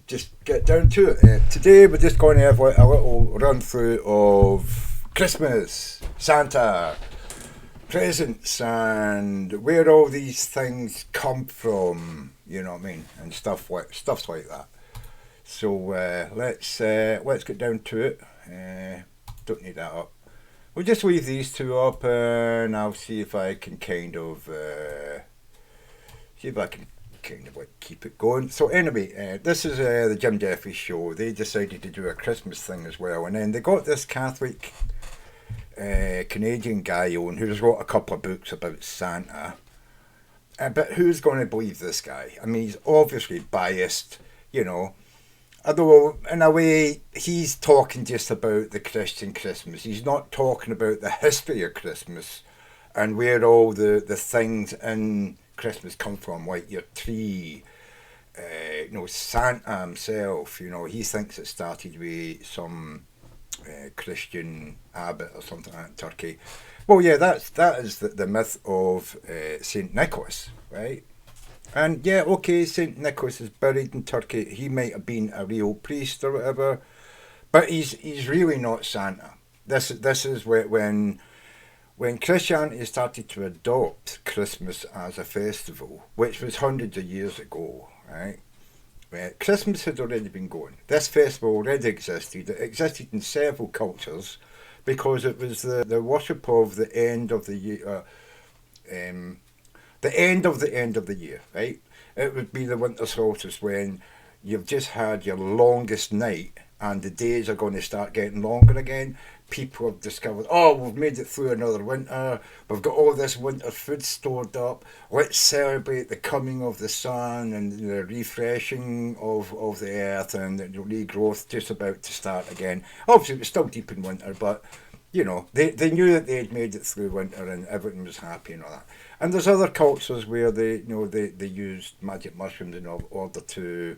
just get down to it. Today we're just going to have a little run through of Christmas, Santa, presents, and where all these things come from. You know what I mean, and stuffs like that. So let's get down to it. Don't need that up. We'll just leave these two up, and I'll see if I can kind of like keep it going. So anyway, this is the Jim Jeffries show. They decided to do a Christmas thing as well, and then they got this Catholic Canadian guy on who's wrote a couple of books about Santa. But who's going to believe this guy? I mean, he's obviously biased, you know. Although, in a way, he's talking just about the Christian Christmas. He's not talking about the history of Christmas and where all the things in Christmas come from, like your tree. Santa himself, he thinks it started with some Christian abbot or something like that in Turkey. Well, yeah, that is the myth of Saint Nicholas, right? And yeah, okay, Saint Nicholas is buried in Turkey. He might have been a real priest or whatever, but he's really not Santa. This is when Christianity started to adopt Christmas as a festival, which was hundreds of years ago, right? Christmas had already been going. This festival already existed. It existed in several cultures because it was the worship of the end of the year. The end of the year, right? It would be the winter solstice when you've just had your longest night and the days are going to start getting longer again. People have discovered, we've made it through another winter. We've got all this winter food stored up. Let's celebrate the coming of the sun and the refreshing of the earth and the regrowth just about to start again. Obviously, it was still deep in winter, but they knew that they had made it through winter and everyone was happy and all that. And there's other cultures where they used magic mushrooms in order to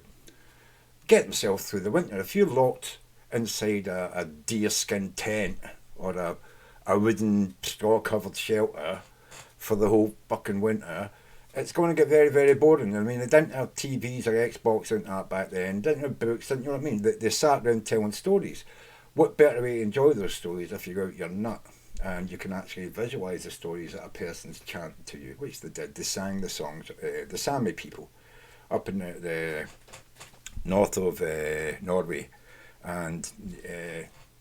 get themselves through the winter. If you're locked inside a deerskin tent or a wooden straw-covered shelter for the whole fucking winter, it's going to get very, very boring. I mean, they didn't have TVs or Xbox or that back then, didn't have books, you know what I mean? They sat around telling stories. What better way to enjoy those stories if you go out your nut and you can actually visualise the stories that a person's chanting to you, which they did. They sang the songs, the Sami people up in the north of Norway and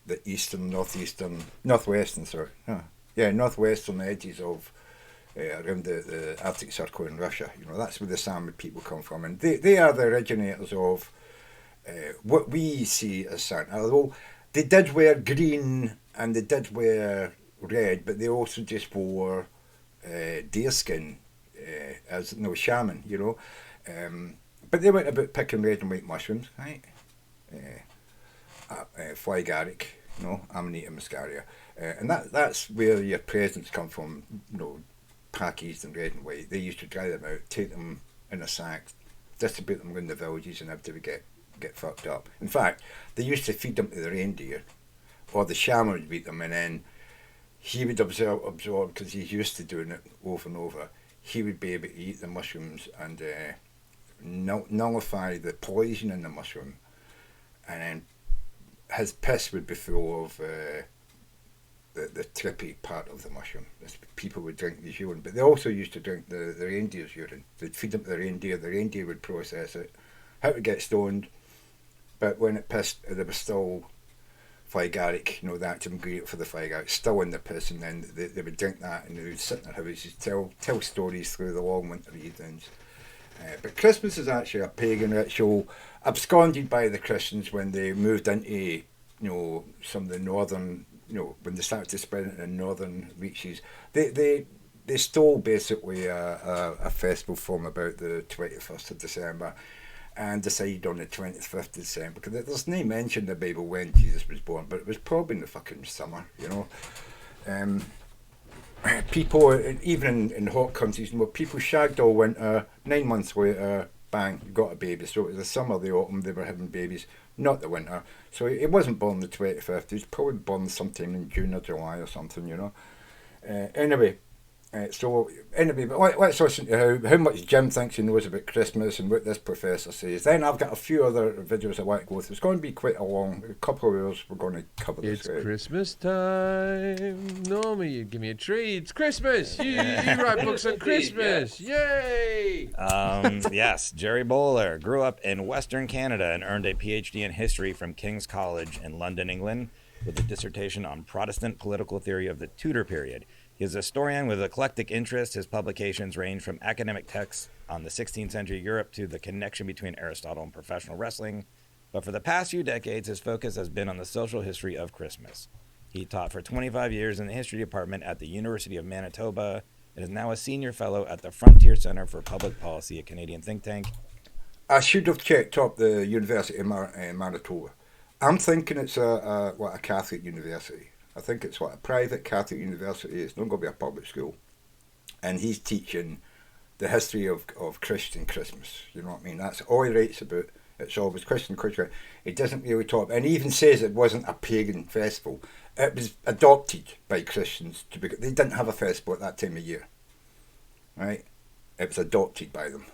the northwestern edges of around the Arctic Circle in Russia. That's where the Sami people come from, and they are the originators of what we see as Santa. Although they did wear green and they did wear red, but they also just wore deerskin as shaman, but they went about picking red and white mushrooms, right? Fly Agaric, Amanita Mascaria, and that's where your presents come from, packaged in red and white. They used to dry them out, take them in a sack, distribute them in the villages, and everybody would get fucked up. In fact, they used to feed them to the reindeer, or the shaman would beat them, and then he would absorb because he's used to doing it over and over. He would be able to eat the mushrooms and nullify the poison in the mushroom, and then his piss would be full of the trippy part of the mushroom. People would drink his urine, but they also used to drink the reindeer's urine. They'd feed them to the reindeer would process it, how to get stoned, but when it pissed, there was still Agaric, the active ingredient for the Agaric, still in the piss, and then they would drink that and they would sit in their houses, tell stories through the long winter evenings. But Christmas is actually a pagan ritual absconded by the Christians when they moved into, some of the northern, when they started to spread it in northern reaches. They stole basically a festival from about the 21st of December and decided on the 25th of December, because there's no mention in the Bible when Jesus was born, but it was probably in the fucking summer, People, even in hot countries, people shagged all winter, 9 months later, bang, got a baby. So it was the summer, the autumn, they were having babies, not the winter. So he wasn't born the 25th, he was probably born sometime in June or July or something, Anyway, So anyway, but let's listen to how much Jim thinks he knows about Christmas and what this professor says. Then I've got a few other videos I want to go through. It's going to be quite a couple of hours. We're going to cover this. It's Christmas time. Normally you'd give me a treat. It's Christmas. You write books on Christmas. Yay! Yes, Jerry Bowler grew up in Western Canada and earned a PhD in history from King's College in London, England, with a dissertation on Protestant political theory of the Tudor period. He is a historian with eclectic interests. His publications range from academic texts on the 16th century Europe to the connection between Aristotle and professional wrestling. But for the past few decades, his focus has been on the social history of Christmas. He taught for 25 years in the history department at the University of Manitoba and is now a senior fellow at the Frontier Center for Public Policy, a Canadian think tank. I should have checked up the University of Manitoba. I'm thinking it's a Catholic university. I think it's a private Catholic university. It's not going to be a public school. And he's teaching the history of Christian Christmas. You know what I mean? That's all he writes about. It's always Christian Christmas. He doesn't really talk. And he even says it wasn't a pagan festival. It was adopted by Christians. They didn't have a festival at that time of year. Right? It was adopted by them.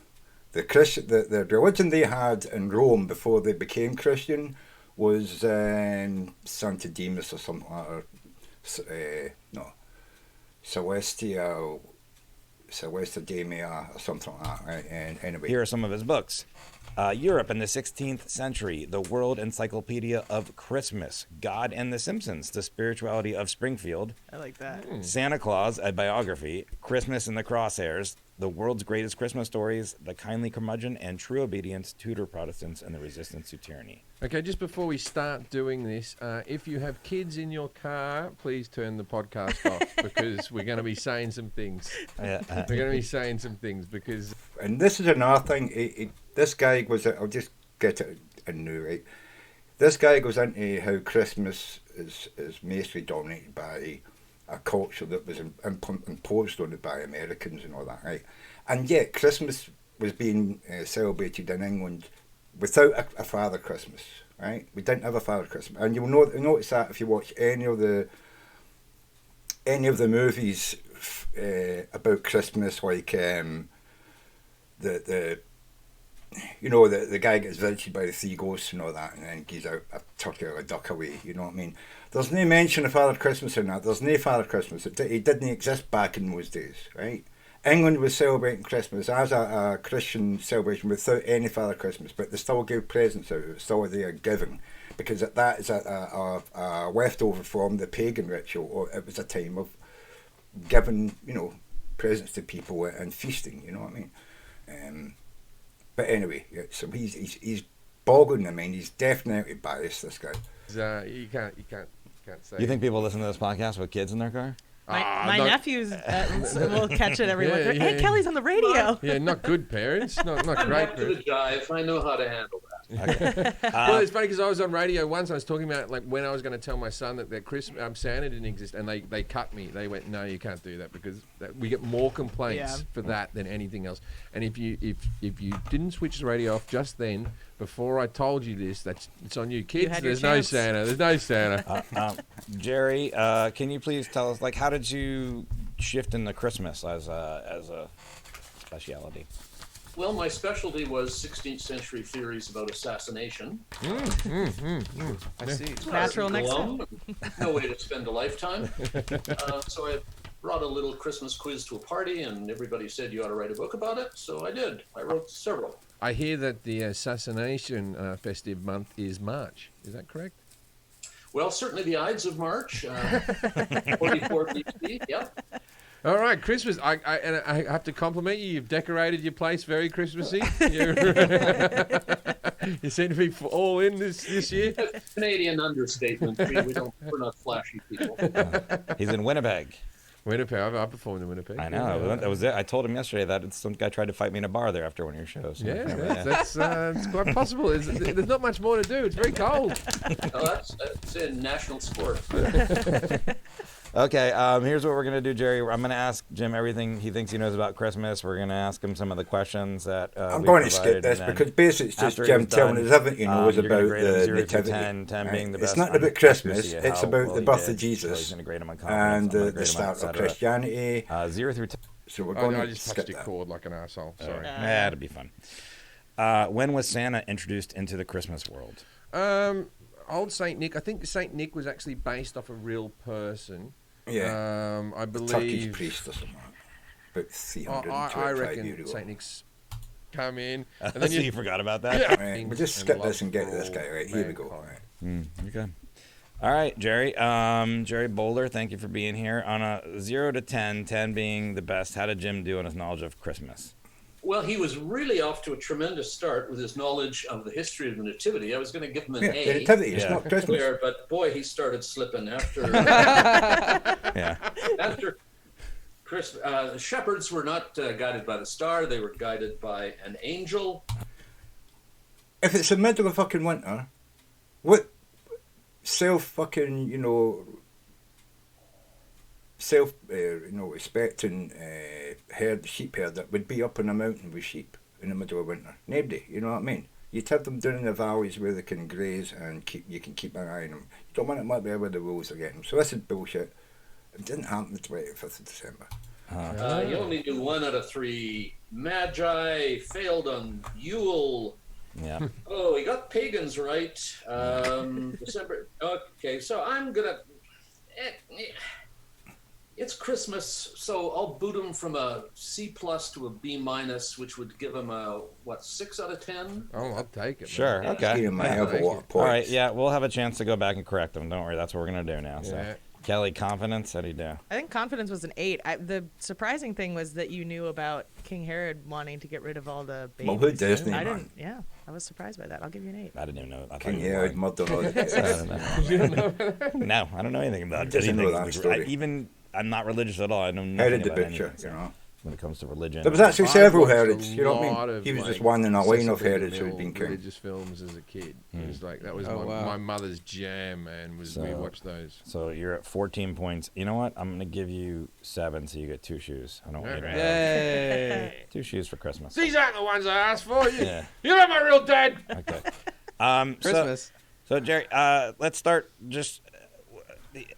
The religion they had in Rome before they became Christian was Santa Demas or something like that, Celestia Demia or something like that, right? And anyway. Here are some of his books. Europe in the 16th Century, The World Encyclopedia of Christmas, God and the Simpsons, The Spirituality of Springfield. I like that. Santa Claus, a biography, Christmas in the Crosshairs, The World's Greatest Christmas Stories, The Kindly Curmudgeon, and True Obedience, Tudor Protestants and the Resistance to Tyranny. Okay, just before we start doing this, if you have kids in your car, please turn the podcast off because we're going to be saying some things. We're going to be saying some things because... And this is another thing. This guy goes... I'll just get it in now, right? This guy goes into how Christmas is mostly dominated by a culture that was imposed on it by Americans and all that, right? And yet Christmas was being celebrated in England without a Father Christmas, right? We didn't have a Father Christmas, and you'll notice that if you watch any of the movies about Christmas, like the guy gets visited by the three ghosts and all that, and then gives out a turkey or a duck away. You know what I mean? There's no mention of Father Christmas in that. There's no Father Christmas. It didn't exist back in those days, right? England was celebrating Christmas as a Christian celebration without any Father Christmas, but they still gave presents out. It's still there giving, because that is a leftover from the pagan ritual. Or it was a time of giving, presents to people and feasting. You know what I mean? But anyway, yeah, so he's boggling the mind. He's definitely biased. This guy. You can't say. You think people listen to this podcast with kids in their car? My nephews will catch it every week. Hey, yeah. Kelly's on the radio. Yeah, not good parents. Not great Back to parents. the jive. I know how to handle that. Okay. Well, it's funny because I was on radio once. I was talking about when I was going to tell my son that Santa didn't exist, and they cut me. They went, "No, you can't do that because we get more complaints for that than anything else." And if you didn't switch the radio off just then, before I told you this, it's on you, kids. There's no Santa. There's no Santa. Jerry, can you please tell us, how did you shift into Christmas as a speciality? Well, my specialty was 16th century theories about assassination. I see. Natural next Glum, no way to spend a lifetime. So I brought a little Christmas quiz to a party, and everybody said you ought to write a book about it. So I did. I wrote several. I hear that the assassination festive month is March. Is that correct? Well, certainly the Ides of March, 44 BC, yeah. All right, Christmas. I have to compliment you. You've decorated your place very Christmassy. You seem to be all in this year. Canadian understatement. We're not flashy people. He's in Winnipeg. Winnipeg. I performed in Winnipeg. I know. That was it. I told him yesterday that some guy tried to fight me in a bar there after one of your shows. Yeah, that's quite possible. There's not much more to do. It's very cold. That's a national sport. Okay, here's what we're going to do, Jerry. I'm going to ask Jim everything he thinks he knows about Christmas. We're going to ask him some of the questions that I'm going to skip this because basically it's just Jim telling us everything he knows about the nativity. 10 being the best. It's not about Christmas, it's about the birth of Jesus and the start of Christianity. 0 through 10. So we're going I to just skip touched your that. cord like an asshole. Sorry. That'd be fun. When was Santa introduced into the Christmas world? Old Saint Nick. I think Saint Nick was actually based off a real person. Yeah. I believe. Turkish priest or something. About 325 I years reckon ago. Saint Nick's come in. And So then you forgot about that? Yeah. Right, we'll just skip this and get to this guy. Right, here we go. All right. Okay. All right, Jerry. Jerry Boulder, thank you for being here. On a 0 to 10, 10 being the best, how did Jim do on his knowledge of Christmas? Well, he was really off to a tremendous start with his knowledge of the history of the Nativity. I was going to give him an Yeah, A. the nativity, it's not Christmas. But boy, he started slipping after. Yeah. After Christmas, the shepherds were not guided by the star; they were guided by an angel. If it's the middle of fucking winter, what expecting sheep herd that would be up on a mountain with sheep in the middle of winter? Nobody, you know what I mean? You'd have them down in the valleys where they can graze and you can keep an eye on them. You don't want it might be where the wolves are getting them. So this is bullshit. It didn't happen the 25th of December. You only knew 1 out of 3 magi failed on Yule. Yeah. Oh, he got pagans right. December. Okay, so I'm gonna. It's Christmas, so I'll boot him from a C+ to a B-, which would give him a 6 out of 10. Oh, I'll take it. Sure. Man. Okay. He might have a lot of points. All right. Yeah, we'll have a chance to go back and correct them. Don't worry. That's what we're gonna do now. So, Yeah. Kelly, confidence. How do you do? I think confidence was an 8. The surprising thing was that you knew about King Herod wanting to get rid of all the babies. Well, who doesn't, I man? didn't. Yeah, I was surprised by that. I'll give you an 8. I didn't even know. I thought King you were Herod, lying. murder all I don't know. No, I don't know anything about it. Doesn't Anything- know that story. I'm not religious at all. I know nothing Herod the about Butcher, anything, so you know. when it comes to religion. There was actually I several watched a Herods, you know what I lot mean? of, He was like, just one in a line of Cecil B. Herods who had DeMille been king. religious films as a kid. It was like that was Oh, wow. my mother's jam, man. We watched those. So you're at 14 points. You know what? I'm going to give you 7 so you get 2 shoes. I don't want you to have Yay. 2 shoes for Christmas. These aren't the ones I asked for. Yeah. You're not my real dad. Okay. Christmas. So Jerry, let's start just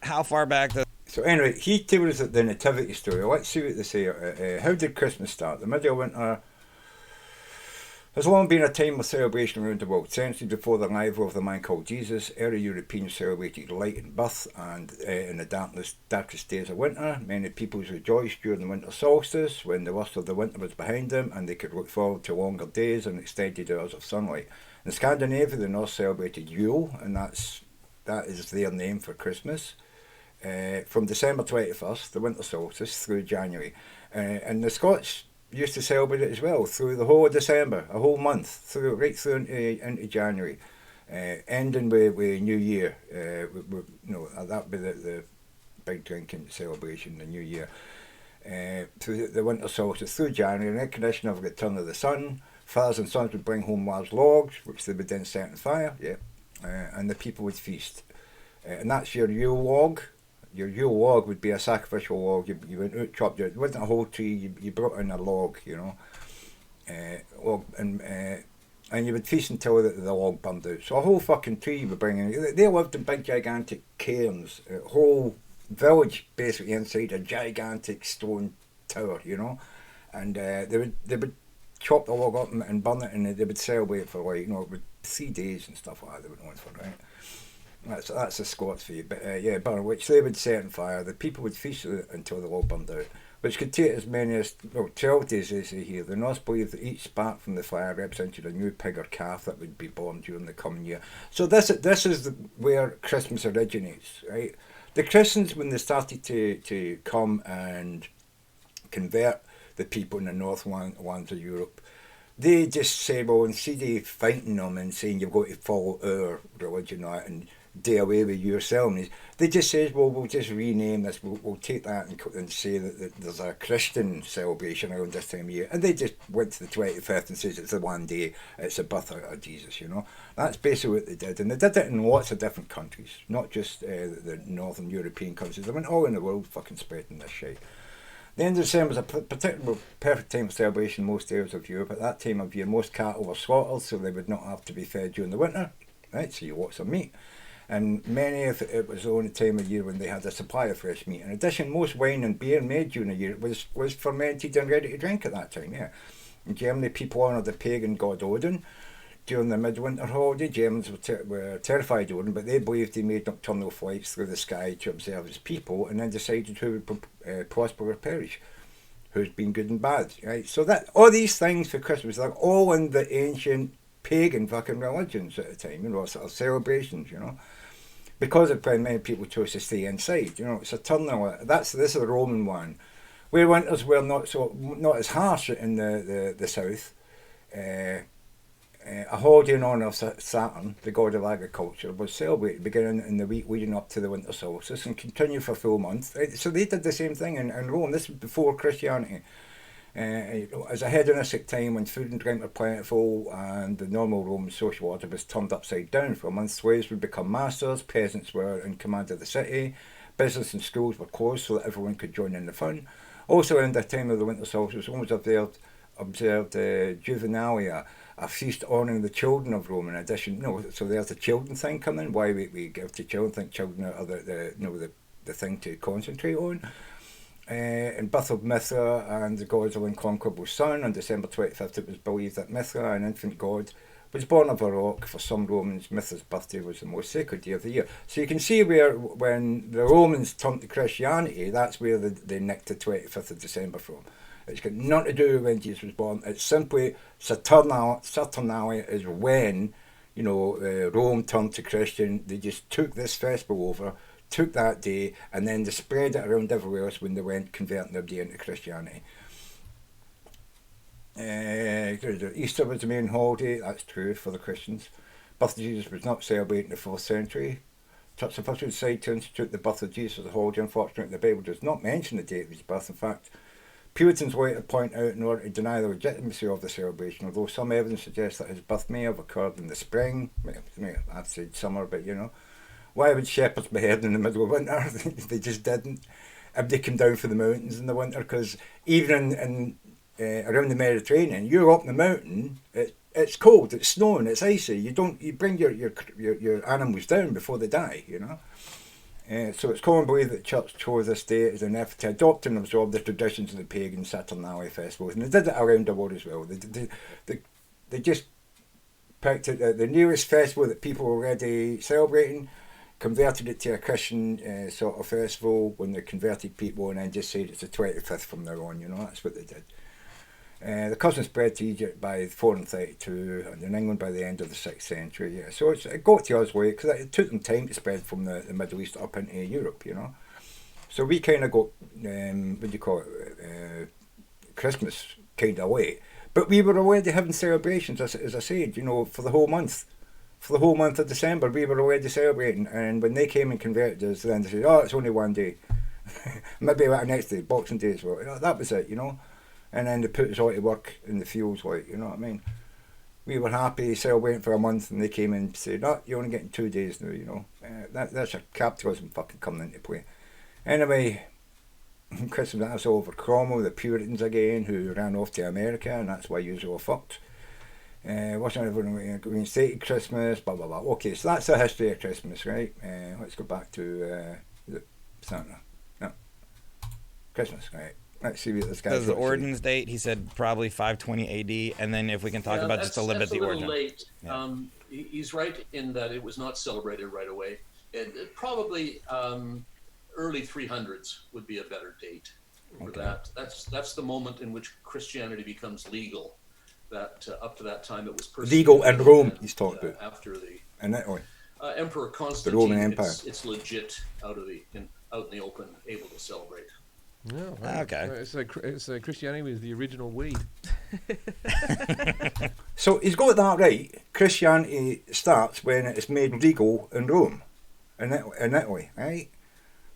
how far back the So anyway, he tells us the nativity story. Let's see what they say. How did Christmas start? The middle of winter has long been a time of celebration around the world. Centuries before the arrival of the man called Jesus, early Europeans celebrated light and birth, and in the darkest days of winter, many peoples rejoiced during the winter solstice when the worst of the winter was behind them and they could look forward to longer days and extended hours of sunlight. In Scandinavia, the North celebrated Yule, and that is their name for Christmas. From December 21st, the winter solstice, through January. And the Scots used to celebrate it as well, through the whole of December, a whole month, right through into January, ending with New Year. That would be the big drinking celebration, the New Year. Through the winter solstice, through January, in recognition of the return of the sun, fathers and sons would bring home large logs, which they would then set on fire, and the people would feast. And that's your Yule log. Your Yule log would be a sacrificial log. You went out, chopped it. It wasn't a whole tree. You brought in a log, and you would feast until the log burned out. So a whole fucking tree you were bringing. They lived in big gigantic cairns. A whole village basically inside a gigantic stone tower, and they would chop the log up and burn it, and they would celebrate for with 3 days and stuff like that. They would want for, right. That's the Scots for you, but burn, which they would set on fire. The people would feast until the log burned out, which could take as many as 12 days, they say here. The Norse believed that each spark from the fire represented a new pig or calf that would be born during the coming year. So this is where Christmas originates, right? The Christians, when they started to come and convert the people in the north lands of Europe, they just said, well, instead of fighting them and saying you've got to follow our religion and do away with your ceremonies. They just says, well, we'll just rename this. We'll take that and say that there's a Christian celebration around this time of year. And they just went to the 25th and says it's the one day, it's the birth of Jesus, you know. That's basically what they did. And they did it in lots of different countries, not just the northern European countries. They went all in the world fucking spreading this shit. The end of December is a particular perfect time of celebration in most areas of Europe. At that time of year, most cattle were slaughtered so they would not have to be fed during the winter. Right, so you want some meat. And many of it was the only time of year when they had a supply of fresh meat. In addition, most wine and beer made during the year was fermented and ready to drink at that time, yeah. In Germany, people honoured the pagan god Odin. During the midwinter holiday, Germans were terrified of Odin, but they believed he made nocturnal flights through the sky to observe his people and then decided who would prosper or perish, who's been good and bad, right? So that all these things for Christmas, they're all in the ancient pagan fucking religions at the time, you know, sort of celebrations, you know. Because of many people chose to stay inside, you know, it's a eternal. This is the Roman one, where winters were not as harsh in the south. A holiday in honour of Saturn, the god of agriculture, was celebrated beginning in the week leading up to the winter solstice and continued for a full month. So they did the same thing in Rome. This was before Christianity. As a hedonistic time when food and drink were plentiful and the normal Roman social order was turned upside down. For a month, slaves would become masters, peasants were in command of the city, business and schools were closed so that everyone could join in the fun. Also around the time of the winter solstice, Romans observed Juvenalia, a feast honouring the children of Rome. In addition, so there's the children thing coming. Why we give to children? Think children are the thing to concentrate on. In birth of Mithra and the god's unconquerable son, on December 25th, it was believed that Mithra, an infant god, was born of a rock. For some Romans, Mithra's birthday was the most sacred day of the year. So you can see where, when the Romans turned to Christianity, that's where they nicked the 25th of December from. It's got nothing to do with when Jesus was born. It's simply Saturnalia is when, Rome turned to Christian. They just took this festival over, took that day, and then they spread it around everywhere else when they went converting their day into Christianity. Easter was the main holiday, that's true for the Christians. Birth of Jesus was not celebrated in the 4th century. Church officials decided to institute the birth of Jesus as a holiday. Unfortunately, the Bible does not mention the date of his birth. In fact, Puritans later point out in order to deny the legitimacy of the celebration, although some evidence suggests that his birth may have occurred in the spring. I've said summer, but why would shepherds be herding in the middle of winter? They just didn't. They came down from the mountains in the winter, because even in around the Mediterranean, you're up in the mountain, it's cold, it's snowing, it's icy. You bring your animals down before they die, So it's common belief that the church chose this day as an effort to adopt and absorb the traditions of the pagan Saturnalia festivals, and they did it around the world as well. They just picked the nearest festival that people were already celebrating, converted it to a Christian sort of festival when they converted people, and then just said it's the 25th from now on. That's what they did. The custom spread to Egypt by 432 and in England by the end of the 6th century. Yeah. So it got to us way, because it took them time to spread from the Middle East up into Europe, So we kind of got, Christmas kind of late. But we were already having celebrations, as I said, for the whole month. For the whole month of December, we were already celebrating. And when they came and converted us, then they said, oh, it's only one day. Maybe the next day, Boxing Day as well. That was it, And then they put us all to work in the fields, what I mean? We were happy celebrating for a month, and they came in and said, "Oh, you're only getting 2 days now." That's a capitalism fucking coming into play. Anyway, Christmas, that's all over Cromwell, the Puritans again, who ran off to America, and that's why you all fucked. Wasn't everyone reinstated Christmas? Blah blah blah. Okay, so that's the history of Christmas, right? Let's go back to Santa. No, Christmas, right? Let's see what this guy's the ordinance date. He said probably 520 AD, and then if we can talk about just a little bit the ordinance. Late. Yeah. He's right in that it was not celebrated right away. It probably early 300s would be a better date for that. That's the moment in which Christianity becomes legal. That up to that time it was legal in Rome. He's talking about after the the Emperor Constantine. The Roman Empire. It's legit out in the open, able to celebrate. Oh, right. Okay. So Christianity was the original weed. So he's got that right. Christianity starts when it's made legal in Rome. in Italy, right?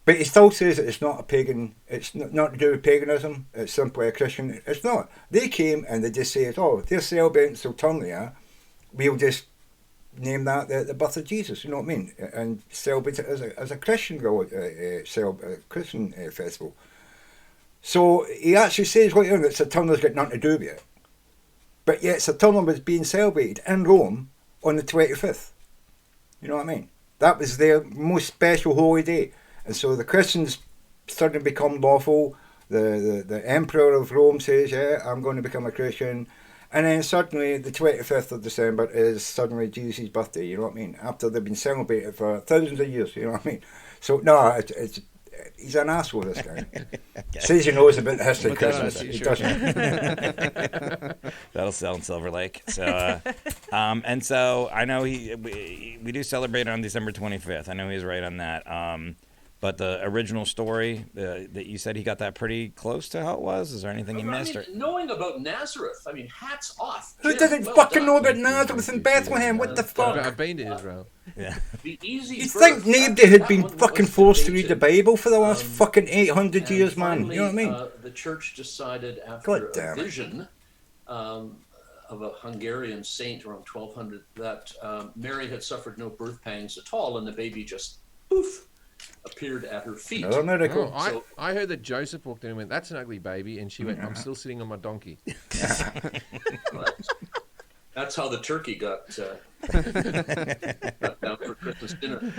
But he still says that it's not a pagan, it's not to do with paganism, it's simply a Christian. It's not. They came and they just said, oh, they're celebrating Saturnalia, we'll just name that the birth of Jesus, you know what I mean? And celebrate it as a Christian Christian festival. So he actually says later on that Saturnia's got nothing to do with it. But yet Saturnalia was being celebrated in Rome on the 25th. You know what I mean? That was their most special holy day. And so the Christians suddenly become lawful. The Emperor of Rome says, yeah, I'm going to become a Christian. And then suddenly the 25th of December is suddenly Jesus' birthday, you know what I mean? After they've been celebrated for thousands of years, you know what I mean? So, no, he's an asshole, this guy. Says he knows about the history of Christmas. He doesn't. That'll sell in Silver Lake. So, and so I know we do celebrate on December 25th. I know he's right on that. But the original story that you said he got that pretty close to how it was. Is there anything he missed? Knowing about Nazareth, I mean, hats off. Who doesn't fucking know about Nazareth and Bethlehem? What the fuck? I've been to Israel. Yeah. The easy. You think nobody had been fucking forced to read the Bible for the last fucking 800 years, man? Finally, You know what I mean? The church decided God after damn a it. vision of a Hungarian saint around 1200 that Mary had suffered no birth pangs at all, and the baby just poof appeared at her feet. Another miracle. Oh, I heard that Joseph walked in and went, "That's an ugly baby," and she went, "I'm still sitting on my donkey." That's how the turkey got down for Christmas dinner.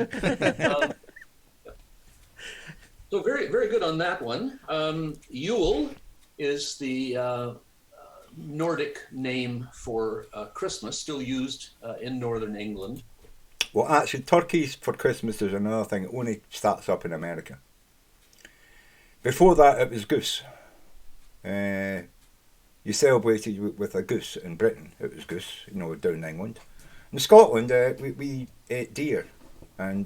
So very, very good on that one. Yule is the Nordic name for Christmas, still used in northern England. Well, actually, turkeys for Christmas is another thing. It only starts up in America. Before that, it was goose. You celebrated with a goose in Britain. It was goose, down in England. In Scotland, we ate deer and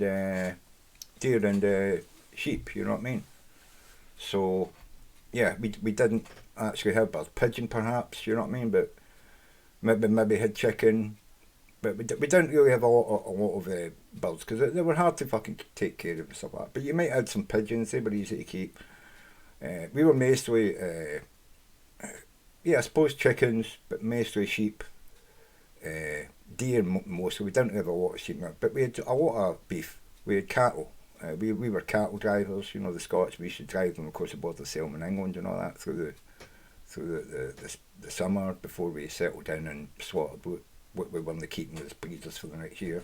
sheep. You know what I mean? So, yeah, we didn't actually have birds. Pigeon, perhaps. You know what I mean? But maybe had chicken. But we didn't really have a lot of birds because they were hard to fucking take care of and stuff like that. But you might add some pigeons, they were easy to keep. We were mostly, I suppose chickens, but mostly sheep. Deer mostly. We didn't have a lot of sheep, but we had a lot of beef. We had cattle. We were cattle drivers, the Scots. We used to drive them, of course, aboard the Selm in England and all that through the summer before we settled down and slaughtered what we wanted to keep as breeders for the next year.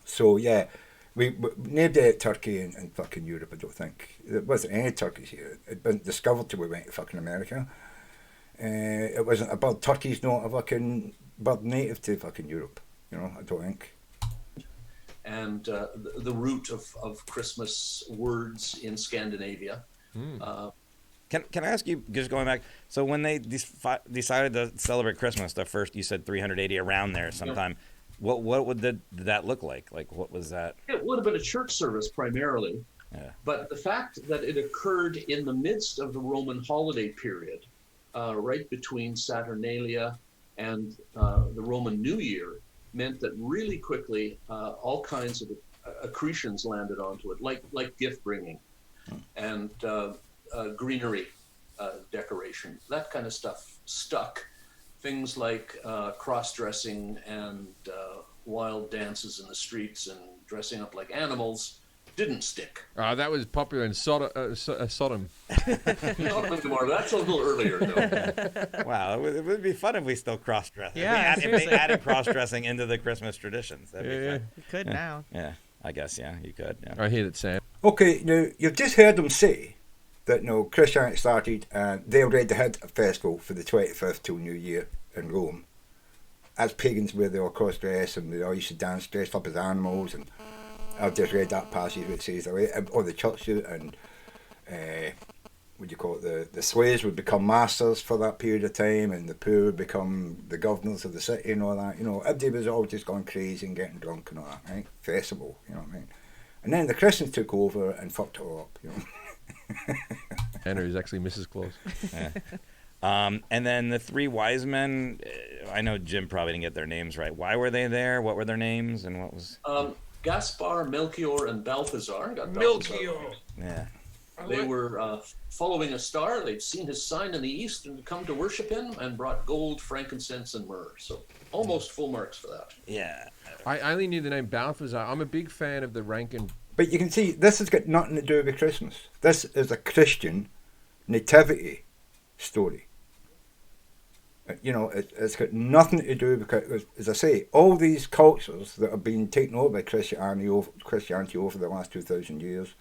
So yeah, we nobody ate turkey in fucking Europe. I don't think there wasn't any turkeys here. It had been discovered till we went to fucking America. It wasn't a bird. Turkey's not a fucking bird native to fucking Europe. I don't think. And the root of Christmas words in Scandinavia. Can I ask you, just going back, so when they decided to celebrate Christmas, the first, you said 380 around there sometime, yeah. What did that look like? Like, what was that? It would have been a church service primarily, yeah. But the fact that it occurred in the midst of the Roman holiday period, right between Saturnalia and the Roman New Year, meant that really quickly all kinds of accretions landed onto it, like gift bringing and greenery decoration. That kind of stuff stuck. Things like cross-dressing and wild dances in the streets and dressing up like animals didn't stick. That was popular in Sodom. Not anymore. That's a little earlier, though. Wow, it would be fun if we still cross-dress. Yeah, if they added cross-dressing into the Christmas traditions. That'd be fun. You could now. Yeah, I guess, yeah, you could. Yeah. I hear that, Sam. Okay, now, you've just heard them say that Christianity started and they already had a festival for the 25th till New Year in Rome. As pagans where they all cross-dress and they all used to dance dressed up as animals, and I've just read that passage which says or the church and the slaves would become masters for that period of time and the poor would become the governors of the city and all that. Everybody was all just going crazy and getting drunk and all that, right? Festival, you know what I mean? And then the Christians took over and fucked it all up, Andrew is actually Mrs. Claus. Yeah. And then the three wise men, I know Jim probably didn't get their names right. Why were they there? What were their names? And what was... Gaspar, Melchior, and Balthazar. Got Melchior. Yeah. They were following a star. They'd seen his sign in the east and come to worship him, and brought gold, frankincense, and myrrh. So almost full marks for that. Yeah. I only knew the name Balthazar. I'm a big fan of the Rankin. But you can see, this has got nothing to do with Christmas. This is a Christian nativity story. You know, it's got nothing to do because, as I say, all these cultures that have been taken over by Christianity over the last 2,000 years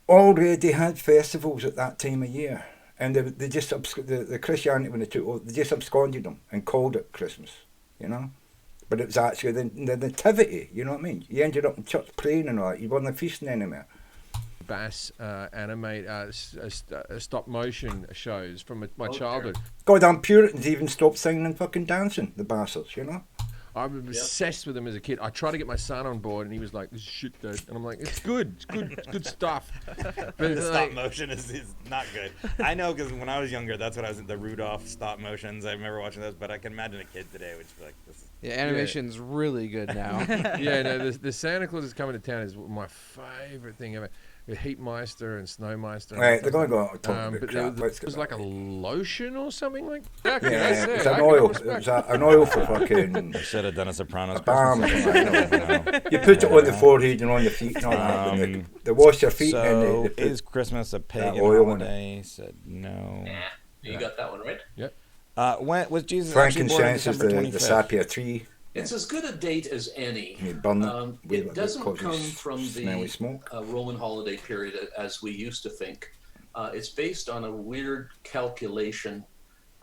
already had festivals at that time of year. And they just, the Christianity, when they took over, they just absconded them and called it Christmas, you know? But it was actually the nativity, you know what I mean? You ended up in church praying and all that. You weren't feasting anymore. Bass stop motion shows from my childhood. Goddamn Puritans even stopped singing and fucking dancing, the bastards, you know? I was obsessed with them as a kid. I tried to get my son on board, and he was like, "This is shit, Dad." And I'm like, "It's good. It's good stuff." But The stop motion is not good. I know, because when I was younger, that's what I was the Rudolph stop motions. I remember watching those, but I can imagine a kid today would just be like, "This is." Yeah, animation's really good now. Yeah, no, the Santa Claus is coming to town is my favorite thing ever. The Heatmeister and Snowmeister. Right, they're going to go out and talk about but crap. it was like a lotion or something like that. Yeah, it was an oil. It was an oil for fucking... I should have done a Sopranos balm. Christmas. You put it on the forehead and on the feet. And all that, and they wash your feet. So, and is Christmas a pagan oil on holiday? Said no. You got that one right? Yep. When was Jesus actually born on Frankincense is December 25th? the sapphire tree. It's as good a date as any. You burn them. It doesn't come from Smelly the smoke. Roman holiday period as we used to think. It's based on a weird calculation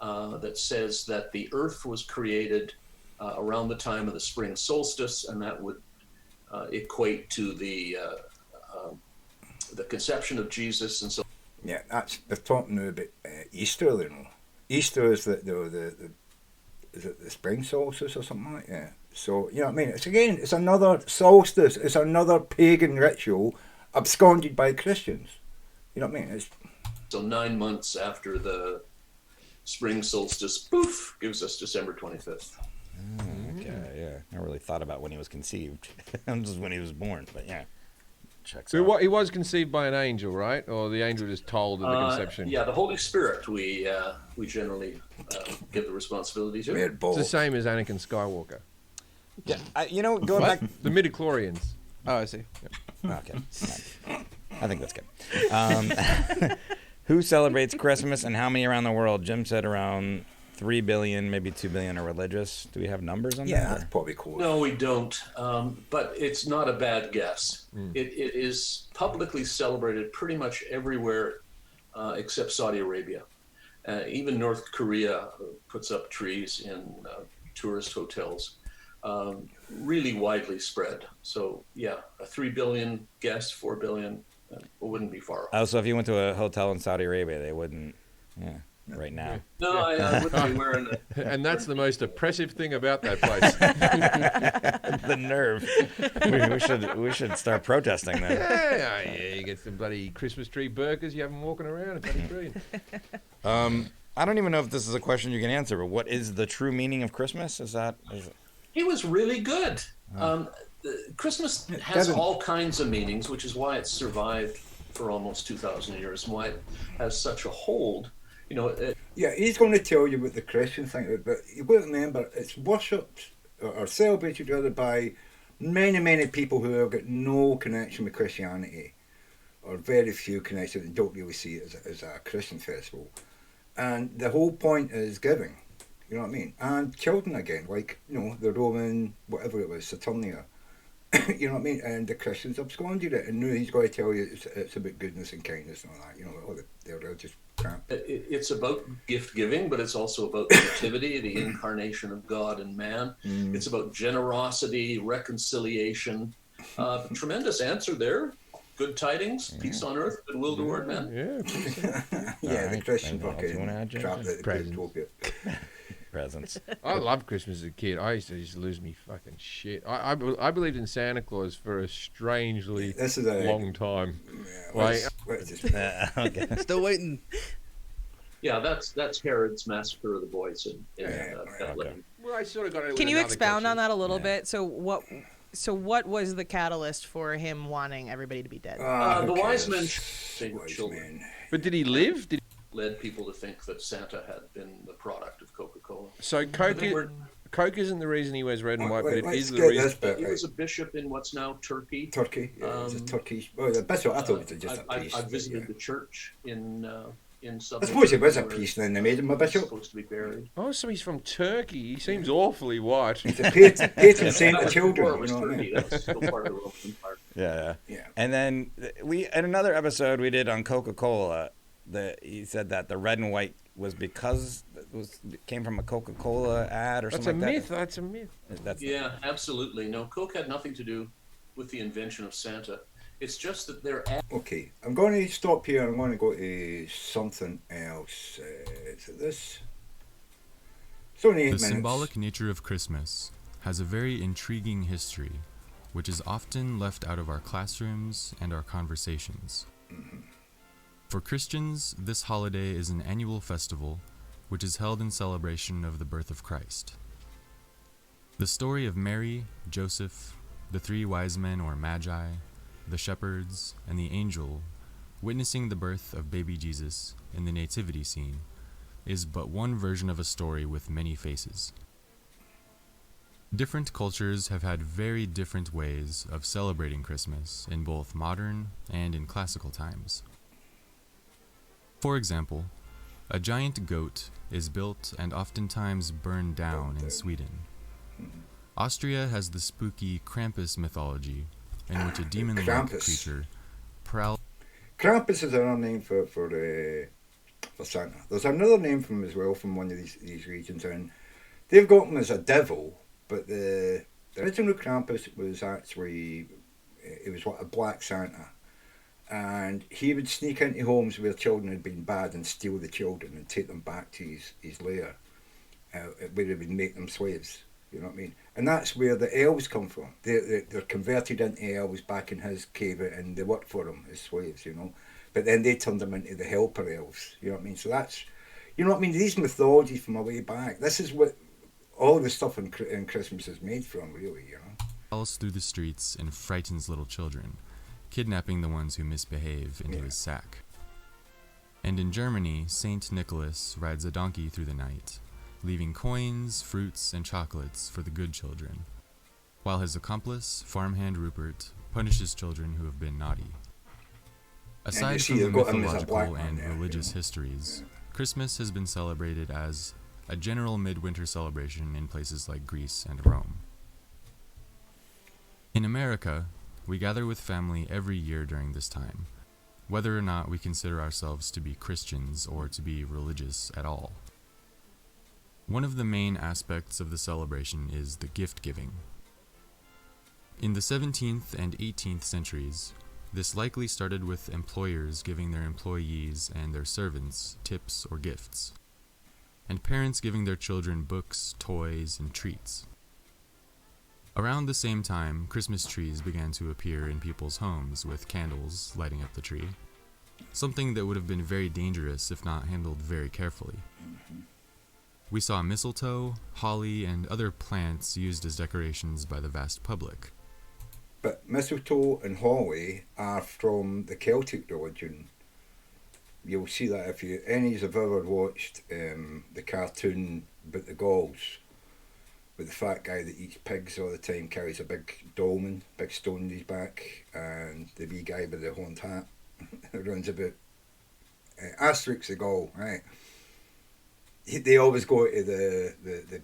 that says that the Earth was created around the time of the spring solstice, and that would equate to the conception of Jesus. And so, Yeah, they're talking now about Easter, you know. Easter is is it the spring solstice or something like that? Yeah. So, you know what I mean? It's another solstice. It's another pagan ritual absconded by Christians. You know what I mean? so 9 months after the spring solstice, poof, gives us December 25th. Okay, yeah. I never really thought about when he was conceived. Just when he was born, but yeah. Checks So out. he was conceived by an angel, right? Or the angel just told of the conception? Yeah, the Holy Spirit we generally give the responsibility to. Weird It's ball. the same as Anakin Skywalker. Yeah, going back. The midichlorians. Oh, I see. Okay, I think that's good. Who celebrates Christmas and how many around the world? Jim said around 3 billion, maybe 2 billion are religious. Do we have numbers on Yeah, that? that's probably cool. No, we don't. But it's not a bad guess. It is publicly celebrated pretty much everywhere except Saudi Arabia. Even North Korea puts up trees in tourist hotels. Really widely spread. So, yeah, a 3 billion guess, 4 billion, wouldn't be far off. Oh, so if you went to a hotel in Saudi Arabia, they wouldn't. Yeah, right now. No, I wouldn't be wearing it. And that's the most oppressive thing about that place. The nerve. We should start protesting then. Yeah, you get some bloody Christmas tree burgers, you have them walking around. It's bloody brilliant. I don't even know if this is a question you can answer, but what is the true meaning of Christmas? Is it? He was really good. Christmas has Kevin. all kinds of meanings, which is why it's survived for almost 2,000 years and why it has such a hold. You know, Yeah, he's going to tell you what the Christians think, but you've got to remember it's worshipped or celebrated rather by many people who have got no connection with Christianity, or very few connections and don't really see it as a Christian festival. And the whole point is giving, you know what I mean? And children again, like, you know, the Roman, whatever it was, Saturnia. You know what I mean? And the Christians absconded it, and now he's got to tell you it's about goodness and kindness and all that, you know, all the religious crap. it's about gift giving, but it's also about the nativity, the incarnation of God and man. It's about generosity, reconciliation. Tremendous answer there. Good tidings, peace on earth, goodwill toward men. Yeah. Yeah, the Alright, Christian anything else you fucking wanna add, James? crap that they Presents. put it. Presents. I loved Christmas as a kid. I used to lose me fucking shit. I believed in Santa Claus for a strangely This is a long time. Yeah, Like- let's just, Okay. Still waiting. Yeah, that's Herod's massacre of the boys in Yeah, Bethlehem. Well, I sort of got it. Can you expound on that a little bit? So what So what was the catalyst for him wanting everybody to be dead? The who wise cares? men they were Wise children. men. But did he live? Led people to think that Santa had been the product of Coca-Cola. So Coke isn't the reason he wears red and white, but it Let's is the get reason. this bit He right. was a bishop in what's now Turkey. Turkey, yeah, it's a Turkish. Well, that's what I thought it was just a priest. I but visited yeah. the church in I southern. suppose he was a where priest, and then they made him a he's bishop. supposed to be buried. Oh, so he's from Turkey. He seems awfully white. He's a patron saint That of was before children. it You was know what I Turkey. mean? That was still part of the Roman Empire. Yeah. And then we, in another episode we did on Coca-Cola, he said that the red and white was because it came from a Coca-Cola ad or That's a something like myth. That's a myth. that. Yeah, absolutely. No, Coke had nothing to do with the invention of Santa. It's just that their ad. Okay, I'm going to stop here. I'm going to go to something else. Is it this? It's only 8 The minutes. symbolic nature of Christmas has a very intriguing history, which is often left out of our classrooms and our conversations. For Christians, this holiday is an annual festival which is held in celebration of the birth of Christ. The story of Mary, Joseph, the 3 wise men or magi, the shepherds, and the angel witnessing the birth of baby Jesus in the nativity scene is but one version of a story with many faces. Different cultures have had very different ways of celebrating Christmas in both modern and in classical times. For example, a giant goat is built and oftentimes burned down in Sweden. Austria has the spooky Krampus mythology, in which a demon-like Krampus. creature prowls. Krampus is another name for Santa. There's another name for him as well from one of these regions, and they've got him as a devil, but the original Krampus was actually, it was what, a black Santa. And he would sneak into homes where children had been bad and steal the children and take them back to his lair, where he would make them slaves. You know what I mean? And that's where the elves come from. They're converted into elves back in his cave, and they work for him as slaves, you know. But then they turned them into the helper elves, you know what I mean? So that's, you know what I mean? These mythologies from a way back. This is what all the stuff in Christmas is made from, really, you know. Prowls through the streets and frightens little children, kidnapping the ones who misbehave into his sack. And in Germany, Saint Nicholas rides a donkey through the night, leaving coins, fruits, and chocolates for the good children, while his accomplice, farmhand Rupert, punishes children who have been naughty. Aside from the mythological and religious histories, Christmas has been celebrated as a general midwinter celebration in places like Greece and Rome. In America, we gather with family every year during this time, whether or not we consider ourselves to be Christians or to be religious at all. One of the main aspects of the celebration is the gift giving. In the 17th and 18th centuries, this likely started with employers giving their employees and their servants tips or gifts, and parents giving their children books, toys, and treats. Around the same time, Christmas trees began to appear in people's homes with candles lighting up the tree, something that would have been very dangerous if not handled very carefully. We saw mistletoe, holly, and other plants used as decorations by the vast public. But mistletoe and holly are from the Celtic religion. You'll see that if any of you have ever watched the cartoon about the Gauls, with the fat guy that eats pigs all the time, carries a big dolman, big stone in his back, and the wee guy with the horned hat runs about. Asterix the Gaul, right? They always go to the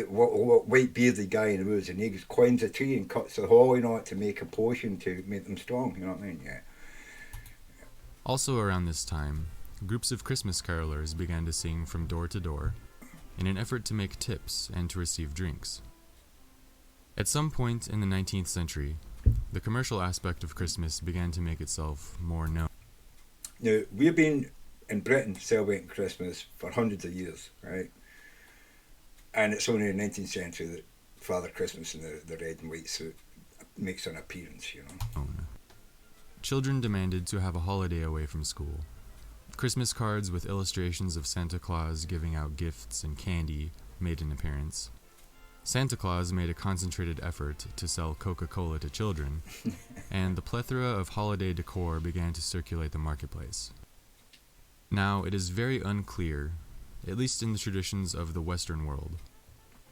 white bearded guy in the woods, and he climbs a tree and cuts the holly knot to make a potion to make them strong. You know what I mean? Yeah. Also around this time, groups of Christmas carolers began to sing from door to door in an effort to make tips and to receive drinks. At some point in the 19th century, the commercial aspect of Christmas began to make itself more known. Now, we've been in Britain celebrating Christmas for hundreds of years, right? And it's only in the 19th century that Father Christmas in the red and white suit makes an appearance, you know. Children demanded to have a holiday away from school. Christmas cards with illustrations of Santa Claus giving out gifts and candy made an appearance. Santa Claus made a concentrated effort to sell Coca-Cola to children, and the plethora of holiday decor began to circulate the marketplace. Now, it is very unclear, at least in the traditions of the Western world,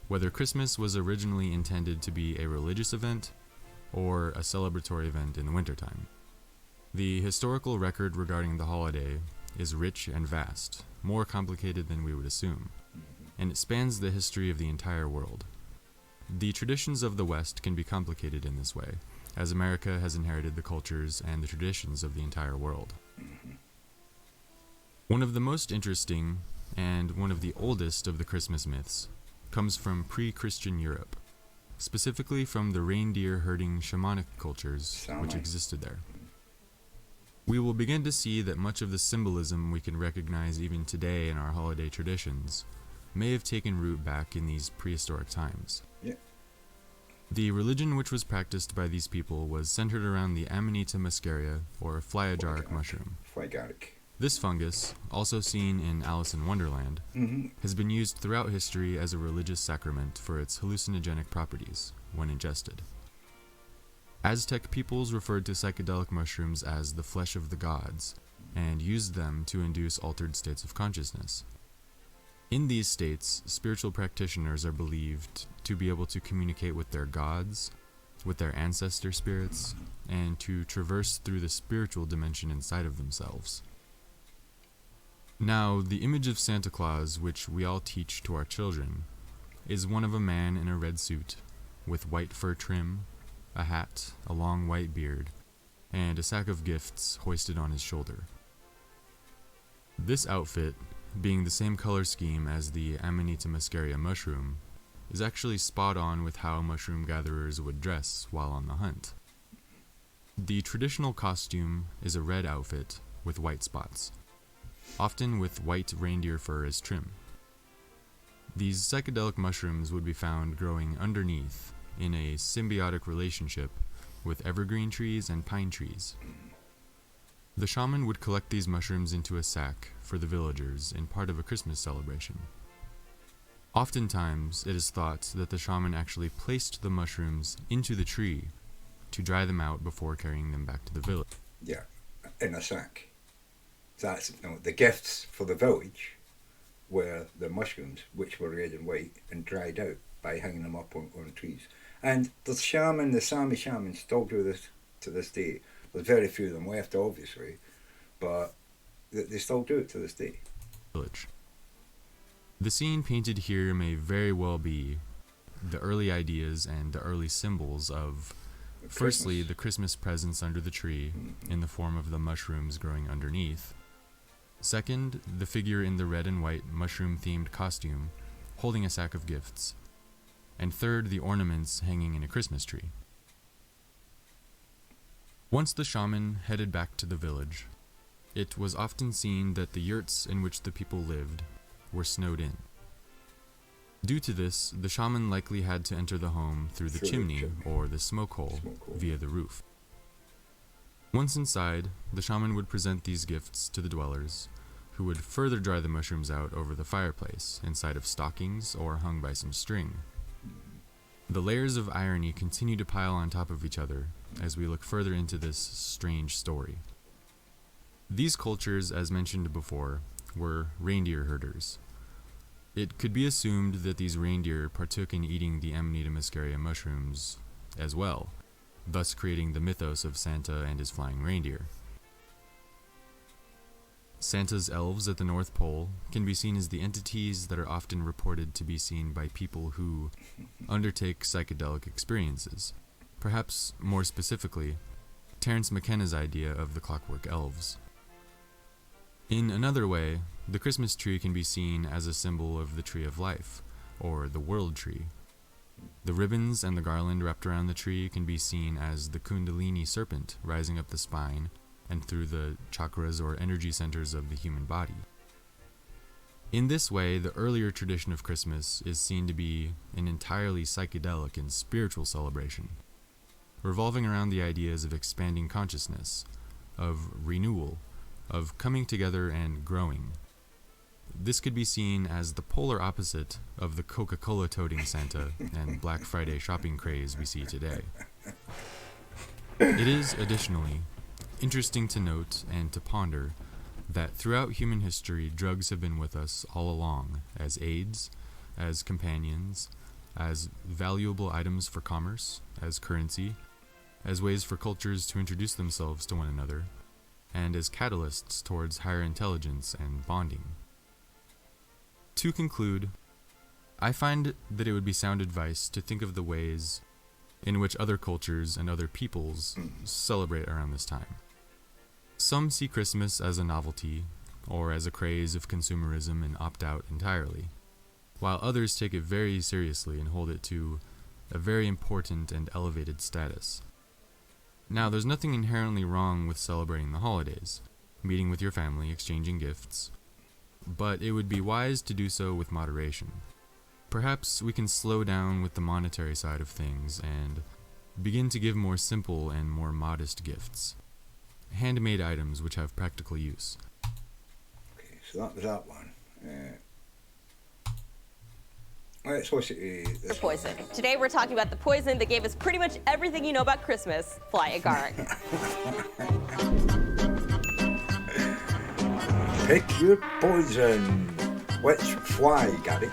whether Christmas was originally intended to be a religious event or a celebratory event in the wintertime. The historical record regarding the holiday is rich and vast, more complicated than we would assume, and it spans the history of the entire world. The traditions of the West can be complicated in this way, as America has inherited the cultures and the traditions of the entire world. One of the most interesting, and one of the oldest of the Christmas myths, comes from pre-Christian Europe, specifically from the reindeer-herding shamanic cultures which existed there. We will begin to see that much of the symbolism we can recognize even today in our holiday traditions may have taken root back in these prehistoric times. Yeah. The religion which was practiced by these people was centered around the Amanita Muscaria, or Agaric mushroom. Agaric. This fungus, also seen in Alice in Wonderland, has been used throughout history as a religious sacrament for its hallucinogenic properties when ingested. Aztec peoples referred to psychedelic mushrooms as the flesh of the gods, and used them to induce altered states of consciousness. In these states, spiritual practitioners are believed to be able to communicate with their gods, with their ancestor spirits, and to traverse through the spiritual dimension inside of themselves. Now, the image of Santa Claus, which we all teach to our children, is one of a man in a red suit, with white fur trim, a hat, a long white beard, and a sack of gifts hoisted on his shoulder. This outfit, being the same color scheme as the Amanita Muscaria mushroom, is actually spot on with how mushroom gatherers would dress while on the hunt. The traditional costume is a red outfit with white spots, often with white reindeer fur as trim. These psychedelic mushrooms would be found growing underneath in a symbiotic relationship with evergreen trees and pine trees. The shaman would collect these mushrooms into a sack for the villagers in part of a Christmas celebration. Oftentimes, it is thought that the shaman actually placed the mushrooms into the tree to dry them out before carrying them back to the village. Yeah, in a sack. That's the gifts for the village were the mushrooms, which were red and white and dried out by hanging them up on trees. And the Sami shamans still do this to this day. There's very few of them left, obviously, but they still do it to this day. Village. The scene painted here may very well be the early ideas and the early symbols of, firstly, the Christmas presents under the tree in the form of the mushrooms growing underneath. Second, the figure in the red and white mushroom-themed costume holding a sack of gifts. And third, the ornaments hanging in a Christmas tree. Once the shaman headed back to the village, it was often seen that the yurts in which the people lived were snowed in. Due to this, the shaman likely had to enter the home through the chimney or the smoke hole via the roof. Once inside, the shaman would present these gifts to the dwellers, who would further dry the mushrooms out over the fireplace inside of stockings or hung by some string. The layers of irony continue to pile on top of each other as we look further into this strange story. These cultures, as mentioned before, were reindeer herders. It could be assumed that these reindeer partook in eating the Amanita Muscaria mushrooms as well, thus creating the mythos of Santa and his flying reindeer. Santa's elves at the North Pole can be seen as the entities that are often reported to be seen by people who undertake psychedelic experiences. Perhaps more specifically, Terence McKenna's idea of the clockwork elves. In another way, the Christmas tree can be seen as a symbol of the tree of life, or the world tree. The ribbons and the garland wrapped around the tree can be seen as the Kundalini serpent rising up the spine and through the chakras or energy centers of the human body. In this way, the earlier tradition of Christmas is seen to be an entirely psychedelic and spiritual celebration, revolving around the ideas of expanding consciousness, of renewal, of coming together and growing. This could be seen as the polar opposite of the Coca-Cola toting Santa and Black Friday shopping craze we see today. It is, additionally, interesting to note and to ponder that throughout human history, drugs have been with us all along as aids, as companions, as valuable items for commerce, as currency, as ways for cultures to introduce themselves to one another, and as catalysts towards higher intelligence and bonding. To conclude, I find that it would be sound advice to think of the ways in which other cultures and other peoples celebrate around this time. Some see Christmas as a novelty, or as a craze of consumerism and opt out entirely, while others take it very seriously and hold it to a very important and elevated status. Now, there's nothing inherently wrong with celebrating the holidays, meeting with your family, exchanging gifts, but it would be wise to do so with moderation. Perhaps we can slow down with the monetary side of things and begin to give more simple and more modest gifts. Handmade items which have practical use. Okay, so that was that one. Let's listen to this poison. Today we're talking about the poison that gave us pretty much everything you know about Christmas, fly agaric. Pick your poison. Which fly, Agaric?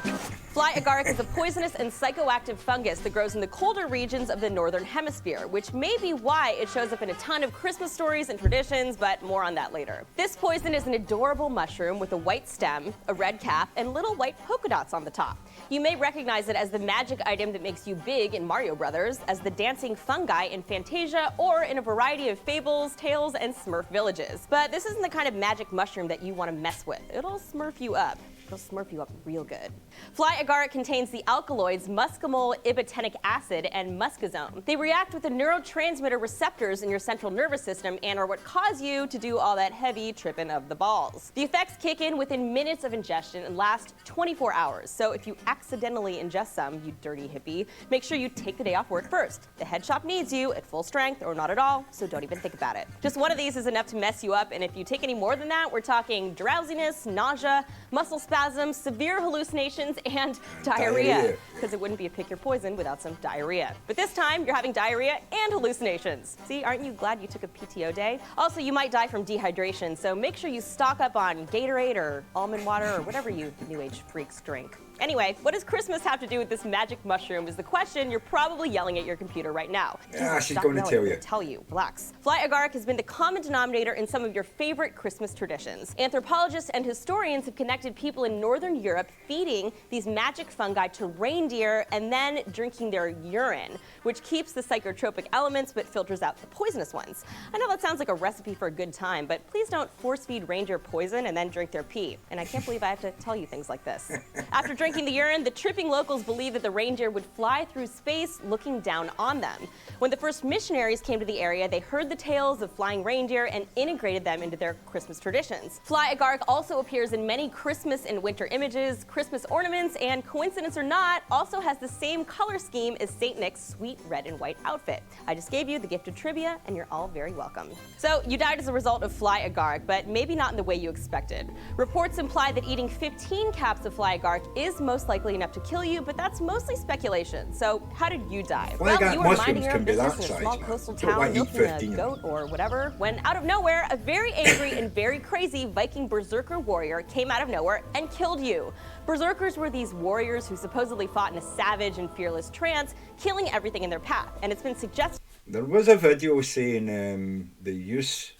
Fly agaric is a poisonous and psychoactive fungus that grows in the colder regions of the northern hemisphere, which may be why it shows up in a ton of Christmas stories and traditions, but more on that later. This poison is an adorable mushroom with a white stem, a red cap, and little white polka dots on the top. You may recognize it as the magic item that makes you big in Mario Brothers, as the dancing fungi in Fantasia, or in a variety of fables, tales, and Smurf villages. But this isn't the kind of magic mushroom that you want to mess with. It'll smurf you up. It'll smurf you up real good. Fly agaric contains the alkaloids muscimol ibotenic acid and muscazone. They react with the neurotransmitter receptors in your central nervous system and are what cause you to do all that heavy tripping of the balls. The effects kick in within minutes of ingestion and last 24 hours. So if you accidentally ingest some, you dirty hippie, make sure you take the day off work first. The head shop needs you at full strength or not at all, so don't even think about it. Just one of these is enough to mess you up, and if you take any more than that, we're talking drowsiness, nausea, muscle spasms, severe hallucinations, and diarrhea. Because it wouldn't be a pick your poison without some diarrhea. But this time, you're having diarrhea and hallucinations. See, aren't you glad you took a PTO day? Also, you might die from dehydration, so make sure you stock up on Gatorade or almond water or whatever you New Age freaks drink. Anyway, what does Christmas have to do with this magic mushroom is the question you're probably yelling at your computer right now. Yeah, she's going to tell you. Relax. Fly agaric has been the common denominator in some of your favorite Christmas traditions. Anthropologists and historians have connected people in Northern Europe feeding these magic fungi to reindeer and then drinking their urine, which keeps the psychotropic elements but filters out the poisonous ones. I know that sounds like a recipe for a good time, but please don't force-feed reindeer poison and then drink their pee. And I can't believe I have to tell you things like this. After drinking the urine, the tripping locals believed that the reindeer would fly through space looking down on them. When the first missionaries came to the area, they heard the tales of flying reindeer and integrated them into their Christmas traditions. Fly agaric also appears in many Christmas and winter images, Christmas ornaments, and coincidence or not, also has the same color scheme as St. Nick's sweet red and white outfit. I just gave you the gift of trivia, and you're all very welcome. So, you died as a result of fly agaric, but maybe not in the way you expected. Reports imply that eating 15 caps of fly agaric is most likely enough to kill you, but that's mostly speculation. So, how did you die? Well, you were minding your own business in a small coastal town, milking a goat or whatever, when out of nowhere, a very angry and very crazy Viking berserker warrior came out of nowhere and killed you. Berserkers were these warriors who supposedly fought in a savage and fearless trance, killing everything in their path. And it's been suggested. There was a video saying the use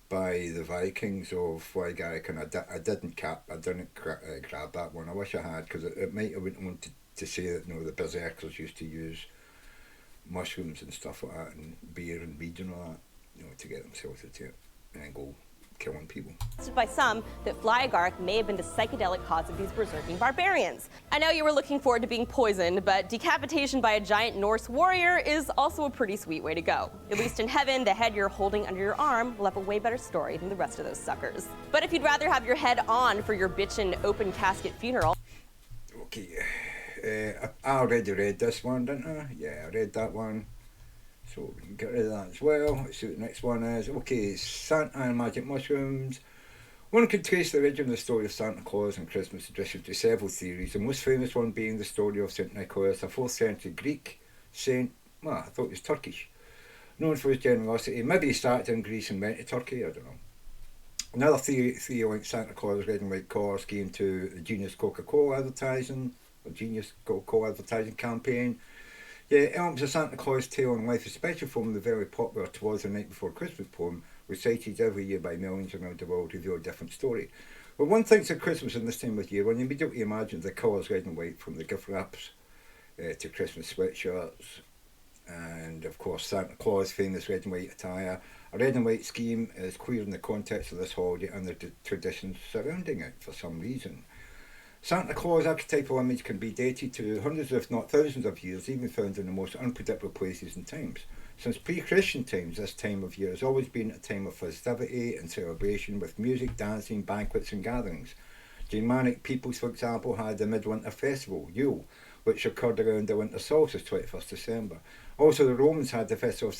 by the Vikings of fly agaric, and I didn't grab that one. I wish I had, because it might have wanted to say that the berserkers used to use mushrooms and stuff like that, and beer and weed and all that, to get themselves into it, and then go killing people. By some that fly agaric may have been the psychedelic cause of these berserking barbarians. I know you were looking forward to being poisoned, but decapitation by a giant Norse warrior is also a pretty sweet way to go. At least in heaven, the head you're holding under your arm will have a way better story than the rest of those suckers. But if you'd rather have your head on for your bitchin' open casket funeral. Okay, I already read this one, didn't I? Yeah, I read that one. So we can get rid of that as well. Let's see what the next one is. Okay, Santa and magic mushrooms. One can trace the origin of the story of Santa Claus and Christmas tradition to several theories, the most famous one being the story of St. Nicholas, a 4th century Greek saint, well, I thought he was Turkish, known for his generosity. Maybe he started in Greece and went to Turkey, I don't know. Another theory links Santa Claus' red and white collar scheme to the Genius Coca-Cola advertising campaign. Yeah, elements of Santa Claus' tale on life, especially from the very popular "Twas the Night Before Christmas" poem, recited every year by millions around the world, reveal a different story. When one thinks of Christmas in this time of year, one immediately imagines the colours red and white, from the gift wraps to Christmas sweatshirts, and of course Santa Claus' famous red and white attire. A red and white scheme is clear in the context of this holiday and the traditions surrounding it for some reason. Santa Claus' archetypal image can be dated to hundreds if not thousands of years, even found in the most unpredictable places and times. Since pre-Christian times, this time of year has always been a time of festivity and celebration, with music, dancing, banquets and gatherings. Germanic peoples, for example, had the Midwinter Festival, Yule, which occurred around the winter solstice, 21st December. Also, the Romans had the festival of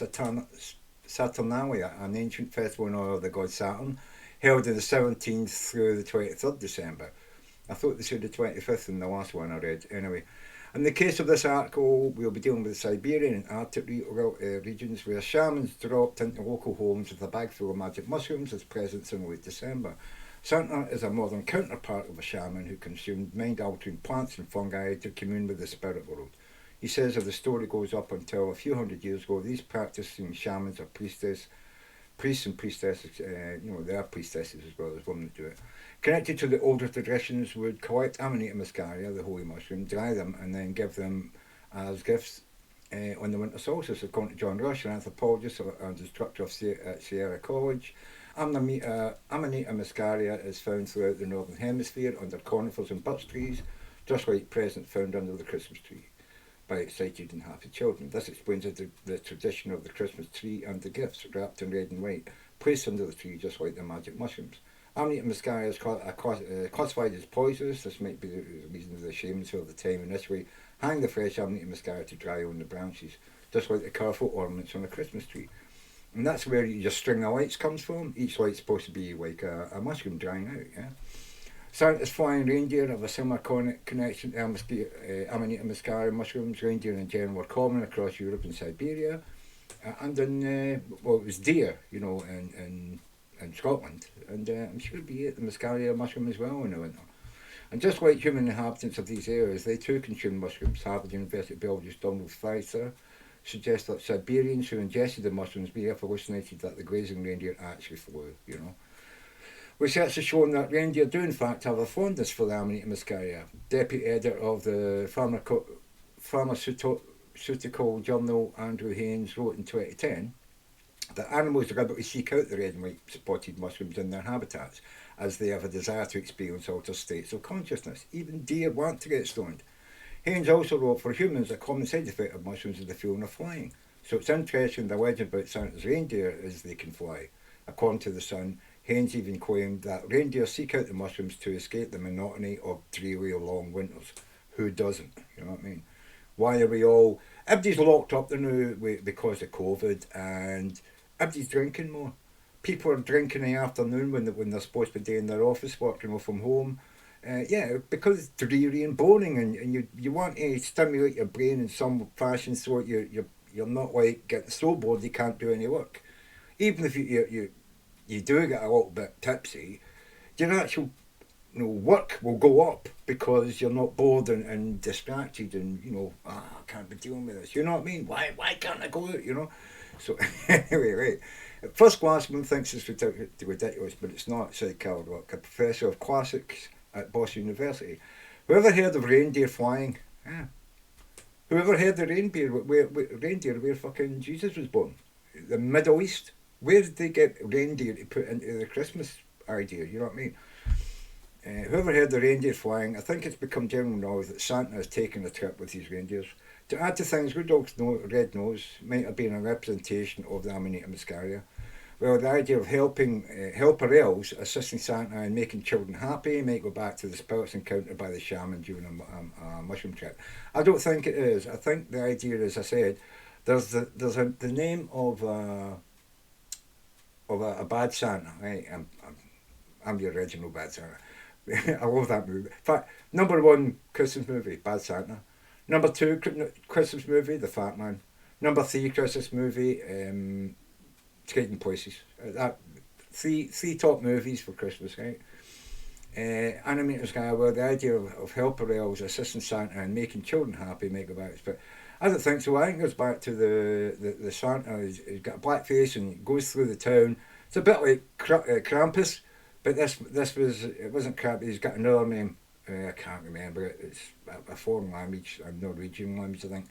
Saturnalia, an ancient festival in honour of the god Saturn, held on the 17th through the 23rd December. I thought they said the 25th in the last one I read. Anyway, in the case of this article, we'll be dealing with the Siberian and Arctic regions, where shamans dropped into local homes with a bag full of magic mushrooms as presents in late December. Santa is a modern counterpart of a shaman who consumed mind-altering plants and fungi to commune with the spirit world. He says if the story goes up until a few hundred years ago, these practicing shamans or priests and priestesses, they are priestesses as well as women that do it, connected to the older traditions, would collect Amanita Muscaria, the holy mushroom, dry them and then give them as gifts on the winter solstice. According to John Rush, an anthropologist and instructor at Sierra College, Amanita Muscaria is found throughout the northern hemisphere under conifers and birch trees, just like present found under the Christmas tree by excited and happy children. This explains the tradition of the Christmas tree and the gifts wrapped in red and white, placed under the tree just like the magic mushrooms. Amanita Muscaria is classified as poisonous. This might be the reason the shamans of the time initially hang the fresh Amanita Muscaria to dry on the branches, just like the colourful ornaments on a Christmas tree. And that's where your string of lights comes from. Each light's supposed to be like a mushroom drying out, yeah? Santa's flying reindeer have a similar connection to Amanita Muscaria mushrooms. Reindeer in general were common across Europe and Siberia. And in, it was deer, in Scotland. And I'm sure we ate the Muscaria mushroom as well in the winter. And just like human inhabitants of these areas, they too consume mushrooms. Harvard University biologist Donald Pfizer suggests that Siberians who ingested the mushrooms may have hallucinated that the grazing reindeer actually flew, Research has shown that reindeer do in fact have a fondness for the Amanita Muscaria. Deputy editor of the pharmaceutical journal Andrew Haynes wrote in 2010 that animals deliberately seek out the red and white spotted mushrooms in their habitats, as they have a desire to experience altered states of consciousness. Even deer want to get stoned. Haynes also wrote, for humans, a common side effect of mushrooms is the feeling of flying. So it's interesting the legend about Santa's reindeer is they can fly. According to The Sun, Haynes even claimed that reindeer seek out the mushrooms to escape the monotony of dreary long winters. Who doesn't? You know what I mean? Why are we all... Everybody's locked up there now because of COVID, and everybody's drinking more. People are drinking in the afternoon when they're supposed to be doing their office work, from home. Because it's dreary and boring, and you want to stimulate your brain in some fashion so you're not like getting so bored you can't do any work. Even if you do get a little bit tipsy, your actual work will go up because you're not bored and distracted and I can't be dealing with this. You know what I mean? Why can't I go out? So anyway, right. At first glance, one thinks it's ridiculous, but it's not, said Carol Rock, a professor of classics at Boston University. Whoever heard of reindeer flying? Yeah. Whoever heard of reindeer where fucking Jesus was born? The Middle East. Where did they get reindeer to put into the Christmas idea? You know what I mean? Whoever heard the reindeer flying, I think it's become general knowledge that Santa has taken a trip with these reindeers. To add to things, Rudolph's red nose might have been a representation of the Amanita Muscaria. Well, the idea of helper elves assisting Santa and making children happy might go back to the spirits encountered by the shaman during a mushroom trip. I don't think it is. I think the idea, as I said, there's the name of a bad Santa, right? I'm the original Bad Santa. I love that movie. In fact, number 1 Christmas movie, Bad Santa. Number 2 Christmas movie, The Fat Man. Number 3 Christmas movie, Trading Places. That three top movies for Christmas, right? Animated Mascara, well, the idea of helper elves, assisting Santa, and making children happy make about it. But I don't think so. I think it goes back to the Santa. He's got a black face and he goes through the town. It's a bit like Krampus, but it wasn't Krampus. He's got another name. I can't remember it. It's a foreign language, a Norwegian language, I think.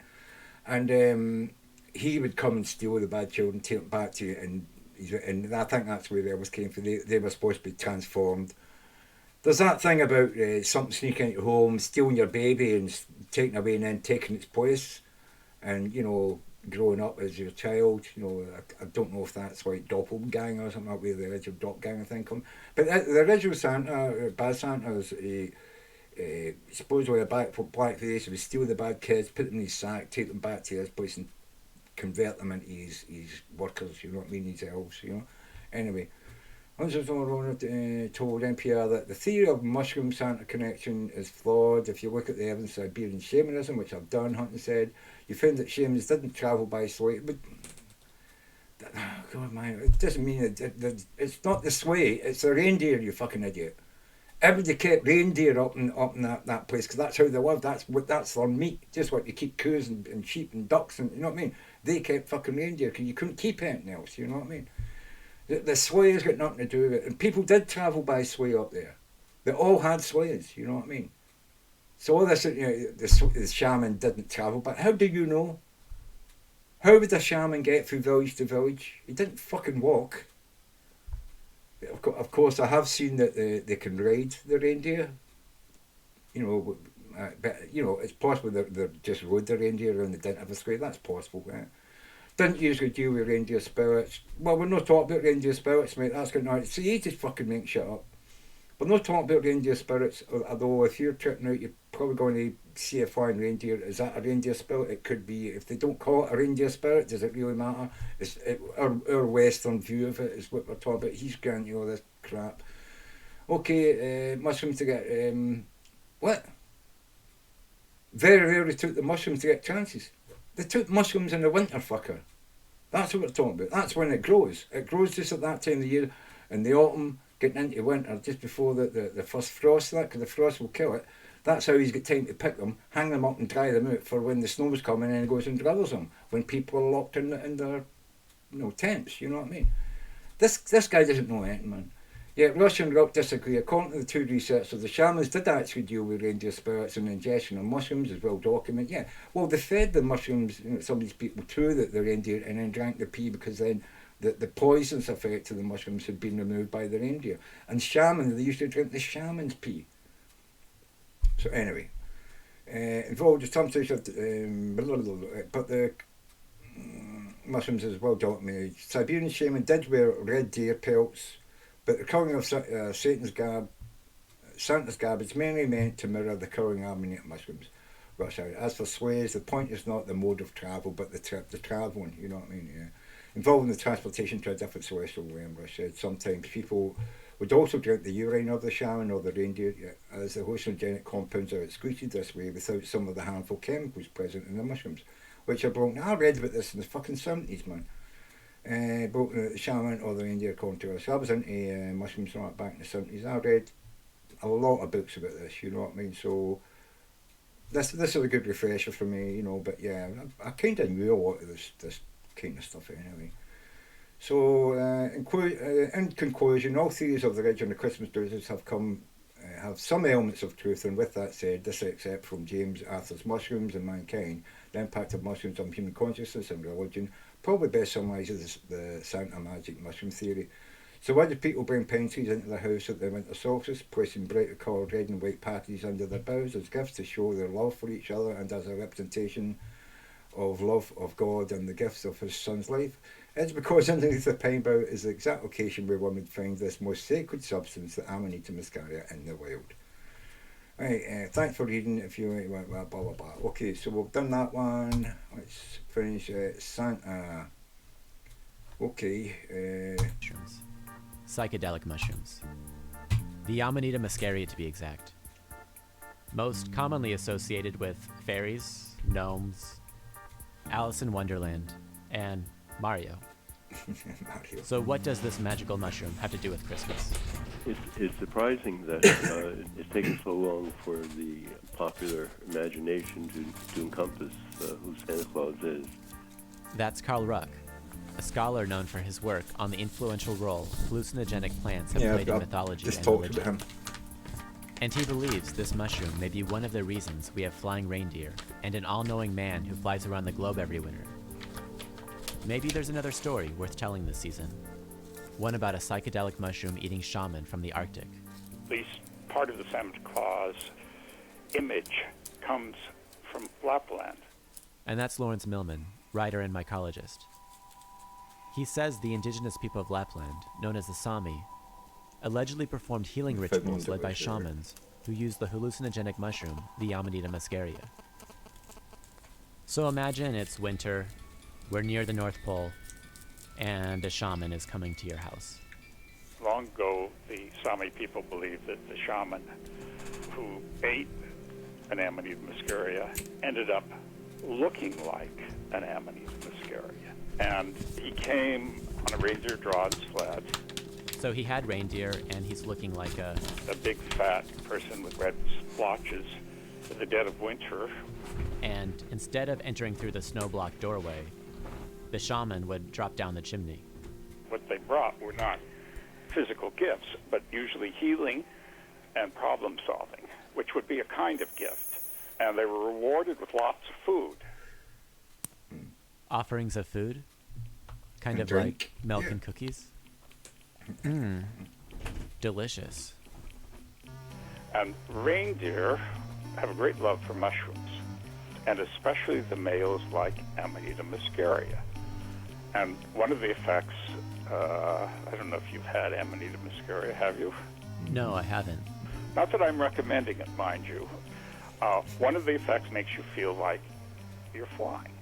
And he would come and steal the bad children, take them back to you, and I think that's where the elves came from. They were supposed to be transformed. There's that thing about something sneaking into your home, stealing your baby and taking away and then taking its place, and growing up as your child. I don't know if that's like doppelganger or something like where the original doppelganger thing comes. But the original Santa, Bad Santa, was supposedly a black face. He would steal the bad kids, put them in his sack, take them back to his place, and convert them into his workers. You know what I mean? His elves. Anyway. Told NPR that the theory of mushroom Santa connection is flawed. If you look at the evidence of Siberian shamanism, which I've done, Hunting said, you find that shamans didn't travel by sleigh. But God, man, it doesn't mean it's not the sleigh. It's the reindeer, you fucking idiot. Everybody kept reindeer up in that place because that's how they lived. That's their meat. Just like you keep cows and sheep and ducks, and you know what I mean. They kept fucking reindeer because you couldn't keep anything else. You know what I mean. The sleigh has got nothing to do with it. And people did travel by sleigh up there. They all had sleighs, you know what I mean? So all this, the shaman didn't travel, but how do you know? How would a shaman get from village to village? He didn't fucking walk. Of course, I have seen that they can ride the reindeer. But, it's possible that they just rode the reindeer and they didn't have a sleigh. That's possible, right? Didn't usually deal with reindeer spirits. Well, we're not talking about reindeer spirits, mate. That's good. No, see, you just fucking make shit up. We're not talking about reindeer spirits, although if you're tripping out, you're probably going to see a flying reindeer. Is that a reindeer spirit? It could be. If they don't call it a reindeer spirit, does it really matter? Our Western view of it is what we're talking about. He's granting all this crap. Okay, mushrooms to get... what? Very rarely took the mushrooms to get chances. They took mushrooms in the winter, fucker. That's what we're talking about. That's when it grows. It grows just at that time of the year, in the autumn, getting into winter, just before the first frost, because the frost will kill it. That's how he's got time to pick them, hang them up and dry them out for when the snow's coming, and he goes and gathers them, when people are locked in their tents, you know what I mean? This guy doesn't know anything, man. Yet Russia and Rock disagree. According to the two researchers, the shamans did actually deal with reindeer spirits and ingestion of mushrooms, as well documented. Yeah, well, they fed the mushrooms, some of these people, to the reindeer and then drank the pee, because then the poisonous effect of the mushrooms had been removed by the reindeer. And shamans, they used to drink the shaman's pee. So anyway, involved with some sort of, but the mushrooms as well documented. Siberian shaman did wear red deer pelts. But the colouring of Santa's garb is mainly meant to mirror the colouring of Amanita mushrooms. As for sleighs, the point is not the mode of travel, but the travelling, you know what I mean? Yeah. Involving the transportation to a different celestial realm, Rush said. Sometimes people would also drink the urine of the shaman or the reindeer, as the hallucinogenic compounds are excreted this way without some of the harmful chemicals present in the mushrooms, which are broken. I read about this in the fucking 70s, man. Both the shaman or the reindeer according to us. I was into mushrooms right back in the 70s. I read a lot of books about this, you know what I mean? So this is a good refresher for me, but yeah, I kind of knew a lot of this kind of stuff anyway. So in conclusion, all theories of the original Christmas doses have some elements of truth, and with that said, this except from James Arthur's Mushrooms and Mankind, the impact of mushrooms on human consciousness and religion, probably best summarises the Santa magic mushroom theory. So why do people bring pine trees into their house at the winter solstice, placing brightly coloured red and white patties under their boughs as gifts to show their love for each other and as a representation of love of God and the gifts of his son's life? It's because underneath the pine bough is the exact location where one would find this most sacred substance, the Amanita Mascara, in the wild. Right, thanks for reading. If you want, blah blah blah. Okay, so we've done that one. Let's finish Santa. Okay. Mushrooms. Psychedelic mushrooms. The Amanita Mascaria, to be exact. Most commonly associated with fairies, gnomes, Alice in Wonderland, and Mario. Mario. So what does this magical mushroom have to do with Christmas? It's surprising that it's taken so long for the popular imagination to encompass who Santa Claus is. That's Carl Ruck, a scholar known for his work on the influential role hallucinogenic plants have played in mythology just and talked religion. about him. And he believes this mushroom may be one of the reasons we have flying reindeer and an all-knowing man who flies around the globe every winter. Maybe there's another story worth telling this season. One about a psychedelic mushroom-eating shaman from the Arctic. At least part of the Santa Claus image comes from Lapland. And that's Lawrence Millman, writer and mycologist. He says the indigenous people of Lapland, known as the Sami, allegedly performed healing rituals led by shamans who used the hallucinogenic mushroom, the Amanita Mascaria. So imagine it's winter, we're near the North Pole, and a shaman is coming to your house. Long ago, the Sami people believed that the shaman who ate an Amanita Mascaria ended up looking like an Amanita Mascaria. And he came on a reindeer-drawn sled. So he had reindeer, and he's looking like a big fat person with red splotches in the dead of winter. And instead of entering through the snow-blocked doorway, the shaman would drop down the chimney. What they brought were not physical gifts, but usually healing and problem solving, which would be a kind of gift. And they were rewarded with lots of food. Offerings of food? Kind and of drink. like milk and cookies? Delicious. And reindeer have a great love for mushrooms, and especially the males like Amanita Mascaria. And one of the effects, I don't know if you've had Amanita Mascaria, have you? No, I haven't. Not that I'm recommending it, mind you. One of the effects makes you feel like you're flying.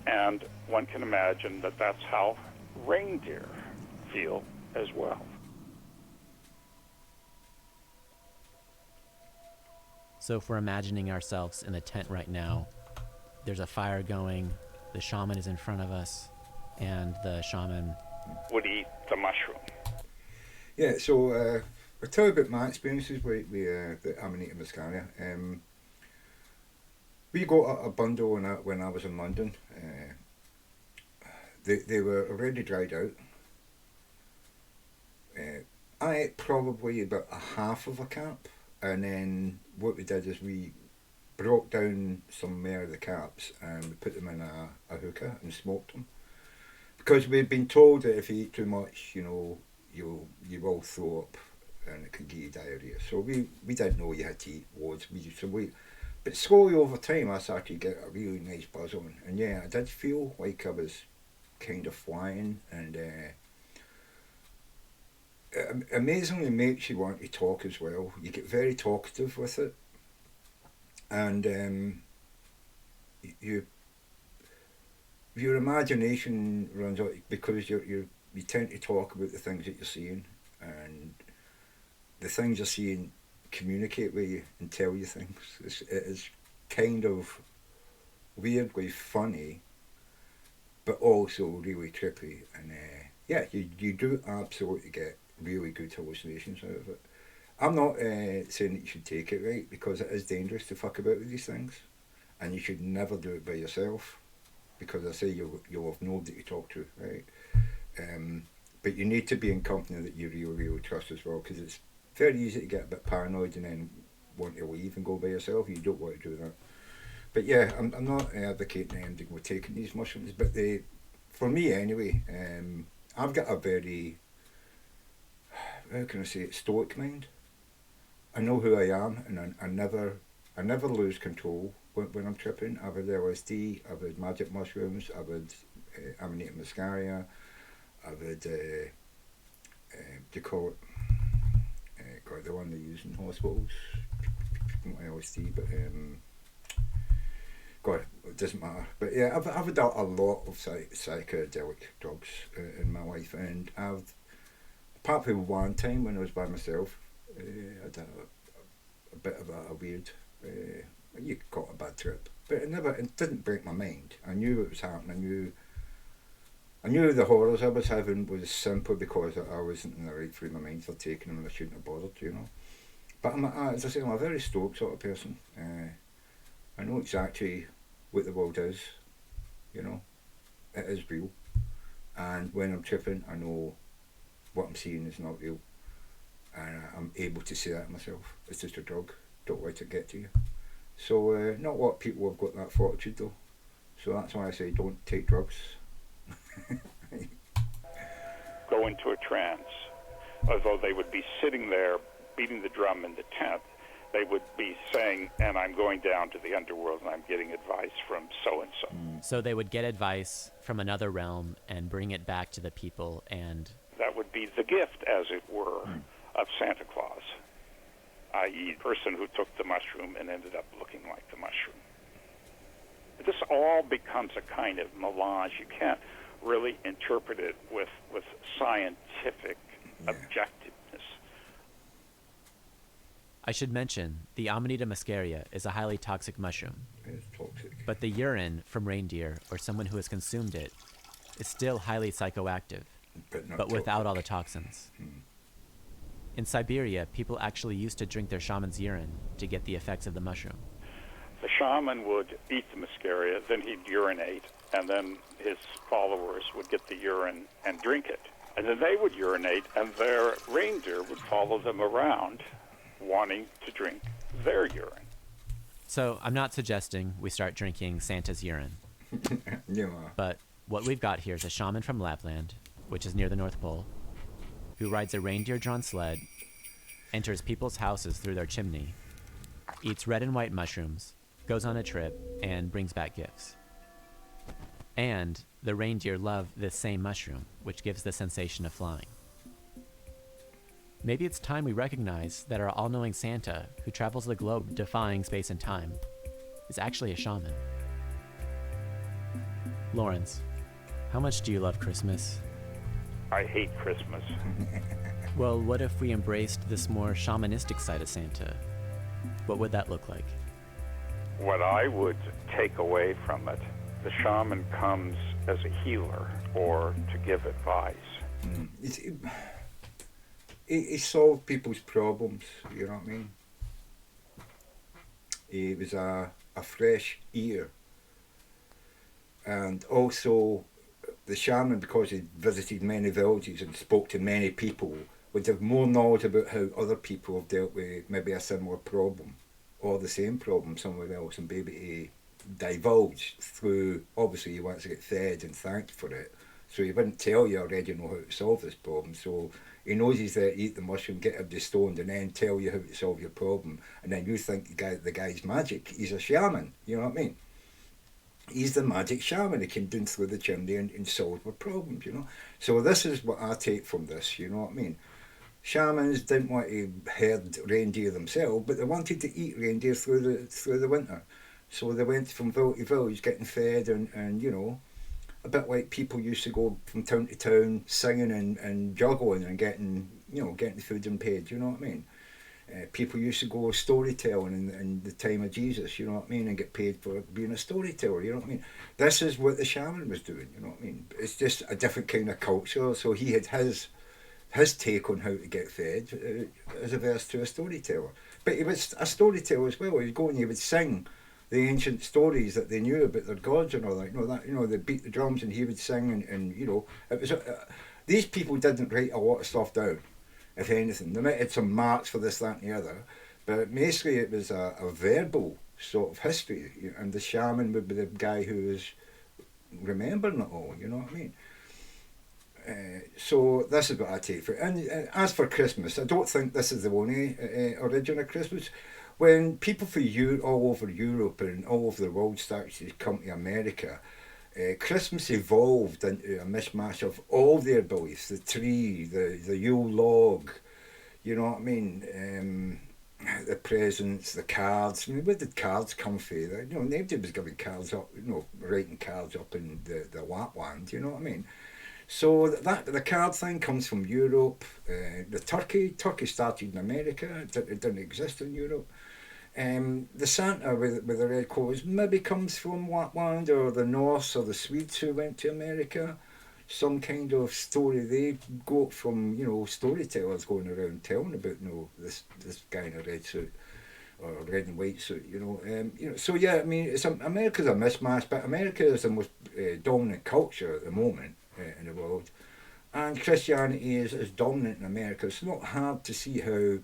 And one can imagine that that's how reindeer feel as well. So if we're imagining ourselves in the tent right now, there's a fire going, the shaman is in front of us, and the shaman would eat the mushroom. Yeah, so I'll tell you about my experiences with the Amanita Mascaria. We got a bundle when I was in London. They were already dried out. I ate probably about a half of a cap, and then what we did is we broke down some more of the caps and we put them in a hookah and smoked them. Because we've been told that if you eat too much, you will throw up and it can give you diarrhea. So we didn't know you had to eat loads. But slowly over time I started to get a really nice buzz on. And yeah, I did feel like I was kind of flying, and it amazingly makes you want to talk as well. You get very talkative with it, and your imagination runs out because you tend to talk about the things that you're seeing, and the things you're seeing communicate with you and tell you things. It is kind of weirdly funny, but also really trippy, and yeah, you do absolutely get really good hallucinations out of it. I'm not saying that you should take it, right, because it is dangerous to fuck about with these things, and you should never do it by yourself, because I say you'll have nobody to talk to, right? But you need to be in company that you really trust as well, because it's very easy to get a bit paranoid and then want to leave and go by yourself. You don't want to do that. But yeah, I'm not advocating them to go taking these mushrooms, but for me anyway, I've got a very, how can I say it, stoic mind. I know who I am, and I never lose control when I'm tripping. I've had LSD, I've had magic mushrooms, I've had Amanita Mascaria, I've had, do you call it, the one they use in hospitals, not LSD, but God, it doesn't matter. But yeah, I've had a lot of psychedelic drugs in my life, and apart from one time when I was by myself, I had a bit of a weird, you could call it a bad trip, but it didn't break my mind. I knew it was happening. I knew the horrors I was having was simply because I wasn't in the right frame of mind for taking them and I shouldn't have bothered, you know. But as I say, I'm a very stoic sort of person. I know exactly what the world is, you know. It is real. And when I'm tripping, I know what I'm seeing is not real. And I'm able to say that myself. It's just a drug. Don't let it get to you. So not a lot of people have got that fortitude though. So that's why I say don't take drugs. Go into a trance, although they would be sitting there beating the drum in the tent. They would be saying, and I'm going down to the underworld and I'm getting advice from so-and-so. So they would get advice from another realm and bring it back to the people, and that would be the gift, as it were, of Santa Claus, i.e. the person who took the mushroom and ended up looking like the mushroom. This all becomes a kind of melange. You can't really interpret it with scientific objectiveness. I should mention, the Amanita Muscaria is a highly toxic mushroom. It's toxic. But the urine from reindeer or someone who has consumed it is still highly psychoactive, but without all the toxins. In Siberia, people actually used to drink their shaman's urine to get the effects of the mushroom. The shaman would eat the muscaria, then he'd urinate, and then his followers would get the urine and drink it. And then they would urinate, and their reindeer would follow them around, wanting to drink their urine. So I'm not suggesting we start drinking Santa's urine. But what we've got here is a shaman from Lapland, which is near the North Pole, who rides a reindeer-drawn sled, enters people's houses through their chimney, eats red and white mushrooms, goes on a trip, and brings back gifts. And the reindeer love this same mushroom, which gives the sensation of flying. Maybe it's time we recognize that our all-knowing Santa, who travels the globe defying space and time, is actually a shaman. Lawrence, how much do you love Christmas? I hate Christmas. Well, what if we embraced this more shamanistic side of Santa? What would that look like? What I would take away from it, the shaman comes as a healer or to give advice. He solved people's problems, you know what I mean? He was a fresh ear. And also, the shaman, because he visited many villages and spoke to many people, would have more knowledge about how other people have dealt with maybe a similar problem or the same problem somewhere else, and be able to divulge through, obviously he wants to get fed and thanked for it, so he wouldn't tell you already know how to solve this problem, so he knows he's there to eat the mushroom, get him stoned, and then tell you how to solve your problem, and then you think the guy's magic. He's a shaman, you know what I mean? He's the magic shaman. He came down through the chimney and solved our problems, you know. So this is what I take from this, you know what I mean? Shamans didn't want to herd reindeer themselves, but they wanted to eat reindeer through the winter. So they went from village to village getting fed and you know, a bit like people used to go from town to town singing and juggling and getting food and paid, you know what I mean? People used to go storytelling in the time of Jesus, you know what I mean, and get paid for being a storyteller, you know what I mean? This is what the shaman was doing, you know what I mean? It's just a different kind of culture, so he had his take on how to get fed as averse to a storyteller. But he was a storyteller as well. He'd go and he would sing the ancient stories that they knew about their gods and all that. They beat the drums and he would sing and you know, it was these people didn't write a lot of stuff down, if anything. They might have had some marks for this, that and the other, but mostly it was a verbal sort of history, and the shaman would be the guy who was remembering it all, you know what I mean? So this is what I take for it. And as for Christmas, I don't think this is the only origin of Christmas. When people from all over Europe and all over the world started to come to America, Christmas evolved into a mishmash of all their beliefs. The tree, the Yule log, you know what I mean? The presents, the cards. I mean, where did cards come from? You know, nobody was giving cards up, you know, writing cards up in the Lapland, you know what I mean? So that the card thing comes from Europe. The turkey started in America. It didn't exist in Europe. The Santa with the red clothes maybe comes from Lapland or the Norse or the Swedes who went to America. Some kind of story they got from, storytellers going around telling about, this guy in a red suit or red and white suit, So yeah, I mean, America's a mismatch, but America is the most dominant culture at the moment in the world, and Christianity is dominant in America. It's not hard to see how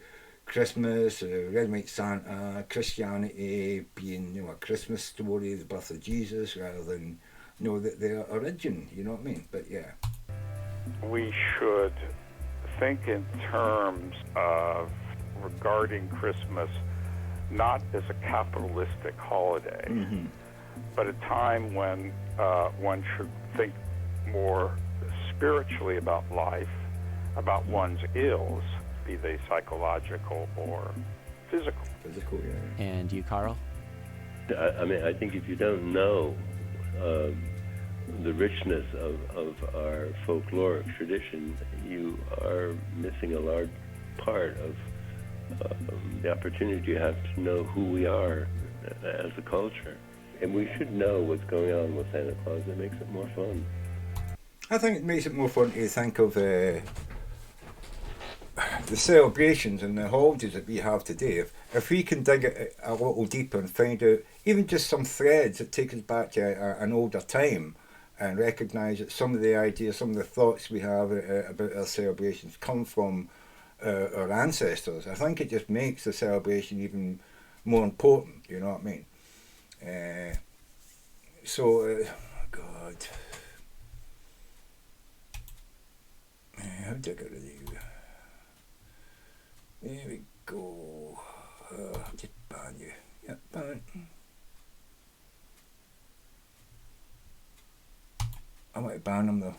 Christmas, Red and White Santa, Christianity being, a Christmas story, the birth of Jesus, rather than, the origin, you know what I mean? But yeah. We should think in terms of regarding Christmas not as a capitalistic holiday, but a time when one should think more spiritually about life, about one's ills, be they psychological or physical. Physical, yeah. And you, Carl? I mean, I think if you don't know the richness of our folkloric tradition, you are missing a large part of the opportunity you have to know who we are as a culture. And we should know what's going on with Santa Claus. It makes it more fun. I think it makes it more fun to think of the celebrations and the holidays that we have today. If we can dig it a little deeper and find out even just some threads that take us back to an older time, and recognise that some of the ideas, some of the thoughts we have about our celebrations come from our ancestors, I think it just makes the celebration even more important, you know what I mean? God. How do I get rid of you? There we go. Just ban you. Yeah, ban. I want to ban them though.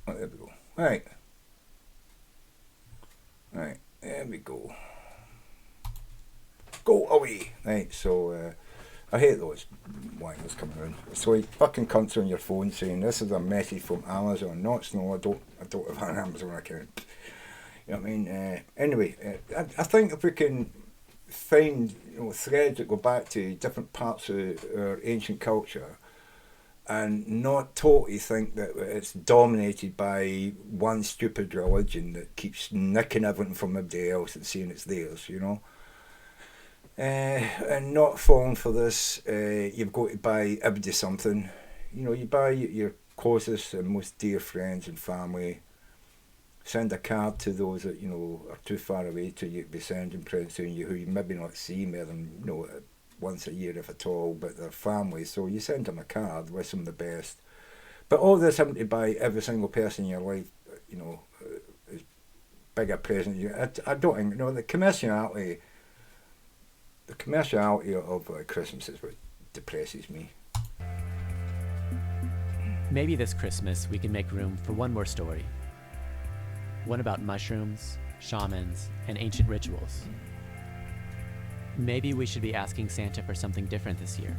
Oh, there we go. Right, there we go. Go away. Right, so I hate those whiners coming around. It's like fucking cunts on your phone saying this is a message from Amazon. No, it's not. I don't have an Amazon account. You know what I mean? Anyway, I think if we can find threads that go back to different parts of our ancient culture, and not totally think that it's dominated by one stupid religion that keeps nicking everything from everybody else and saying it's theirs, and not falling for this, you've got to buy everybody something. You buy your closest and most dear friends and family, send a card to those that, are too far away to you be sending presents to you, who you maybe not see more than, once a year if at all, but they're family, so you send them a card, wish them the best. But all this having to buy every single person in your life, as big a present, I don't think, the commerciality of Christmas is what depresses me. Maybe this Christmas we can make room for one more story. One about mushrooms, shamans, and ancient rituals. Maybe we should be asking Santa for something different this year.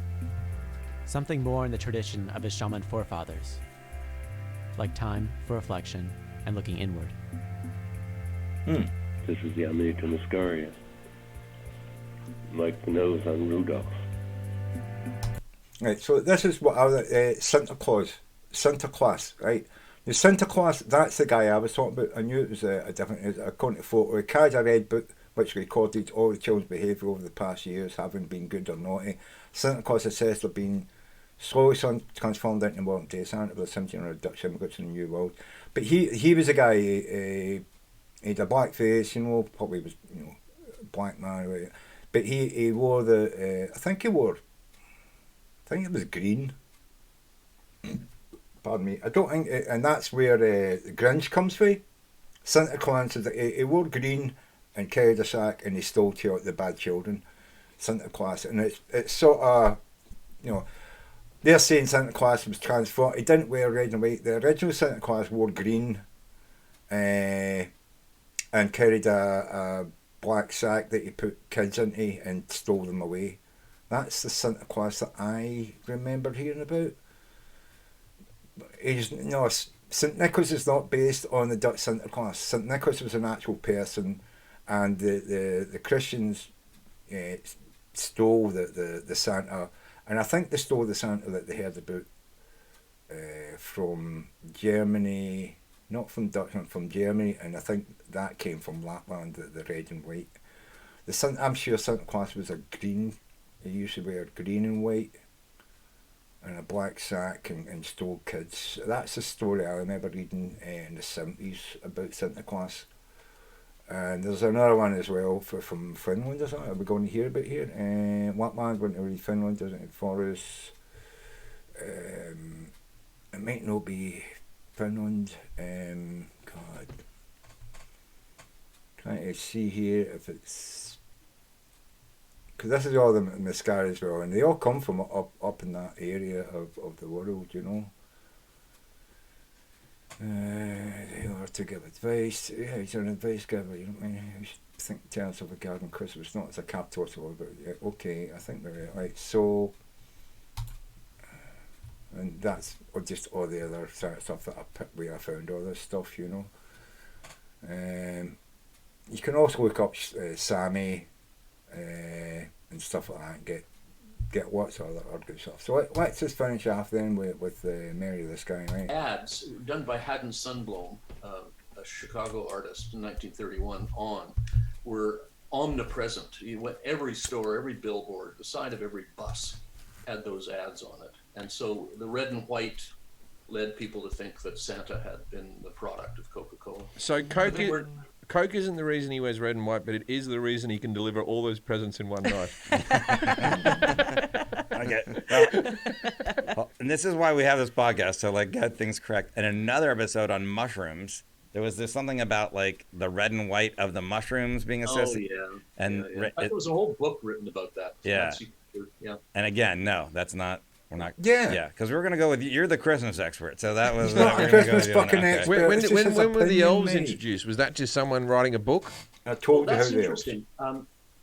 Something more in the tradition of his shaman forefathers. Like time for reflection and looking inward. This is the Amanita Muscaria. Like the nose on Rudolph. Right, so this is what Santa Claus, right? Now Santa Claus, that's the guy I was talking about. I knew it was a different, according to photo. It carries a red book which recorded all the children's behaviour over the past years, having been good or naughty. Santa Claus is said to have been slowly transformed into modern day Santa with a 1700 Dutch immigrants in the New World. But he was a guy, he had a black face, probably was, a black man. But he wore I think it was green. Pardon me. I don't think, and that's where the Grinch comes from. Santa Claus says that he wore green and carried a sack and he stole the bad children. Santa Claus. And it's sort of, they're saying Santa Claus was transformed. He didn't wear red and white. The original Santa Claus wore green and carried a black sack that he put kids into and stole them away. That's the Santa Claus that I remember hearing about. St. Nicholas is not based on the Dutch Santa Claus. St. Nicholas was an actual person, and the Christians stole the Santa, and I think they stole the Santa that they heard about from Germany, not from Dutchland, from Germany, and I think that came from Lapland, the red and white. I'm sure Santa Claus was a green. He used to wear green and white and a black sack and stole kids. That's the story I remember reading in the 70s about Santa Claus. And there's another one as well from Finland, is it? Are we going to hear about here? Lapland went to read Finland, doesn't it? Forest. It might not be Finland. God. Trying to see here if it's... Because this is all the Muscaria as well, and they all come from up in that area of the world, you know. They are to give advice. Yeah, he's an advice giver, you know what I mean? You should think tell us of a garden Christmas, not as a capital, but yeah, okay, I think they're right. So, and that's just all the other sort of stuff that where I found all this stuff, you know. You can also look up Sammy and stuff like that and get lots of other good stuff. So let's just finish off then with Mary the Sky, right? Ads done by Haddon Sundblom, a Chicago artist in 1931 on, were omnipresent. You went every store, every billboard, the side of every bus had those ads on it. And so the red and white led people to think that Santa had been the product of Coca-Cola. So Coke isn't the reason he wears red and white, but it is the reason he can deliver all those presents in one night. Okay. Well, and this is why we have this podcast, to like get things correct. In another episode on mushrooms, there's something about like the red and white of the mushrooms being associated. Oh, yeah. And yeah. There was a whole book written about that. Yeah. Yeah. And again, no, that's not. We're not. Yeah. Yeah, because we're gonna go with you're the Christmas expert, so that was. Not a Christmas fucking expert. When were the Elves introduced? Was that just someone writing a book? I told That's you how interesting.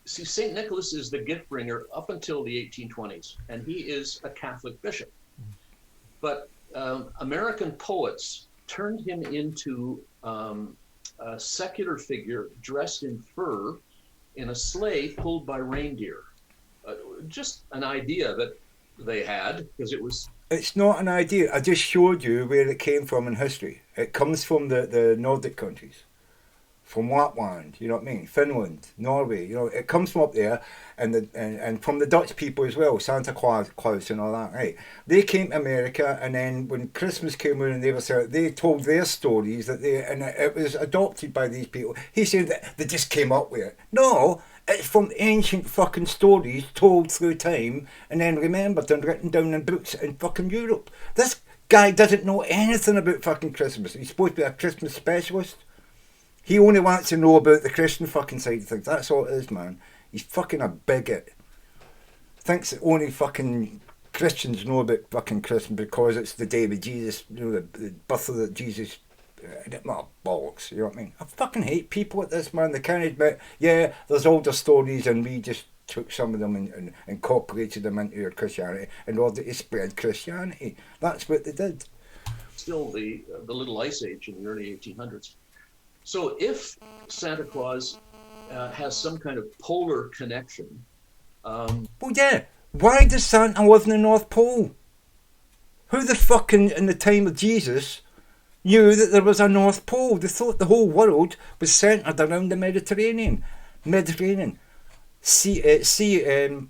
See, St. Nicholas is the gift bringer up until the 1820s, and he is a Catholic bishop. But American poets turned him into a secular figure dressed in fur in a sleigh pulled by reindeer. Just an idea that they had, because it was... It's not an idea. I just showed you where it came from in history. It comes from the Nordic countries. From Lapland, you know what I mean? Finland, Norway, you know, it comes from up there, and from the Dutch people as well, Santa Claus and all that, right? They came to America, and then when Christmas came around and they told their stories and it was adopted by these people. He said that they just came up with it. No, it's from ancient fucking stories told through time and then remembered and written down in books in fucking Europe. This guy doesn't know anything about fucking Christmas. He's supposed to be a Christmas specialist. He only wants to know about the Christian fucking side of things. That's all it is, man. He's fucking a bigot. Thinks that only fucking Christians know about fucking Christmas because it's the day of Jesus, you know, the birth of the Jesus. Well, bollocks, you know what I mean? I fucking hate people like this, man. They can't admit, yeah, there's older stories and we just took some of them and incorporated them into your Christianity in order to spread Christianity. That's what they did. Still the Little Ice Age in the early 1800s. So if Santa Claus has some kind of polar connection... well, yeah. Why does Santa live in the North Pole? Who the fuck in the time of Jesus knew that there was a North Pole? They thought the whole world was centred around the Mediterranean. Sea in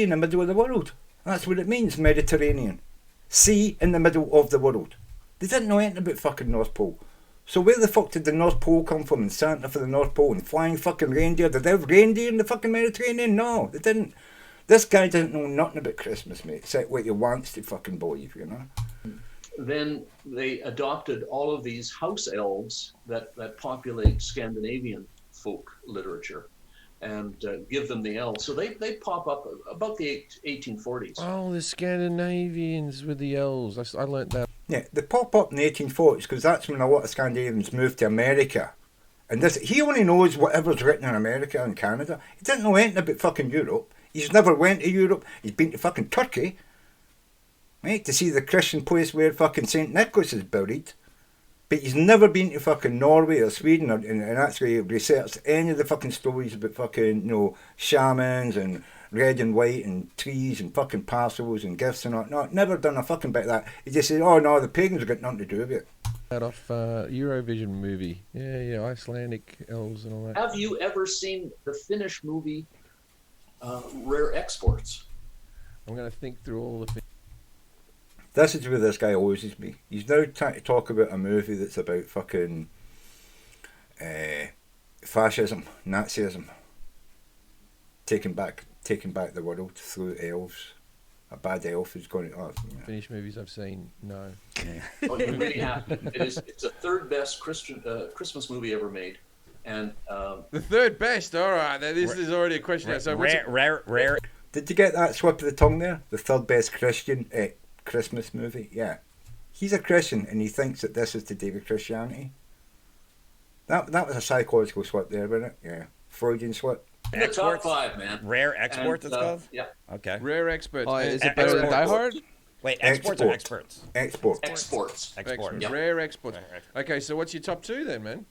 the middle of the world. That's what it means, Mediterranean. Sea in the middle of the world. They didn't know anything about fucking North Pole. So where the fuck did the North Pole come from, and Santa for the North Pole, and flying fucking reindeer? Did they have reindeer in the fucking Mediterranean? No, they didn't. This guy didn't know nothing about Christmas, mate, except what he wants to fucking believe, you know? Then they adopted all of these house elves that populate Scandinavian folk literature and give them the elves. So they pop up about the 1840s. Oh, the Scandinavians with the elves. I learnt that. Yeah, they pop up in the 1840s because that's when a lot of Scandinavians moved to America And this, he only knows whatever's written in America and Canada. He doesn't know anything about fucking Europe. He's never went to Europe. He's been to fucking Turkey, right, to see the Christian place where fucking St. Nicholas is buried. But he's never been to fucking Norway or Sweden and actually researched any of the fucking stories about fucking, shamans and red and white and trees and fucking parcels and gifts and all. No, never done a fucking bit of that. He just said, oh no, the pagans have got nothing to do with it. That off Eurovision movie. Yeah, Icelandic elves and all that. Have you ever seen the Finnish movie Rare Exports? I'm going to think through all the things. This is where this guy loses me. He's now trying to talk about a movie that's about fucking fascism, Nazism, taking back the world through elves. A bad elf is going to... Oh, yeah. Finnish movies I've seen, no. Yeah. Oh, you really have. It's the third best Christmas movie ever made. And the third best? All right, this is already a question. So rare. Did you get that slip of the tongue there? The third best Christian Christmas movie? Yeah. He's a Christian and he thinks that this is to do with Christianity. That was a psychological slip there, wasn't it? Yeah. Freudian slip. in the top five, man. Rare exports, it's called? Yeah. Okay. Rare experts. Oh, is it better than Die Hard? Wait, exports or experts? Exports. Yeah. Rare exports. Okay, so what's your top two then, man?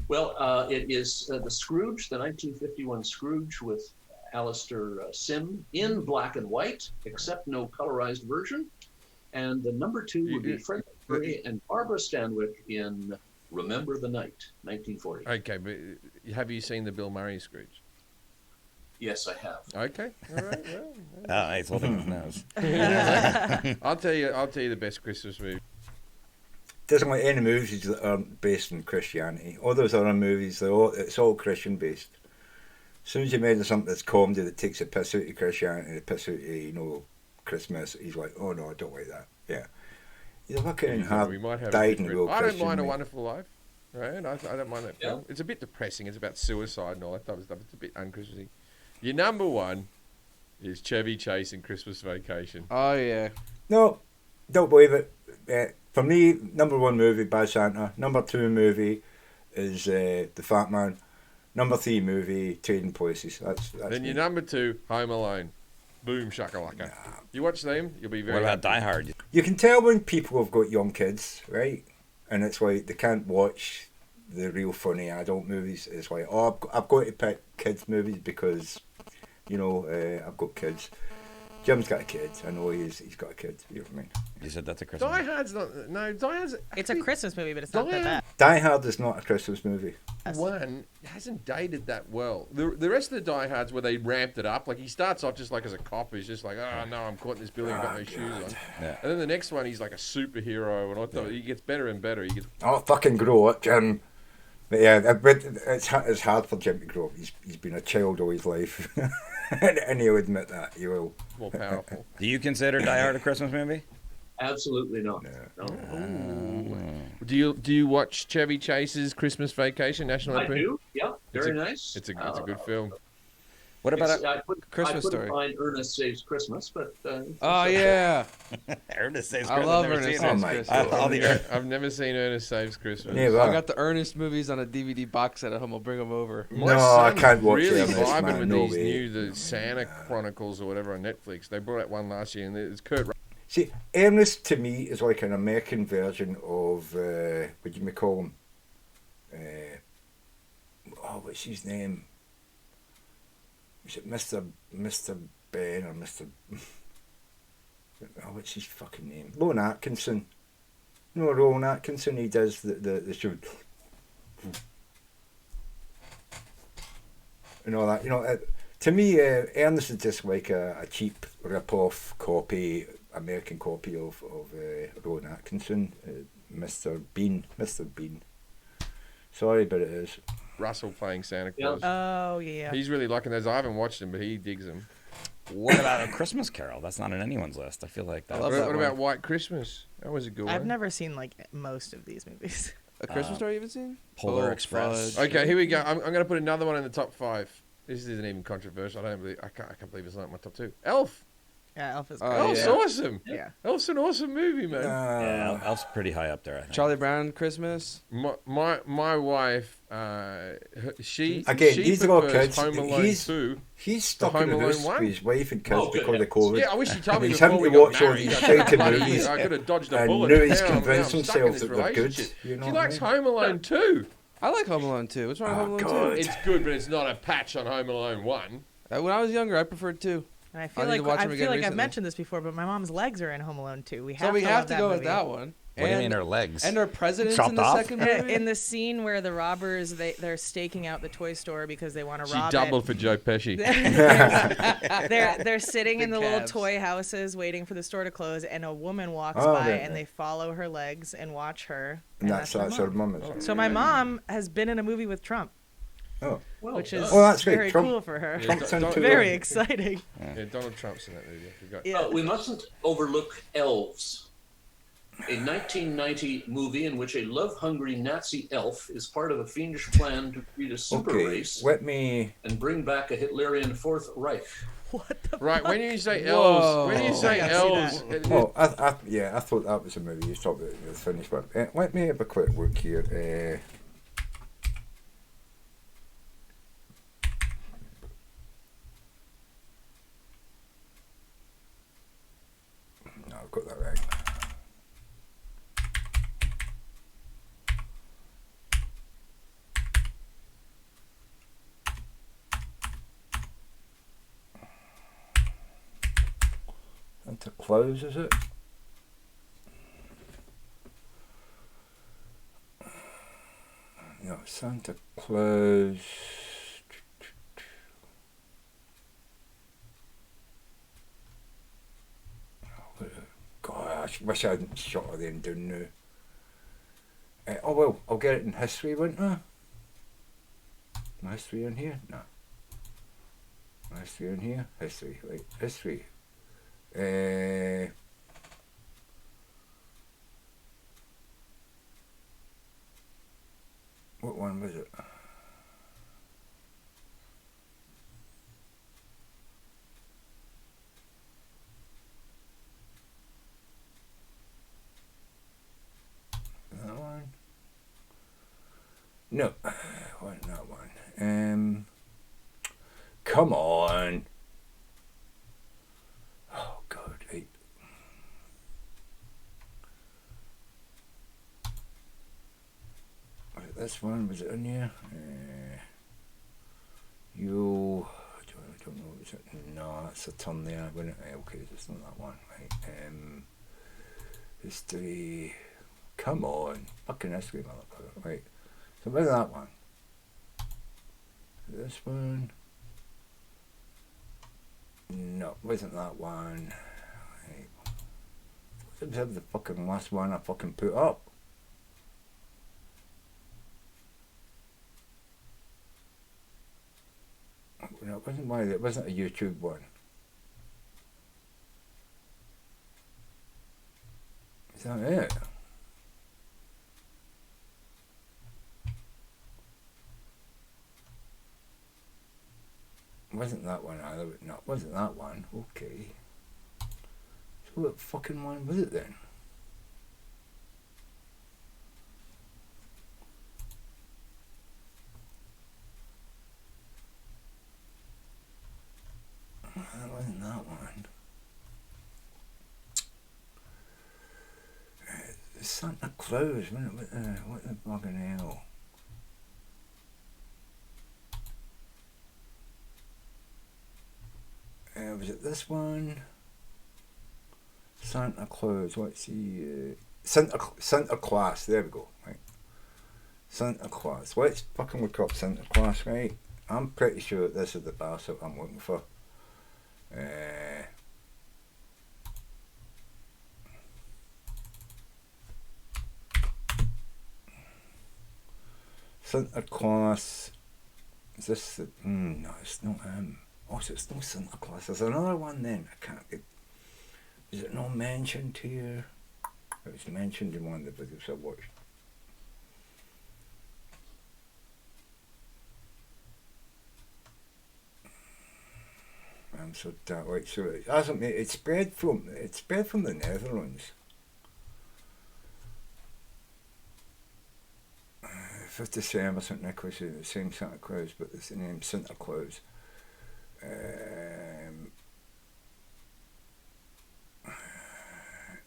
Well, it is the Scrooge, the 1951 Scrooge with Alistair Sim in black and white, except no colorized version. And the number two would be Fred Mercury and Barbara Stanwyck in Remember the Night, 1940. Okay, but have you seen the Bill Murray Scrooge? Yes, I have. Okay, all right. Oh, he's holding his nose. I'll tell you the best Christmas movie. Doesn't like any movies that aren't based in Christianity. All those other movies, it's all Christian based. As soon as you made something that's comedy that takes a piss out of Christianity, a piss out of, Christmas, he's like, oh no, I don't like that. Yeah. He's a fucking died in real I don't Christian, mind A mate. Wonderful Life. Right? I don't mind that film. It's a bit depressing. It's about suicide and all that type of stuff. It's a bit unchristmassy. Your number one is Chevy Chase in Christmas Vacation. Oh, yeah. No, don't believe it. For me, number one movie, Bad Santa. Number two movie is The Fat Man. Number three movie, Trading Places. That's then your number two, Home Alone. Boom shakalaka. Nah. You watch them, you'll be very What about happy. Die Hard? You can tell when people have got young kids, right? And it's like they can't watch the real funny adult movies. It's like, oh, I've got to pick kids movies because, I've got kids. Jim's got a kid. I know he's got a kid. You know what I mean? You said that's a Christmas Die Hard's not... No, Die Hard's... It's a Christmas movie, but it's not that bad. Die Hard is not a Christmas movie. One hasn't dated that well. The rest of the Die Hards where they ramped it up, like he starts off just like as a cop, he's just like, oh no, I'm caught in this building, I've got no shoes on. Yeah. And then the next one, he's like a superhero, and I thought he gets better and better. Oh, fucking grow up, Jim. But yeah, but it's hard for Jim to grow up. He's been a child all his life. And he'll admit that. He will. More powerful. Do you consider Die Hard a Christmas movie? Absolutely not. No. Do you watch Chevy Chase's Christmas Vacation, National I Lampoon? do. Yeah, very nice. It's a good film. What about I Christmas couldn't Story? find Ernest Saves Christmas, but Oh, yeah. Ernest Saves I Christmas? love I've never Ernest seen Saves it. Christmas. All the I've never seen Ernest Saves Christmas. Never. I got the Ernest movies on a DVD box set at home. I'll bring them over. My No, I son's can't watch really Ernest, vibing man, with no these way. the Santa Chronicles or whatever on Netflix. They brought out one last year, and it's Kurt. See, Ernest to me is like an American version of what do you call him? What's his name? Is it Mr. Ben or Mr. What's his fucking name? Rowan Atkinson. Rowan Atkinson. He does the show. And all that. To me, Ernest is just like a cheap rip-off copy, American copy of Rowan Atkinson, Mr. Bean. Sorry, but it is. Russell playing Santa Claus. Oh, yeah. He's really liking those. I haven't watched them, but he digs them. What about A Christmas Carol? That's not on anyone's list. I feel like that. What about White Christmas? That was a good one. I've never seen most of these movies. A Christmas Story you haven't seen? Polar Express. fudge. Okay, here we go. I'm going to put another one in the top 5. This isn't even controversial. I can't believe it's not in my top 2. Elf. Yeah, Elf is Oh, great. Elf's yeah. awesome. Yeah. Elf's an awesome movie, man. Yeah, Elf's pretty high up there, I think. Charlie Brown Christmas. My wife, she these are all prefers kids. Home Alone 2. He's stuck in Home the Alone house 1. with his wife and kids Oh, good because of heavens. COVID. Yeah, I wish you told me And he's before having we to got watch all married. these I could have shaky bloody- movies. I could have dodged a And bullet. now he's Now I'm convinced stuck in himself this that they're good. relationship. You know She what I likes mean? Home Alone 2. I like Home Alone 2. What's wrong with Home Alone God. 2? It's good, but it's not a patch on Home Alone 1. When I was younger, I preferred 2. I I feel need like to watch I them feel again like I've recently. mentioned this before, but my mom's legs are in Home Alone 2. We have So we have love to that go movie. with that one. What do you mean her legs? And her president's Chopped in the off? second movie. In the scene where the robbers they're staking out the toy store because they want to She rob doubled it. for Joe Pesci. They're sitting in Big the little calves. toy houses waiting for the store to close, and a woman walks Oh, by right, and right. they follow her legs and watch her. And And that's my her mom. mum. Is it? So my mom has been in a movie with Trump, Oh, Well which done. is Oh, that's great. very Trump- cool for her. Yeah, Trump's don't- into Very it. exciting. Yeah, Donald Trump's in that movie. I forgot. Yeah. We mustn't overlook Elves, a 1990 movie in which a love-hungry Nazi elf is part of a fiendish plan to create a super Okay, race let me. and bring back a Hitlerian Fourth Reich. What the Right, fuck? when you say Whoa. elves, when you I say gotta see elves, Oh, I thought that was a movie. You stopped at the finished one. Let me have a quick look here. No, I've got that right. Santa Claus, is it? No, Santa Claus. God, I wish I hadn't shot them down now. Oh well, I'll get it in history, won't I? My history in here? No. My history in here? History, right? History. What one was it? That one? No, wasn't that one. Come on. Oh God, right. Was it this one? Was it in here? I don't know. Is it? No, that's a turn there. Wouldn't it? Okay, it's not that one. Right. History. Come on, fucking history, motherfucker. Right. So where's that one? This one. No, wasn't that one. Right. What was the fucking last one I fucking put up? No, it wasn't one. It wasn't a YouTube one. Is that it? Wasn't that one either? No, it wasn't that one. Okay. So what fucking one was it then? That wasn't that one. Santa Claus, wasn't it? What the fucking hell? Was it this one? Santa Claus, what's he? Santa Claus, there we go, right. Santa Claus, let's fucking look up Santa Claus, right? I'm pretty sure this is the bastard I'm looking for. Santa Claus, is this the, no, it's not him. Oh, so it's not Santa Claus. There's another one then. I can't get. Is it not mentioned here? It was mentioned in one of the videos I watched. Amsterdam. So it hasn't made. It's spread from the Netherlands. 5th December, St. Nicholas, the same Santa Claus, but it's the name Santa Claus.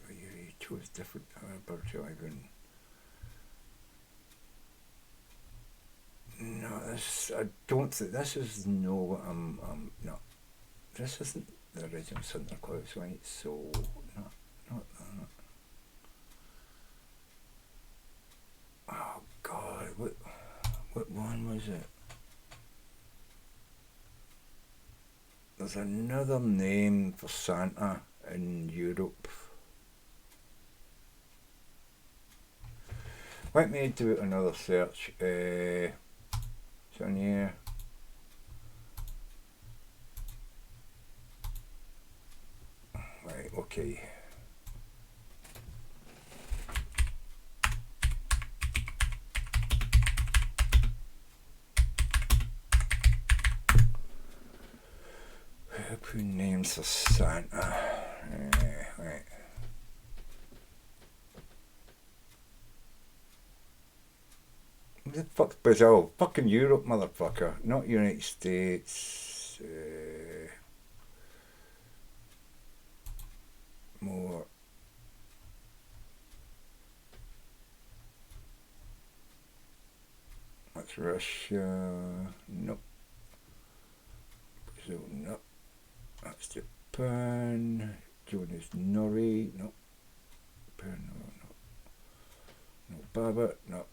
You chose different Berghagen. No, I don't think this is no. No, this isn't the original Santa Claus, right? So not that. Oh God, what one was it? There's another name for Santa in Europe. Let me do another search. It's on here. Right, okay. Who names for Santa? Right. What the fuck's Brazil? Fucking Europe, motherfucker. Not United States. More. That's Russia. Nope. Brazil, nope. That's Japan. Jonas Norrie, no. Japan, no. No Babbitt, no.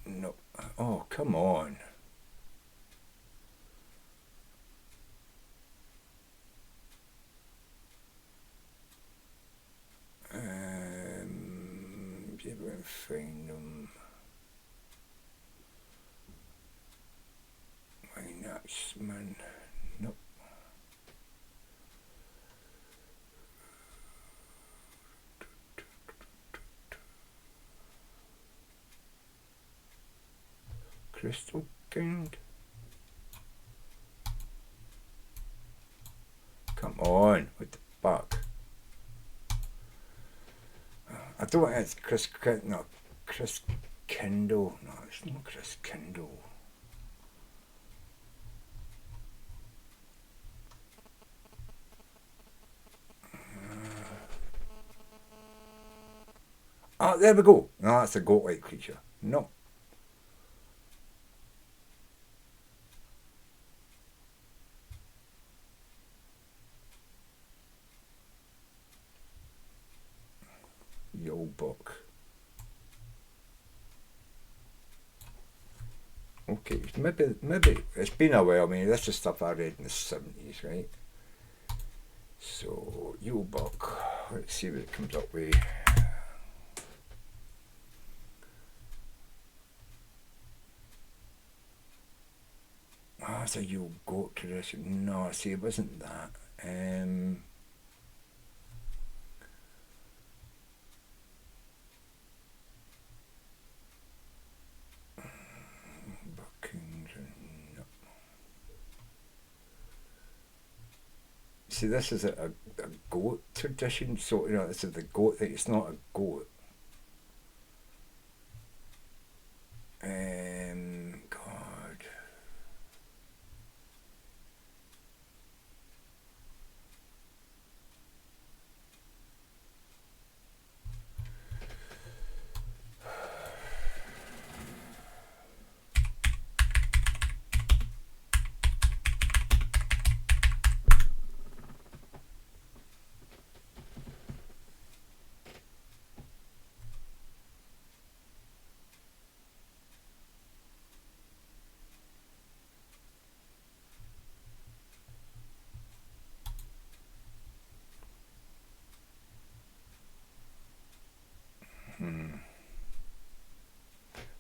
No. Oh, come on. See if we can find them. Waxman, nope. Crystal King. Come on, what the fuck? I don't think it's Chris Kindle. No, it's not Chris Kindle. Oh, there we go. No, that's a goat-like creature. No. Yolbuck. Okay, maybe it's been a while. I mean, this is stuff I read in the 70s, right? So Yolbuck. Let's see what it comes up with. Oh, it's a Yule goat tradition. No, see, it wasn't that. No. See, this is a goat tradition. So, you know, this is the goat thing. It's not a goat. God.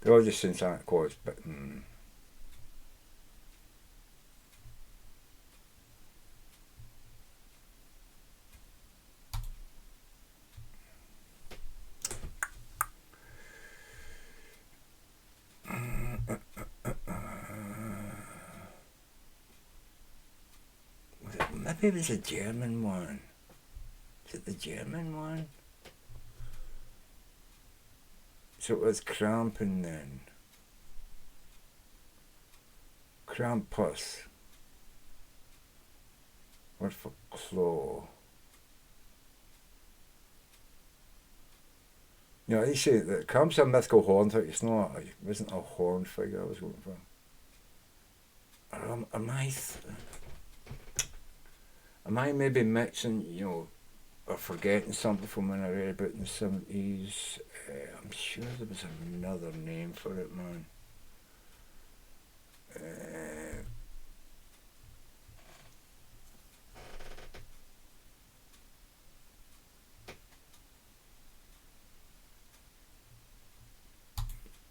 They're all just in Santa Claus, but maybe it was a German one. Is it the German one? So it was Krampen then. Krampus. Word for claw. You know, they say that Krampus a mythical horn figure. It's not. It wasn't a horn figure I was looking for. Or am I maybe mixing, you know, or forgetting something from when I read about in the 70s? I'm sure there was another name for it, man.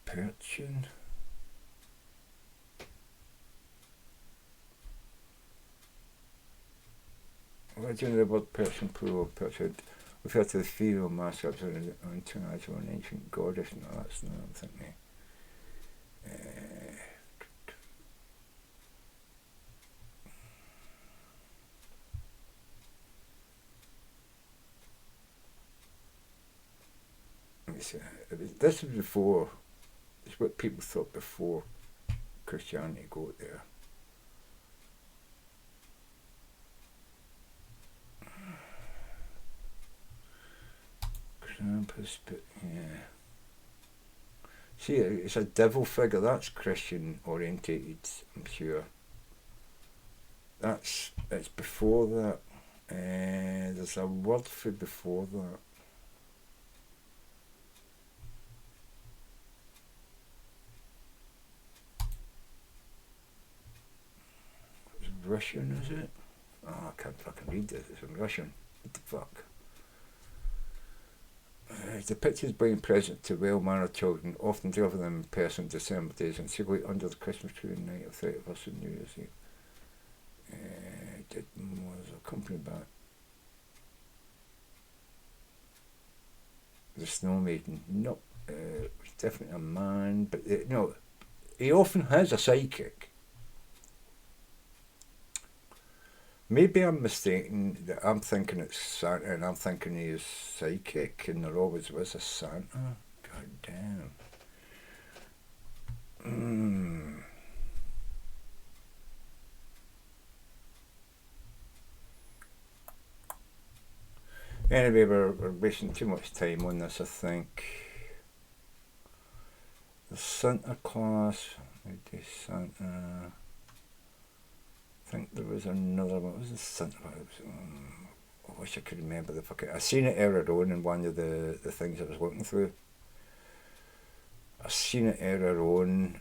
Perchin. Originally the word Persian plural Persian referred to the female mascot of an ancient goddess. No, that's not what I'm thinking. This was before, it's what people thought before Christianity got there. Krampus, but yeah. See, it's a devil figure, that's Christian orientated, I'm sure. It's before that. There's a word for before that. Russian, is it? Oh, I can't fucking read this. It's in Russian. What the fuck? It's depicted as being present to well-mannered children, often delivering them in person December days and secretly under the Christmas tree on the night of 31st of New Year's Eve. It was accompanied by the Snow Maiden. Nope. It was definitely a man, but no, he often has a sidekick. Maybe I'm mistaken that I'm thinking it's Santa and I'm thinking he is psychic and there always was a Santa. God damn. Anyway, we're wasting too much time on this, I think. The Santa Claus, Santa. I think there was another one. What was the Santa? I wish I could remember the fucking. I seen it earlier on in one of the things I was looking through. I seen it earlier on.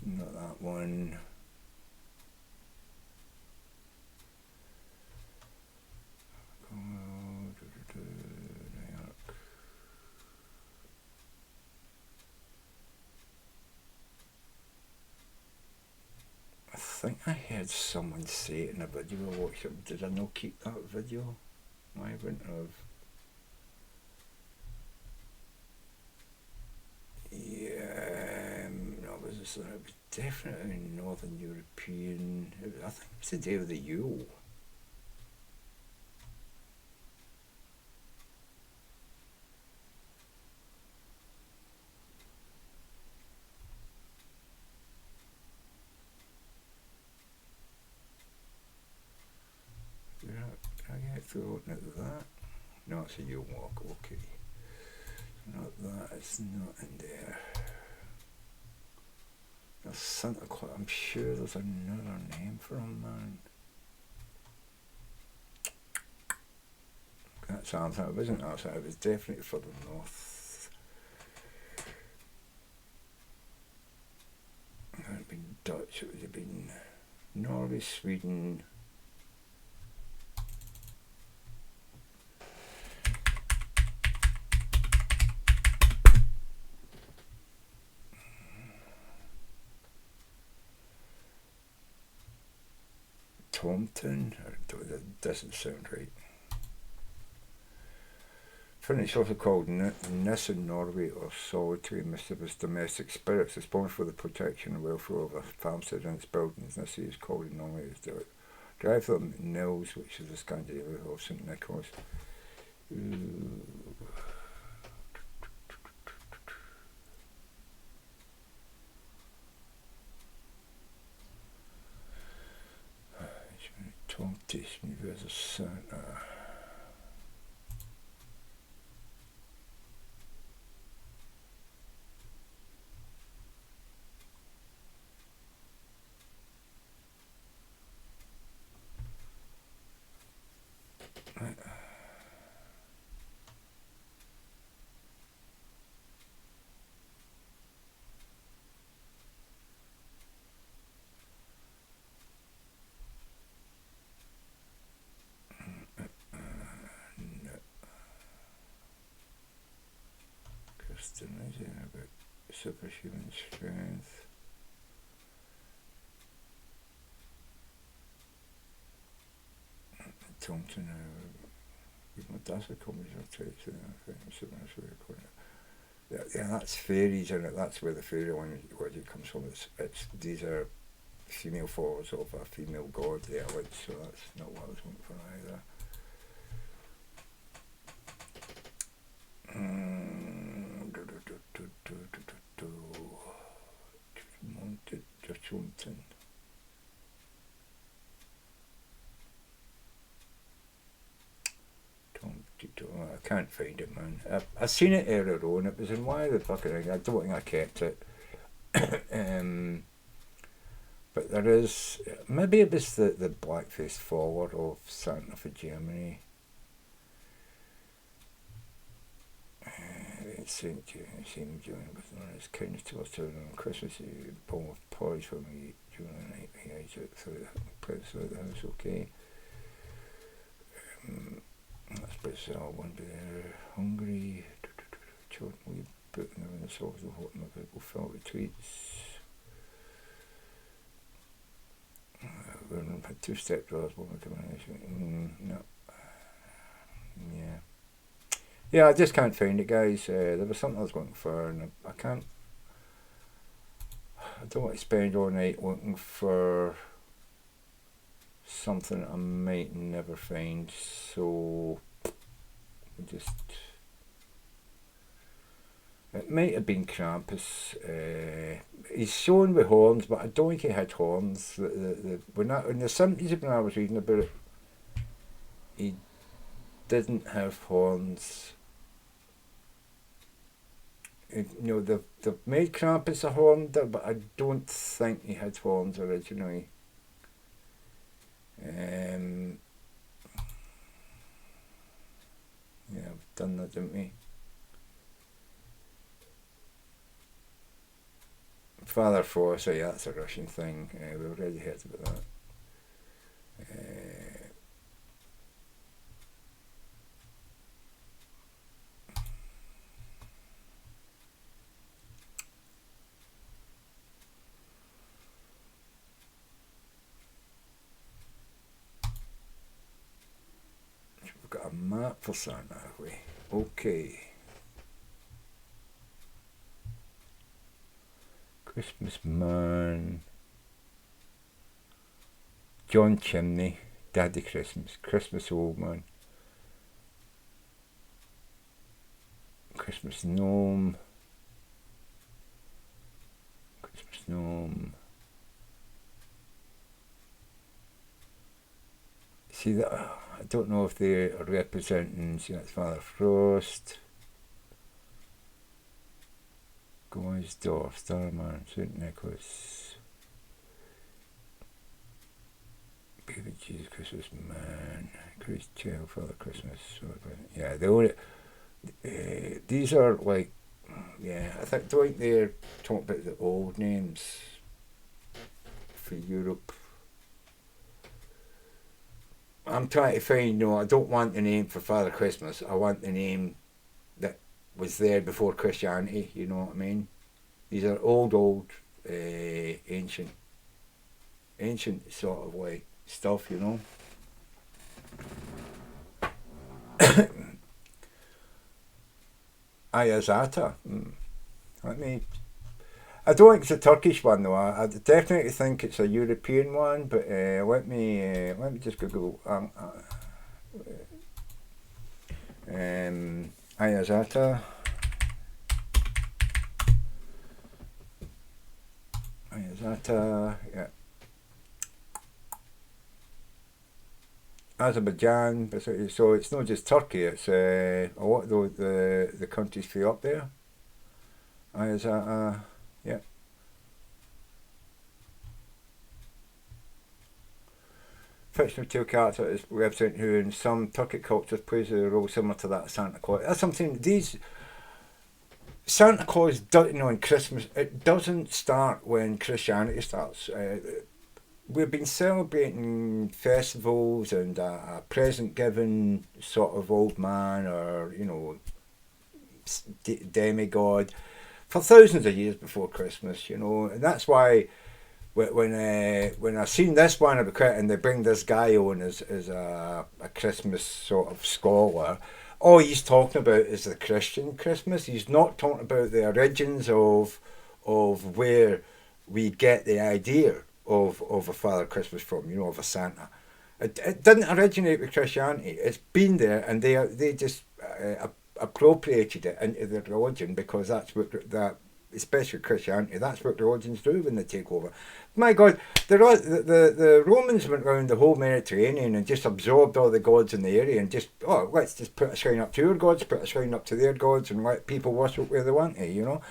Not that one. I think I heard someone say it in a video I watched. Did I not keep that video? I wouldn't have. Yeah, no, it was definitely Northern European. I think it was the day of the Yule. Looking at that. No, it's a Yule walk, okay. Not that, it's not in there. There's Santa Claus, I'm sure there's another name for him, man. That's something, it wasn't outside, it was definitely further north. It would have been Dutch, it would have been Norway, Sweden. That doesn't sound right. It's also called Nisse in Norway, or solitary mischievous domestic spirits, responsible for the protection and welfare of a farmstead and its buildings. Nisse is called in Norway as derived from Nils, which is the Scandinavian of St. Nicholas. Tomten versus Santa. About superhuman strength. Tomten that's a combination of traits and yeah, that's fairies, and that's where the fairy language comes from. It's these are female followers of a female god, the Elves, so that's not what I was looking for either. I can't find it, man. I've seen it earlier on. It was in Why the Fucking Ring. I don't think I kept it. But there is, maybe it was the black-faced follower of Santa for Germany. Saint John was known as kindness to us children on Christmas. He born with porridge for me during the night. He ate it through the house, okay. That's bizarre. One day they're hungry. Children, we put them in the sauce of hot milk. People filled with treats. We had 2 stepbrothers, one with combination. No. Yeah. Yeah, I just can't find it, guys. There was something I was looking for, and I don't want to spend all night looking for something I might never find, so it might have been Krampus. He's shown with horns, but I don't think he had horns. When in the 70s, when I was reading about it, he didn't have horns. They've made Krampus a horned, but I don't think he had horns originally. Yeah, I've done that, didn't we? Father Force, yeah, that's a Russian thing. We already heard about that. We've got a map for Santa, have we? Okay. Christmas Man, John Chimney, Daddy Christmas, Christmas Old Man, Christmas Gnome, See that? I don't know if they are representing. See, that's Father Frost. Goisdorf, Starman, St. Nicholas, Baby Jesus, Christmas Man, Christ Child, Father Christmas. Yeah, these are like, yeah, I think they're talking about the old names for Europe. I'm trying to find, I don't want the name for Father Christmas. I want the name that was there before Christianity, you know what I mean? These are old, ancient sort of like stuff, Ayazata. Let me. I don't think it's a Turkish one though. I definitely think it's a European one. But let me just Google. Ayazata. Ayazata. Yeah. Azerbaijan, so it's not just Turkey, it's a lot of the countries flew up there. Yeah. Fictional tale character is represented who in some Turkic cultures plays a role similar to that of Santa Claus. That's something, these Santa Claus doesn't know on Christmas, it doesn't start when Christianity starts. We've been celebrating festivals and a present given sort of old man or, you know, demigod for thousands of years before Christmas, you know. And that's why when I seen this one and they bring this guy on as a Christmas sort of scholar, all he's talking about is the Christian Christmas. He's not talking about the origins of where we get the idea of a Father Christmas from, you know, of a Santa. It didn't originate with Christianity. It's been there, and they just appropriated it into their religion because that's what that, especially Christianity, that's what religions do when they take over. My God, the Romans went around the whole Mediterranean and just absorbed all the gods in the area and just, let's just put a shrine up to your gods, put a shrine up to their gods, and let people worship where they want to, you know.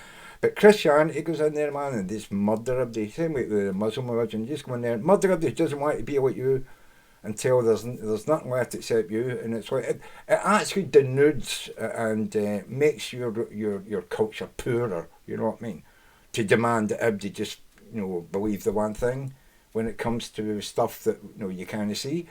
But Christianity goes in there, man, and just murder everybody. Same way with the Muslim religion, just go in there, murder everybody who doesn't want to be like you until there's nothing left except you. And it's like it actually denudes and makes your culture poorer. You know what I mean? To demand that everybody just, you know, believe the one thing when it comes to stuff that, you know, you kind of see.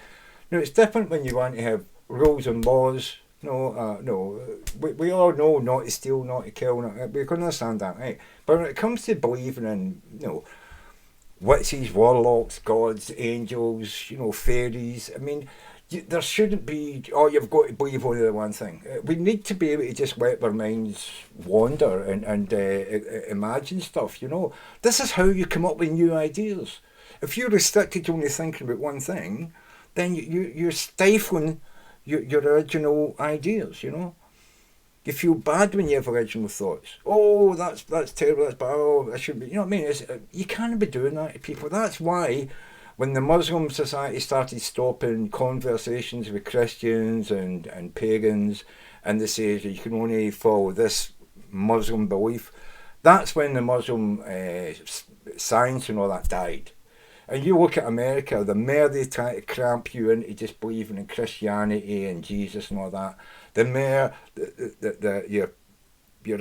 Now it's different when you want to have rules and laws. No, we all know not to steal, not to kill, we can understand that, right? But when it comes to believing in, you know, witches, warlocks, gods, angels, you know, fairies, I mean, there shouldn't be, you've got to believe only the one thing. We need to be able to just let our minds wander and imagine stuff, you know. This is how you come up with new ideas. If you're restricted to only thinking about one thing, then you're stifling your original ideas, you know. You feel bad when you have original thoughts. Oh, that's terrible, that's bad, oh, I should be, you know what I mean? You can't be doing that to people. That's why when the Muslim society started stopping conversations with Christians and pagans, and they say you can only follow this Muslim belief, that's when the Muslim science and all that died. And you look at America, the more they try to cramp you into just believing in Christianity and Jesus and all that, the more your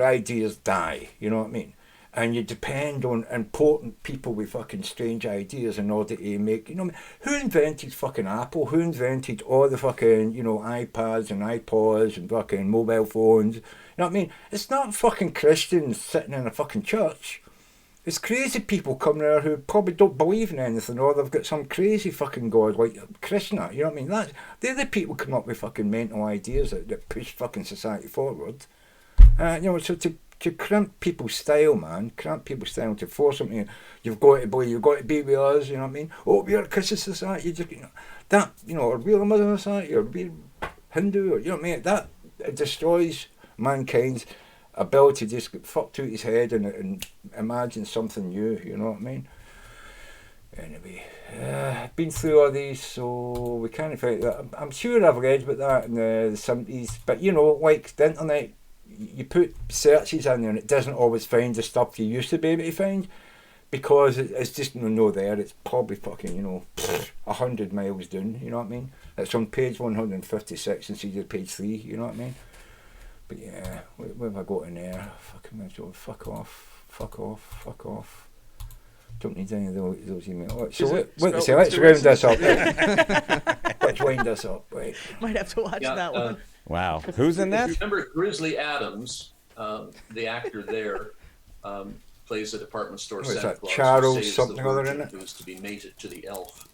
ideas die, you know what I mean? And you depend on important people with fucking strange ideas in order to make, you know, who invented fucking Apple? Who invented all the fucking, you know, iPads and iPods and fucking mobile phones? You know what I mean? It's not fucking Christians sitting in a fucking church. It's crazy people coming there who probably don't believe in anything, or they've got some crazy fucking god like Krishna, you know what I mean? They're the people who come up with fucking mental ideas that push fucking society forward. You know, so to cramp people's style, man, to force them to, you've got to be with us, you know what I mean? Oh, we're a Christian society, just, you know, that, you know, or we're a Muslim society, or we're Hindu, or, you know what I mean? That it destroys mankind's ability to just get fucked out his head and imagine something new, you know what I mean? Anyway, I've been through all these, so we can't find that. I'm sure I've read about that in the 70s, but you know, like the internet, you put searches in there and it doesn't always find the stuff you used to be able to find because it's just no there. It's probably fucking, you know, 100 miles down, you know what I mean? It's on page 156 instead of page 3, you know what I mean? But yeah, what have I got in there? Fuck off. Don't need any of those emails. So let's round this up. Let's wind this up. Right. Might have to watch that one. Wow. Who's in that? Remember Grizzly Adams, the actor there, plays a department store Santa Claus. Charles something other in it? Who's to be mated to the elf.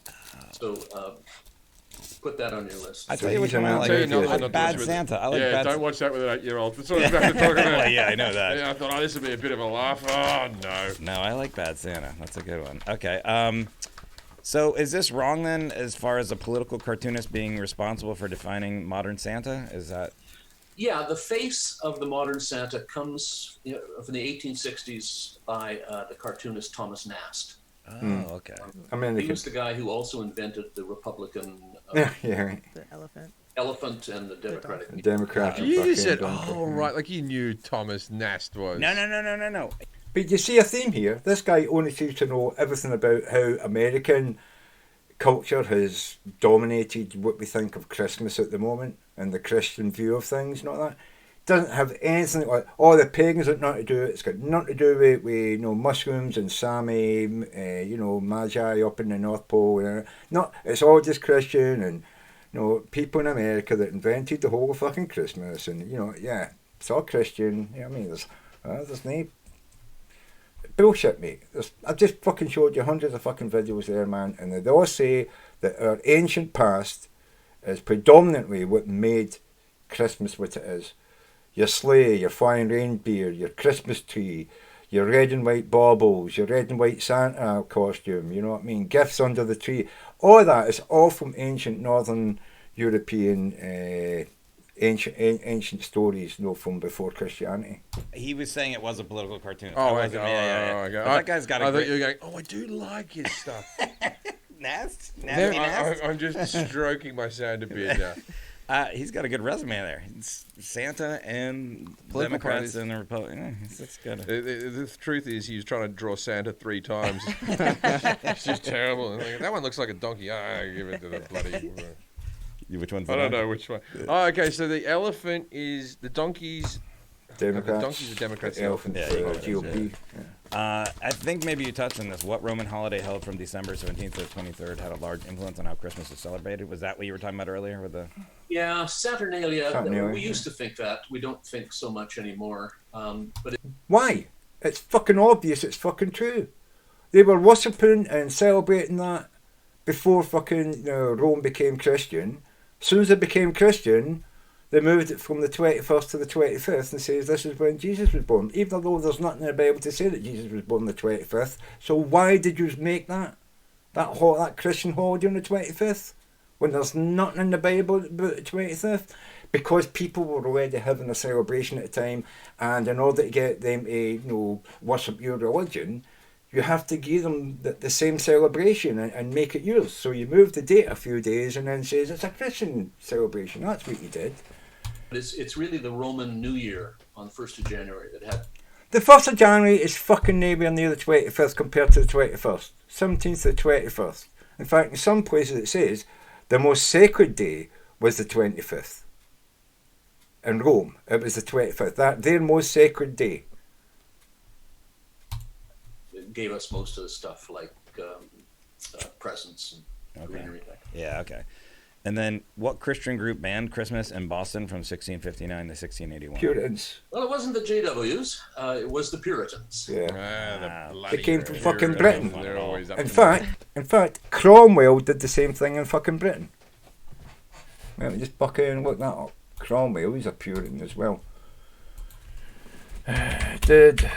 So Put that on your list. I tell you which one I like. Tell you another I one like not to Bad watch with- Santa. I like yeah, Bad don't watch that with an 8-year-old. That's what I was about to talk about. Well, yeah, I know that. Yeah, I thought, oh, this would be a bit of a laugh. Oh, no. No, I like Bad Santa. That's a good one. Okay. So is this wrong then, as far as a political cartoonist being responsible for defining modern Santa? Is that? Yeah, the face of the modern Santa comes from the 1860s by the cartoonist Thomas Nast. Oh, okay. I mean, He was the guy who also invented the Republican yeah. The elephant. elephant and the Democratic. Democratic. You just said, fucking oh, right, like you knew Thomas Nast was. No. But you see a theme here. This guy only seems to know everything about how American culture has dominated what we think of Christmas at the moment and the Christian view of things, not that. Doesn't have anything like, oh, the pagans have nothing to do it. It's got nothing to do with mushrooms and Sami, Magi up in the North Pole. No, it's all just Christian and people in America that invented the whole fucking Christmas and yeah, it's all Christian. You know what I mean? There's no bullshit, mate. I've just fucking showed you hundreds of fucking videos there, man, and they all say that our ancient past is predominantly what made Christmas what it is. Your sleigh, your flying reindeer, your Christmas tree, your red and white baubles, your red and white Santa costume, you know what I mean? Gifts under the tree. All that is all from ancient Northern European ancient stories, from before Christianity. He was saying it was a political cartoon. Oh, okay. Okay. But that guy's got a I great... thought you were going, oh, I do like his stuff. Nasty. I'm just stroking my Santa beard now. He's got a good resume there. It's Santa and Political Democrats parties. and the Republicans. It's good. The truth is, he was trying to draw Santa 3 times. It's just terrible. And like, that one looks like a donkey. I give it to the bloody... Which one's I don't know which one. Oh, okay, so the elephant is... The donkeys... Democrats. The donkeys are Democrats. The elephants are GOP. I think maybe you touched on this. What Roman holiday held from December 17th to the 23rd had a large influence on how Christmas is celebrated? Was that what you were talking about earlier with the... Yeah, Saturnalia. Saturnalia. We used to think that. We don't think so much anymore. But Why? It's fucking obvious. It's fucking true. They were worshipping and celebrating that before fucking Rome became Christian. As soon as they became Christian, they moved it from the 21st to the 25th and says this is when Jesus was born. Even though there's nothing in the Bible to say that Jesus was born on the 25th. So why did you make that Christian holiday on the 25th? When there's nothing in the Bible about the 25th? Because people were already having a celebration at the time, and in order to get them to worship your religion, you have to give them the same celebration and make it yours. So you move the date a few days and then says it's a Christian celebration. That's what you did. it's really the Roman New Year on the 1st of January that had... The 1st of January is fucking nowhere near the 25th compared to the 21st. 17th to the 21st. In fact, in some places it says the most sacred day was the 25th. In Rome, it was the 25th. Their most sacred day. It gave us most of the stuff like presents and greenery. Yeah, okay. And then what Christian group banned Christmas in Boston from 1659 to 1681? Puritans. Well, it wasn't the JWs. It was the Puritans. Yeah. The They came from Puritans. fucking Britain. They're always up In to fact, Cromwell did the same thing in fucking Britain. Let me just buck in and look that up. Cromwell, he's a Puritan as well. Did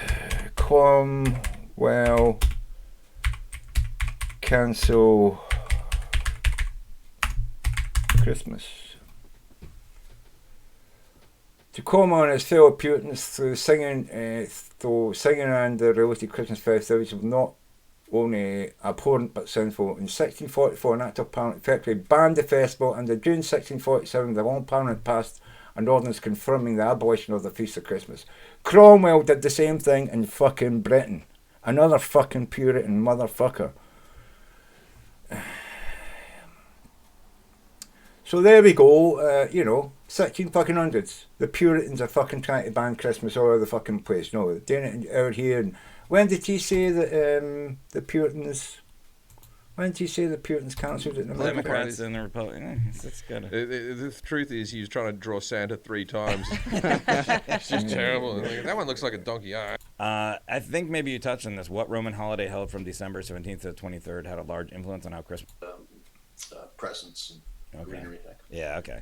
Cromwell cancel Christmas? To Cromwell and his fellow Puritans through singing and the related Christmas festivities of not only abhorrent but sinful. In 1644, an Act of Parliament effectively banned the festival, and in June 1647, the Long Parliament passed an ordinance confirming the abolition of the Feast of Christmas. Cromwell did the same thing in fucking Britain. Another fucking Puritan motherfucker. So there we go, 1600s. The Puritans are fucking trying to ban Christmas all over the fucking place. No, they're doing it out here. And when did he say that the Puritans... When did he say the Puritans cancelled it in America? Democrats and the Republicans. That's good. The truth is, he was trying to draw Santa 3 times. It's just terrible. And like, that one looks like a donkey. I think maybe you touched on this. What Roman holiday held from December 17th to the 23rd had a large influence on how Christmas... presents and greenery. Yeah, okay.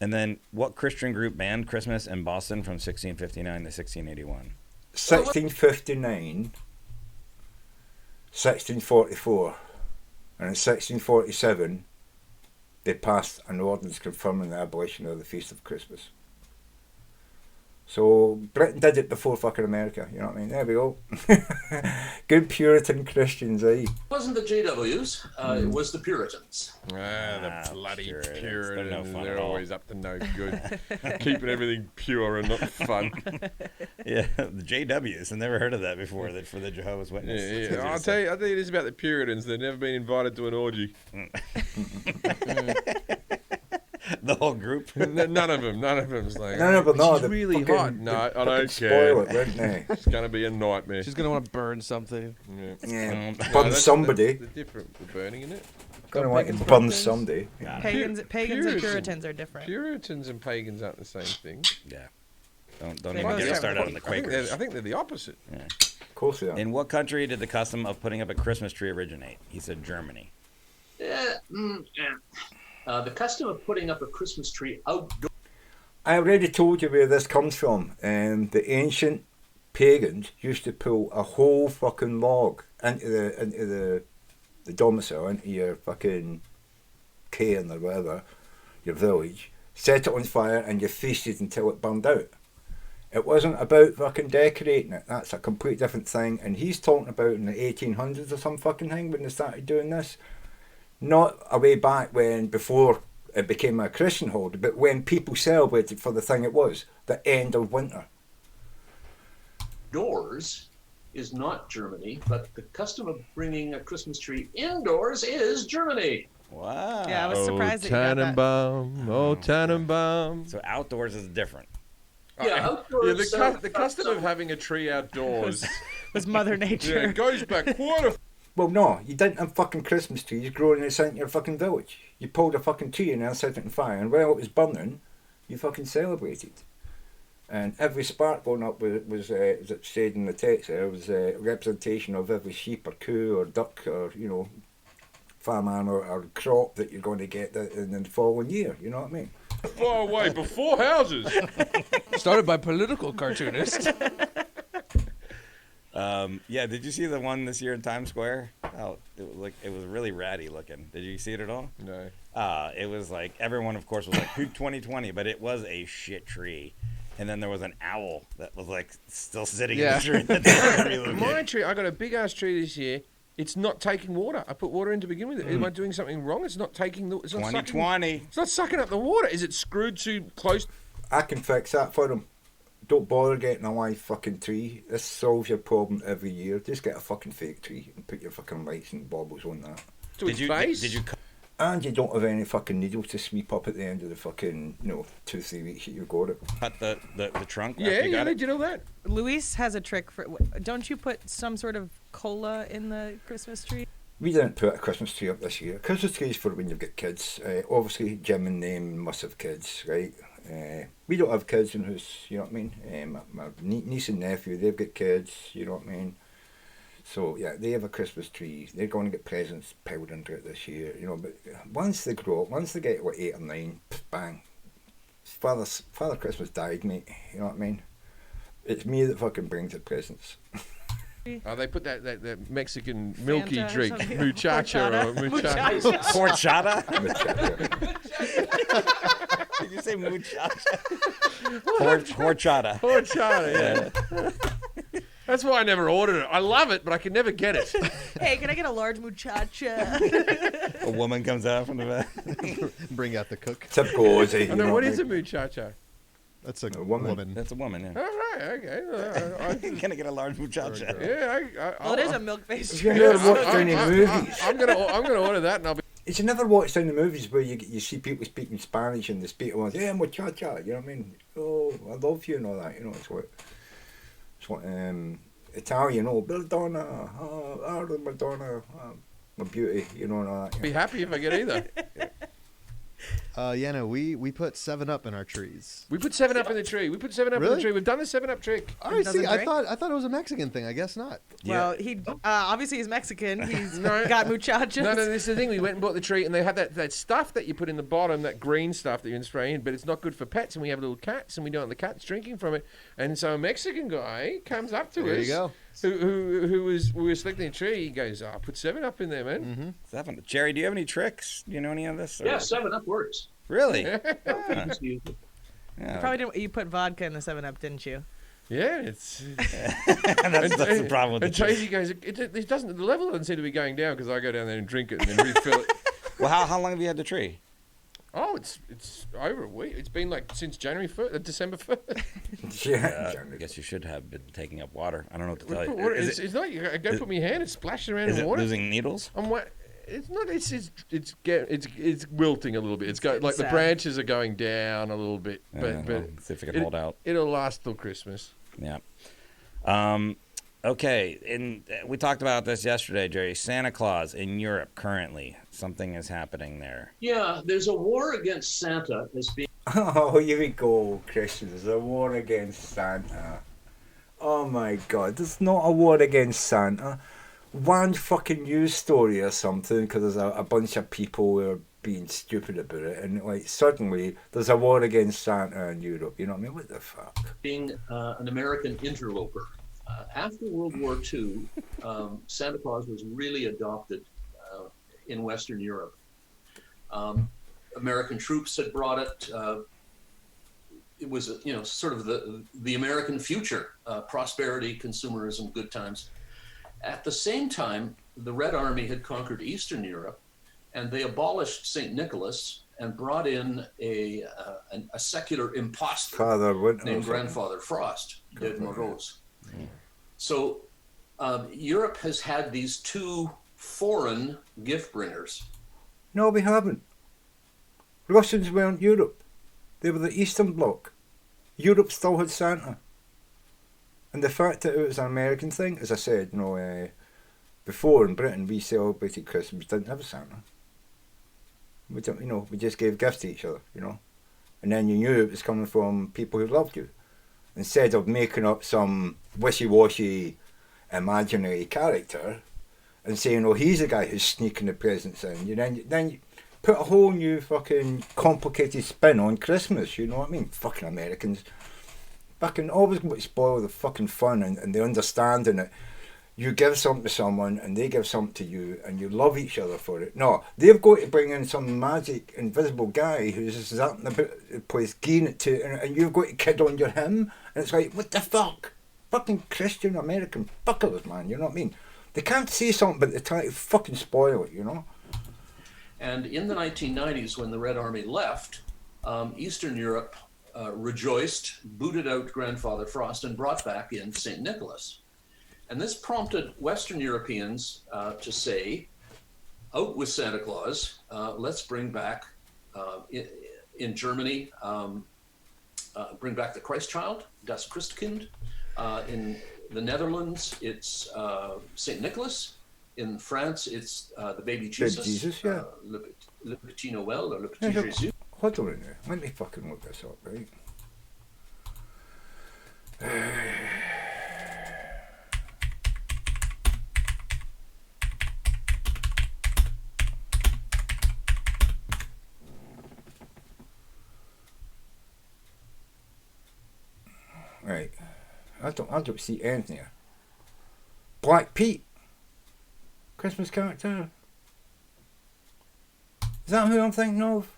And then what Christian group banned Christmas in Boston from 1659 to 1681? 1659, 1644, and in 1647 they passed an ordinance confirming the abolition of the Feast of Christmas. So Britain did it before fucking America, you know what I mean? There we go. Good Puritan Christians, eh? It wasn't the JWs, it was the Puritans. The bloody Puritans. Puritans. They're no fun They're at all. always up to no good. Keeping everything pure and not fun. Yeah, the JWs. I've never heard of that before. That for the Jehovah's Witnesses. Yeah. I'll tell you this about the Puritans. They've never been invited to an orgy. The whole group. None of them. It's like, None of them, no, she's the really fucking- hot. No, I fucking don't spoil care. it, wouldn't they? It's going to be a nightmare. She's gonna want to burn something. Yeah. Yeah, No, burn that's- somebody. That's different. The burning, isn't it? Gonna want to pagans, burn Puritans? somebody. Pagans and Puritan. Puritans are different. Puritans and pagans aren't the same thing. Yeah. Don't They even both get me have started on the I think Quakers. they're the opposite. Of course they are. In what country did the custom of putting up a Christmas tree originate? He said Germany. The custom of putting up a Christmas tree outdoors. I already told you where this comes from. The ancient pagans used to pull a whole fucking log into the domicile, into your fucking cairn or whatever, your village, set it on fire, and you feasted until it burned out. It wasn't about fucking decorating it. That's a complete different thing. And he's talking about in the 1800s or some fucking thing when they started doing this. Not a way back when, before it became a Christian holiday, but when people celebrated for the thing it was, the end of winter. Doors is not Germany, but the custom of bringing a Christmas tree indoors is Germany. Wow. Yeah, I was surprised that you got that. Tannenbaum. Tannenbaum. So outdoors is different. Yeah, outdoors. The custom of having a tree outdoors was Mother yeah, Nature. it goes back quite a. Well, no, you didn't have fucking Christmas trees growing in the centre of your fucking village. You pulled a fucking tree and then set it on fire, and while it was burning, you fucking celebrated. And every spark going up was as it said in the text there, was a representation of every sheep or coo or duck or, you know, farm animal or crop that you're going to get in the following year, you know what I mean? Far away, before houses. Started by political cartoonists. Yeah, did you see the one this year in Times Square? Oh, it was really ratty looking. Did you see it at all? No. It was like everyone, of course, was like peak 2020, but it was a shit tree. And then there was an owl that was like still sitting in the tree. My tree, I got a big ass tree this year. It's not taking water. I put water in to begin with. Am I doing something wrong? It's not taking the. It's not 2020. It's not sucking up the water. Is it screwed too close? I can fix that for them. Don't bother getting a live fucking tree. This solves your problem every year. Just get a fucking fake tree and put your fucking lights and baubles on that. To its face? Did you? And you don't have any fucking needles to sweep up at the end of the fucking, 2-3 weeks that you've got it. Cut the trunk? Yeah, after you got they it? did all that. Luis has a trick for. Don't you put some sort of cola in the Christmas tree? We didn't put a Christmas tree up this year. Christmas tree is for when you've got kids. Obviously, Jim and Name must have kids, right? We don't have kids in the house, you know what I mean? My niece and nephew, they've got kids, you know what I mean? So, yeah, they have a Christmas tree. They're going to get presents piled into it this year, but once they grow up, once they get, 8 or 9, bang. Father Christmas died, mate, you know what I mean? It's me that fucking brings the presents. Oh, they put that Mexican milky Fanta or drink, something. muchacha or muchacha. Horchata? Horchata. Did you say muchacha? Horchata. Horchata, yeah. That's why I never ordered it. I love it, but I can never get it. Hey, can I get a large muchacha? A woman comes out from the back. Bring out the cook. Typical Aussie. I know, what is a muchacha? That's a woman. woman. That's a woman, yeah. All right, okay. Can I get a large muchacha? Yeah, Well, it is a milk-based Have drink. you never watched any movies? I'm gonna order that, and I'll be. Did you never watch any movies where you see people speaking Spanish and they speak at once? Yeah, muchacha, you know what I mean? Oh, I love you and all that, it's what Italian, Madonna, Madonna, my beauty, and all that. Be happy if I get either. Yeah, no, we put 7-Up in our trees. We put 7-Up in the tree. We put 7-Up in the Really? tree. We've done the 7-Up trick. All right, see, I thought it was a Mexican thing. I guess not. Well, he obviously he's Mexican. He's got muchachos. No, this is the thing. We went and bought the tree, and they had that stuff that you put in the bottom, that green stuff that you can spray in, but it's not good for pets. And we have little cats, and we don't want the cats drinking from it. And so a Mexican guy comes up to us. There you go. Who was we were selecting a tree. He goes, "Oh, put 7-Up in there, man." Mm-hmm. 7. Jerry, do you have any tricks? Do you know any of this? Or? Yeah, 7-Up works. Really? Yeah. You probably didn't. You put vodka in the 7-Up, didn't you? Yeah, it's that's the problem with the and trick. Tracy goes, it doesn't. The level doesn't seem to be going down because I go down there and drink it and then refill it. Well, how long have you had the tree? Oh, it's over a week. It's been like since December 1st. Yeah. I guess you should have been taking up water. I don't know what to tell you. Water, it's not. I go put my hand. It's splashing around in water. Is it losing needles? It's not. It's wilting a little bit. It's like the branches are going down a little bit. But let's see if it can hold out. It'll last till Christmas. Yeah. Okay, and we talked about this yesterday, Jerry. Santa Claus in Europe currently. Something is happening there. Yeah, there's a war against Santa as being... Oh, here we go, Christian. There's a war against Santa. Oh my God, there's not a war against Santa. One fucking news story or something, because there's a bunch of people who are being stupid about it, and like suddenly there's a war against Santa in Europe. You know what I mean? What the fuck? Being an American interloper. After World War II, Santa Claus was really adopted in Western Europe. American troops had brought it. It was, sort of the American future, prosperity, consumerism, good times. At the same time, the Red Army had conquered Eastern Europe, and they abolished St. Nicholas and brought in a secular impostor named Grandfather Frost, Dead Morose. So Europe has had these two foreign gift bringers. No, we haven't. Russians weren't Europe. They were the Eastern Bloc. Europe still had Santa. And the fact that it was an American thing, as I said, before in Britain we celebrated Christmas, didn't have a Santa. We don't, we just gave gifts to each other, and then you knew it was coming from people who loved you, instead of making up some wishy-washy imaginary character and saying, "Oh, he's the guy who's sneaking the presents in." Then you put a whole new fucking complicated spin on Christmas. You know what I mean? Fucking Americans. Fucking always going to spoil the fucking fun and the understanding that you give something to someone and they give something to you and you love each other for it. No, they've got to bring in some magic invisible guy who's just zapping about the place, giving it to, and you've got to kid on your him. And it's like, what the fuck? Fucking Christian American fuckers, man. You know what I mean? They can't say something, but they try to fucking spoil it, And in the 1990s, when the Red Army left, Eastern Europe rejoiced, booted out Grandfather Frost, and brought back in St. Nicholas. And this prompted Western Europeans to say, out with Santa Claus, let's bring back, in Germany, bring back the Christ Child, Das Christkind. In the Netherlands, it's St. Nicholas. In France, it's the baby Jesus. Jesus, yeah. Le Petit Noël, or Le Petit Jésus. Hold on a minute. Let me fucking look this up, right? Right. I don't see anything here. Black Pete. Christmas character. Is that who I'm thinking of?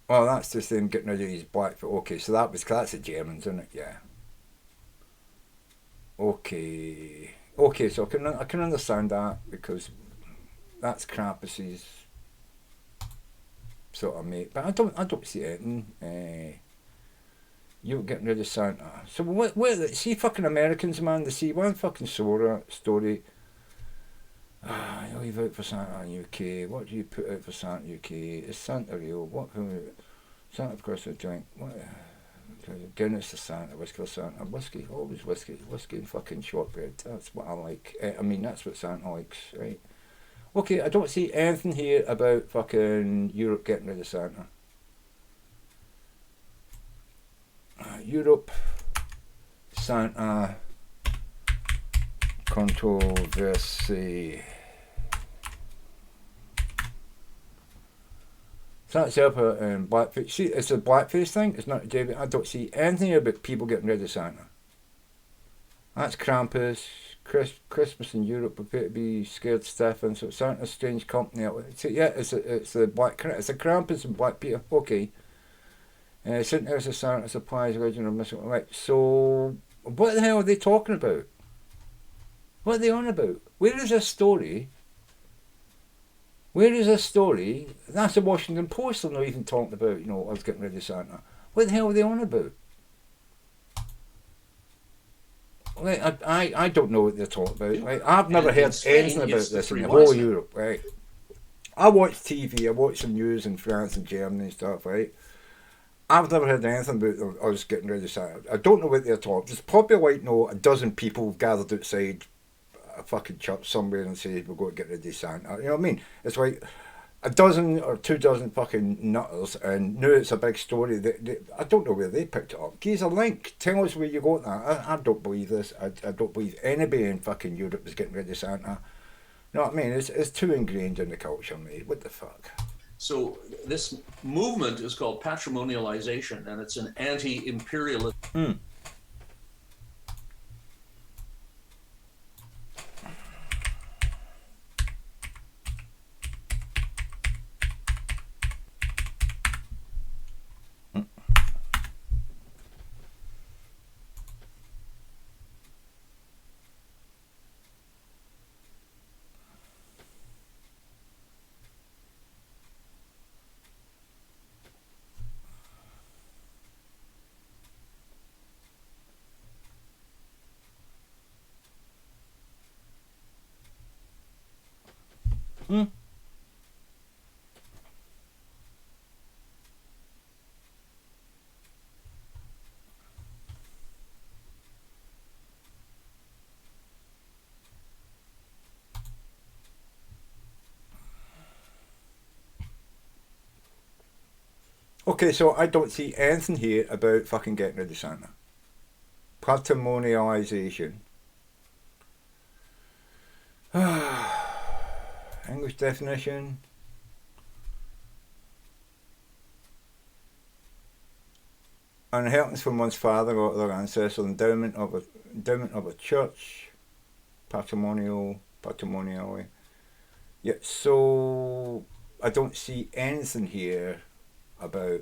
Well, that's just him getting rid of his black. Okay, so that's the Germans, isn't it? Yeah. Okay, so I can understand that, because that's Krampus's sort of mate. But I don't see anything. You're getting rid of Santa. So what see fucking Americans, man, they see one fucking story. You leave out for Santa in UK. What do you put out for Santa UK? Is Santa real? What Santa, of course, a drink. What Guinness for Santa, whiskey for Santa, whiskey, always whiskey and fucking shortbread. That's what I like. I mean, that's what Santa likes, right? Okay, I don't see anything here about fucking Europe getting rid of Santa. Europe, Santa, controversy. Santa's helper and blackface. See, it's a blackface thing. It's not a David. I don't see anything about people getting rid of Santa. That's Krampus. Christmas in Europe appear to be scared stiff, and so Santa's strange company. So yeah, it's a Krampus and Black Peter. Okay. St. Elsa Santa supplies original missile. Right. So what the hell are they talking about? What are they on about? Where is this story? Where is this story? That's the Washington Post. They're not even talking about, you know, us getting rid of Santa. What the hell are they on about? Like, I don't know what they're talking about. Like, I've never heard anything about this in the whole Europe, right? I watch TV, I watch the news in France and Germany and stuff, right? I've never heard anything about us getting rid of Santa. I don't know what they're talking. There's probably like a dozen people gathered outside a fucking church somewhere and say we're going to get rid of Santa. You know what I mean? It's like a dozen or 2 dozen fucking nutters, and now it's a big story. I don't know where they picked it up. Give us a link. Tell us where you got that. I don't believe this. I don't believe anybody in fucking Europe is getting rid of Santa. You know what I mean? It's too ingrained in the culture, mate. What the fuck? So this movement is called patrimonialization, and it's an anti-imperialist. Okay, so I don't see anything here about fucking getting rid of Santa. Patrimonialization. English definition. An inheritance from one's father or other ancestor, endowment of a church, patrimonially. Yeah, so I don't see anything here about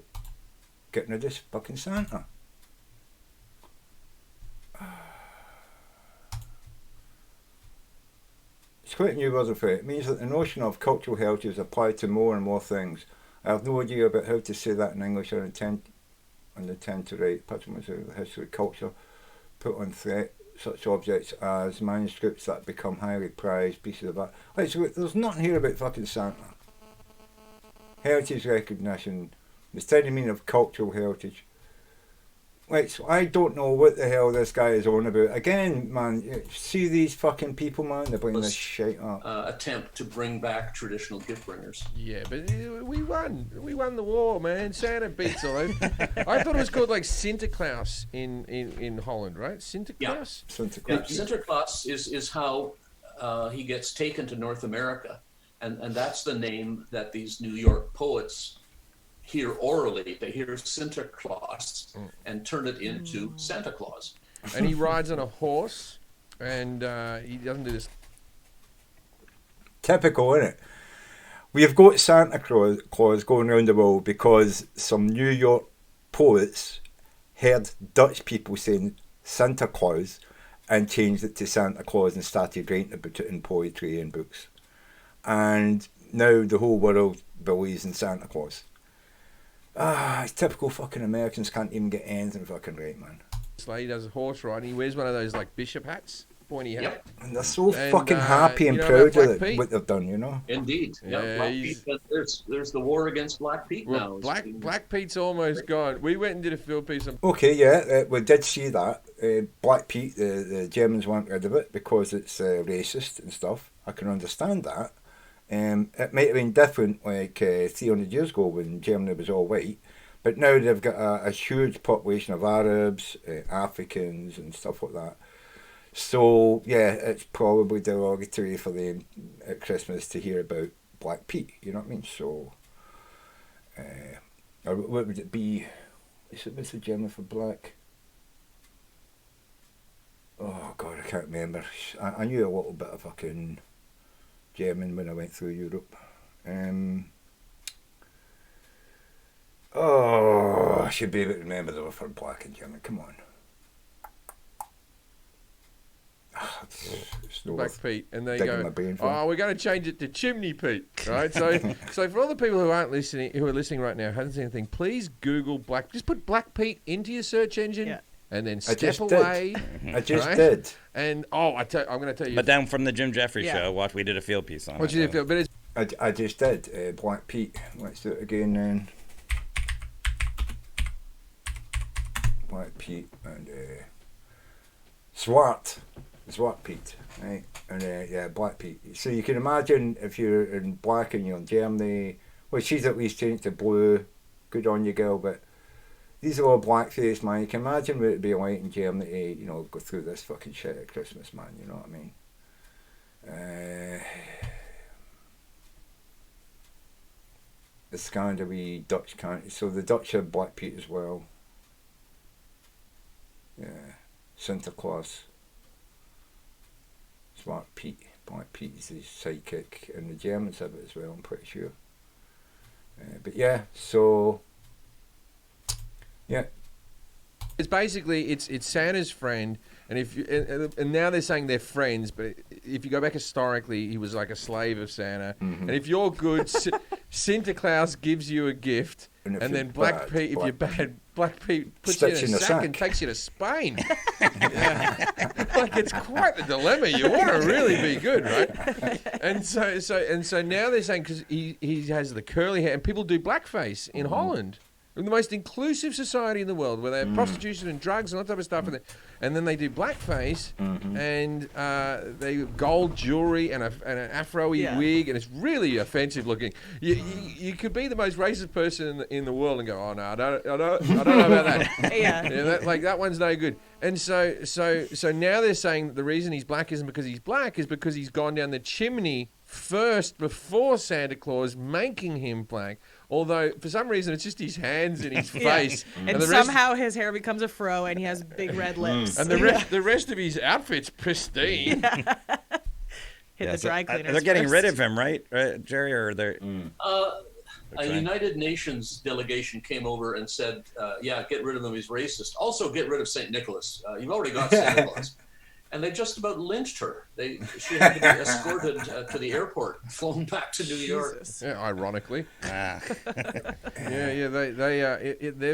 getting rid of this fucking Santa. It's quite a new word for it. It means that the notion of cultural heritage is applied to more and more things. I have no idea about how to say that in English. I intend to write patrimony of history, culture, put on threat such objects as manuscripts that become highly prized pieces of art. Right, so there's nothing here about fucking Santa. Heritage recognition. The steady meaning of cultural heritage. Right, so I don't know what the hell this guy is on about. Again, man, see these fucking people, man, they're bringing this shit up. Attempt to bring back traditional gift bringers. Yeah, but we won. We won the war, man. Santa beats all. I thought it was called like Sinterklaas in Holland, right? Sinterklaas? Yeah. Sinterklaas is how he gets taken to North America. And that's the name that these New York poets hear orally. They hear Sinterklaas and turn it into Santa Claus. And he rides on a horse, and he doesn't do this. Typical, isn't it? We have got Santa Claus going around the world because some New York poets heard Dutch people saying Santa Claus and changed it to Santa Claus and started writing about it in poetry and books. And now the whole world believes in Santa Claus. It's typical fucking Americans can't even get anything fucking right, man. He does horse riding. He wears one of those like bishop hats. pointy hat. And they're so And, fucking happy and you know proud about Black of Pete? what they've done, you know? Indeed. Yeah, Black Pete, there's the war against Black Pete now. Black Pete's almost gone. We went and did a field piece on. Okay, yeah, we did see that. Black Pete, the Germans want rid of it because it's racist and stuff. I can understand that. It might have been different like 300 years ago when Germany was all white, but now they've got a huge population of Arabs, Africans and stuff like that. So, yeah, it's probably derogatory for them at Christmas to hear about Black Pete, you know what I mean? So, or what would it be? What's the German for black? Oh, God, I can't remember. I knew a little bit of fucking German when I went through Europe. I should be able to remember the word for black in German. Come on. It's no Black Pete, and they digging my go, brain for it. we're going to change it to Chimney Pete, right? So, so for all the people who are listening right now, haven't seen anything, please Google just put Black Pete into your search engine, and then step away. I just did. And I'm going to tell you. But then from the Jim Jeffries show, we did a field piece on What it. you did, but it's. I just did Black Pete. Let's do it again then. Black Pete and Zwart Pete, right? And Black Pete. So you can imagine if you're in black and you're in Germany, well, she's at least changed to blue. Good on you, girl. But these are all blackface, man. You can imagine what it'd be like in Germany to, go through this fucking shit at Christmas, man. You know what I mean? The Scandinavie Dutch country. So the Dutch have Black Pete as well. Yeah, Santa Claus. Smart Pete. Black Pete is his sidekick, and the Germans have it as well, I'm pretty sure. But yeah, so yeah. It's basically it's Santa's friend, and if you, and now they're saying they're friends, but if you go back historically, he was like a slave of Santa. Mm-hmm. And if you're good, Santa Claus gives you a gift, and then Black Pete, if you're bad, Black Pete puts you in a sack and takes you to Spain. Like it's quite the dilemma. You want to really be good, right? And so now they're saying because he has the curly hair, and people do blackface in Holland. The most inclusive society in the world, where they have prostitution and drugs and all that type of stuff, and then they do blackface, and they gold jewelry and an afro-y wig, and it's really offensive looking. You could be the most racist person in the world and go, oh no, I don't know about that. That one's no good. And so now they're saying that the reason he's black isn't because he's black, is because he's gone down the chimney first before Santa Claus, making him black. Although, for some reason, it's just his hands and his face. And somehow his hair becomes a fro and he has big red lips. And the rest of his outfit's pristine. Hit the dry cleaners. They're getting rid of him, right, Jerry? Or they're... A United Nations delegation came over and said, get rid of him, he's racist. Also, get rid of St. Nicholas. You've already got Santa Claus. And they just about lynched her. She had to be escorted to the airport, flown back to New York. Yeah, ironically. They're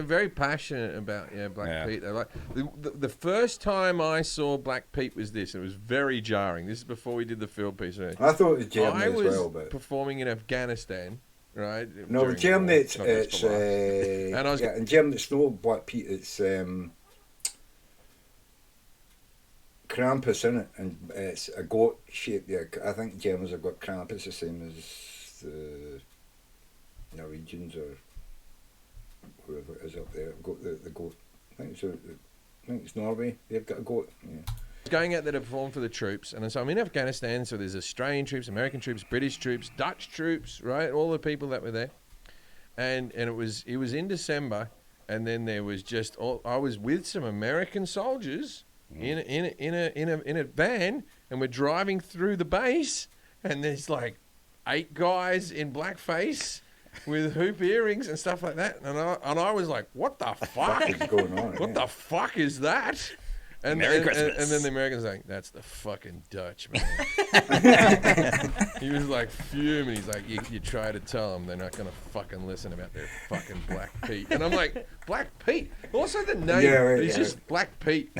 very passionate about Black Pete. They're like, the first time I saw Black Pete was this. It was very jarring. This is before we did the field piece. Right? I thought it was Germany as well. I was performing in Afghanistan, right? No, Germany, it's in Germany it's no Black Pete. It's Krampus in it, and it's a goat shape. Yeah, I think Germans have got Krampus the same as the Norwegians or whoever it is up there. Got the goat. I think it's Norway. They've got a goat. Yeah. Going out there to perform for the troops, and so I'm in Afghanistan. So there's Australian troops, American troops, British troops, Dutch troops, right? All the people that were there, and it was in December, and then there was I was with some American soldiers. In a van, and we're driving through the base, and there's like 8 guys in blackface with hoop earrings and stuff like that, and I was like, what the fuck is going on? What the fuck is that? Merry Christmas. And then the American's like, that's the fucking Dutch, man. He was like fuming. He's like, you try to tell them they're not going to fucking listen about their fucking Black Pete. And I'm like, Black Pete? Also the name, it's just Black Pete.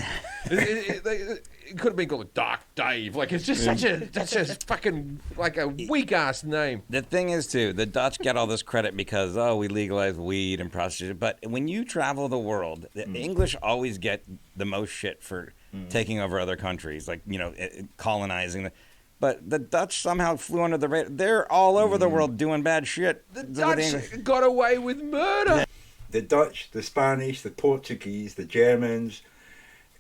It could have been called Dark Dave. Like, it's just such a fucking, like a weak-ass name. The thing is, too, the Dutch get all this credit because, we legalized weed and prostitution. But when you travel the world, the English always get the most shit for taking over other countries, like, colonizing. But the Dutch somehow flew under the radar. They're all over the world doing bad shit. The Dutch got away with murder. The Dutch, the Spanish, the Portuguese, the Germans...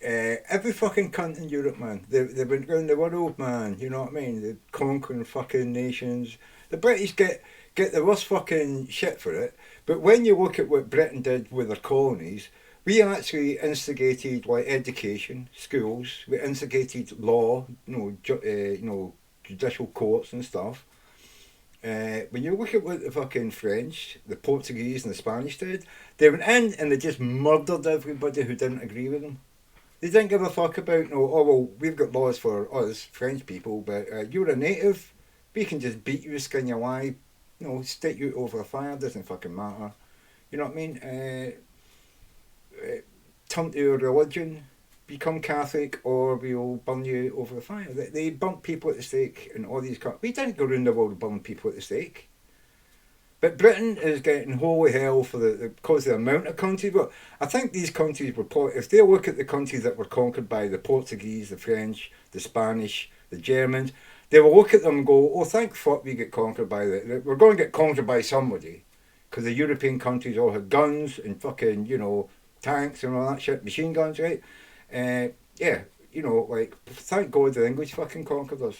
every fucking cunt in Europe, man. They've been around the world, man. You know what I mean? They're conquering fucking nations. The British get the worst fucking shit for it. But when you look at what Britain did with their colonies, we actually instigated like education, schools. We instigated law, judicial courts and stuff. When you look at what the fucking French, the Portuguese, and the Spanish did, they went in and they just murdered everybody who didn't agree with them. They didn't give a fuck about, we've got laws for us, French people, but you're a native, we can just beat you, skin you alive, stick you over a fire, doesn't fucking matter. You know what I mean? Turn to your religion, become Catholic, or we'll burn you over the fire. They burnt people at the stake in all these countries. We didn't go around the world burning people at the stake. But Britain is getting holy hell for because of the amount of countries. But I think these countries were, if they look at the countries that were conquered by the Portuguese, the French, the Spanish, the Germans, they will look at them and go, thank fuck we get conquered by we're going to get conquered by somebody. Because the European countries all had guns and fucking, tanks and all that shit, machine guns, right? Thank God the English fucking conquered us.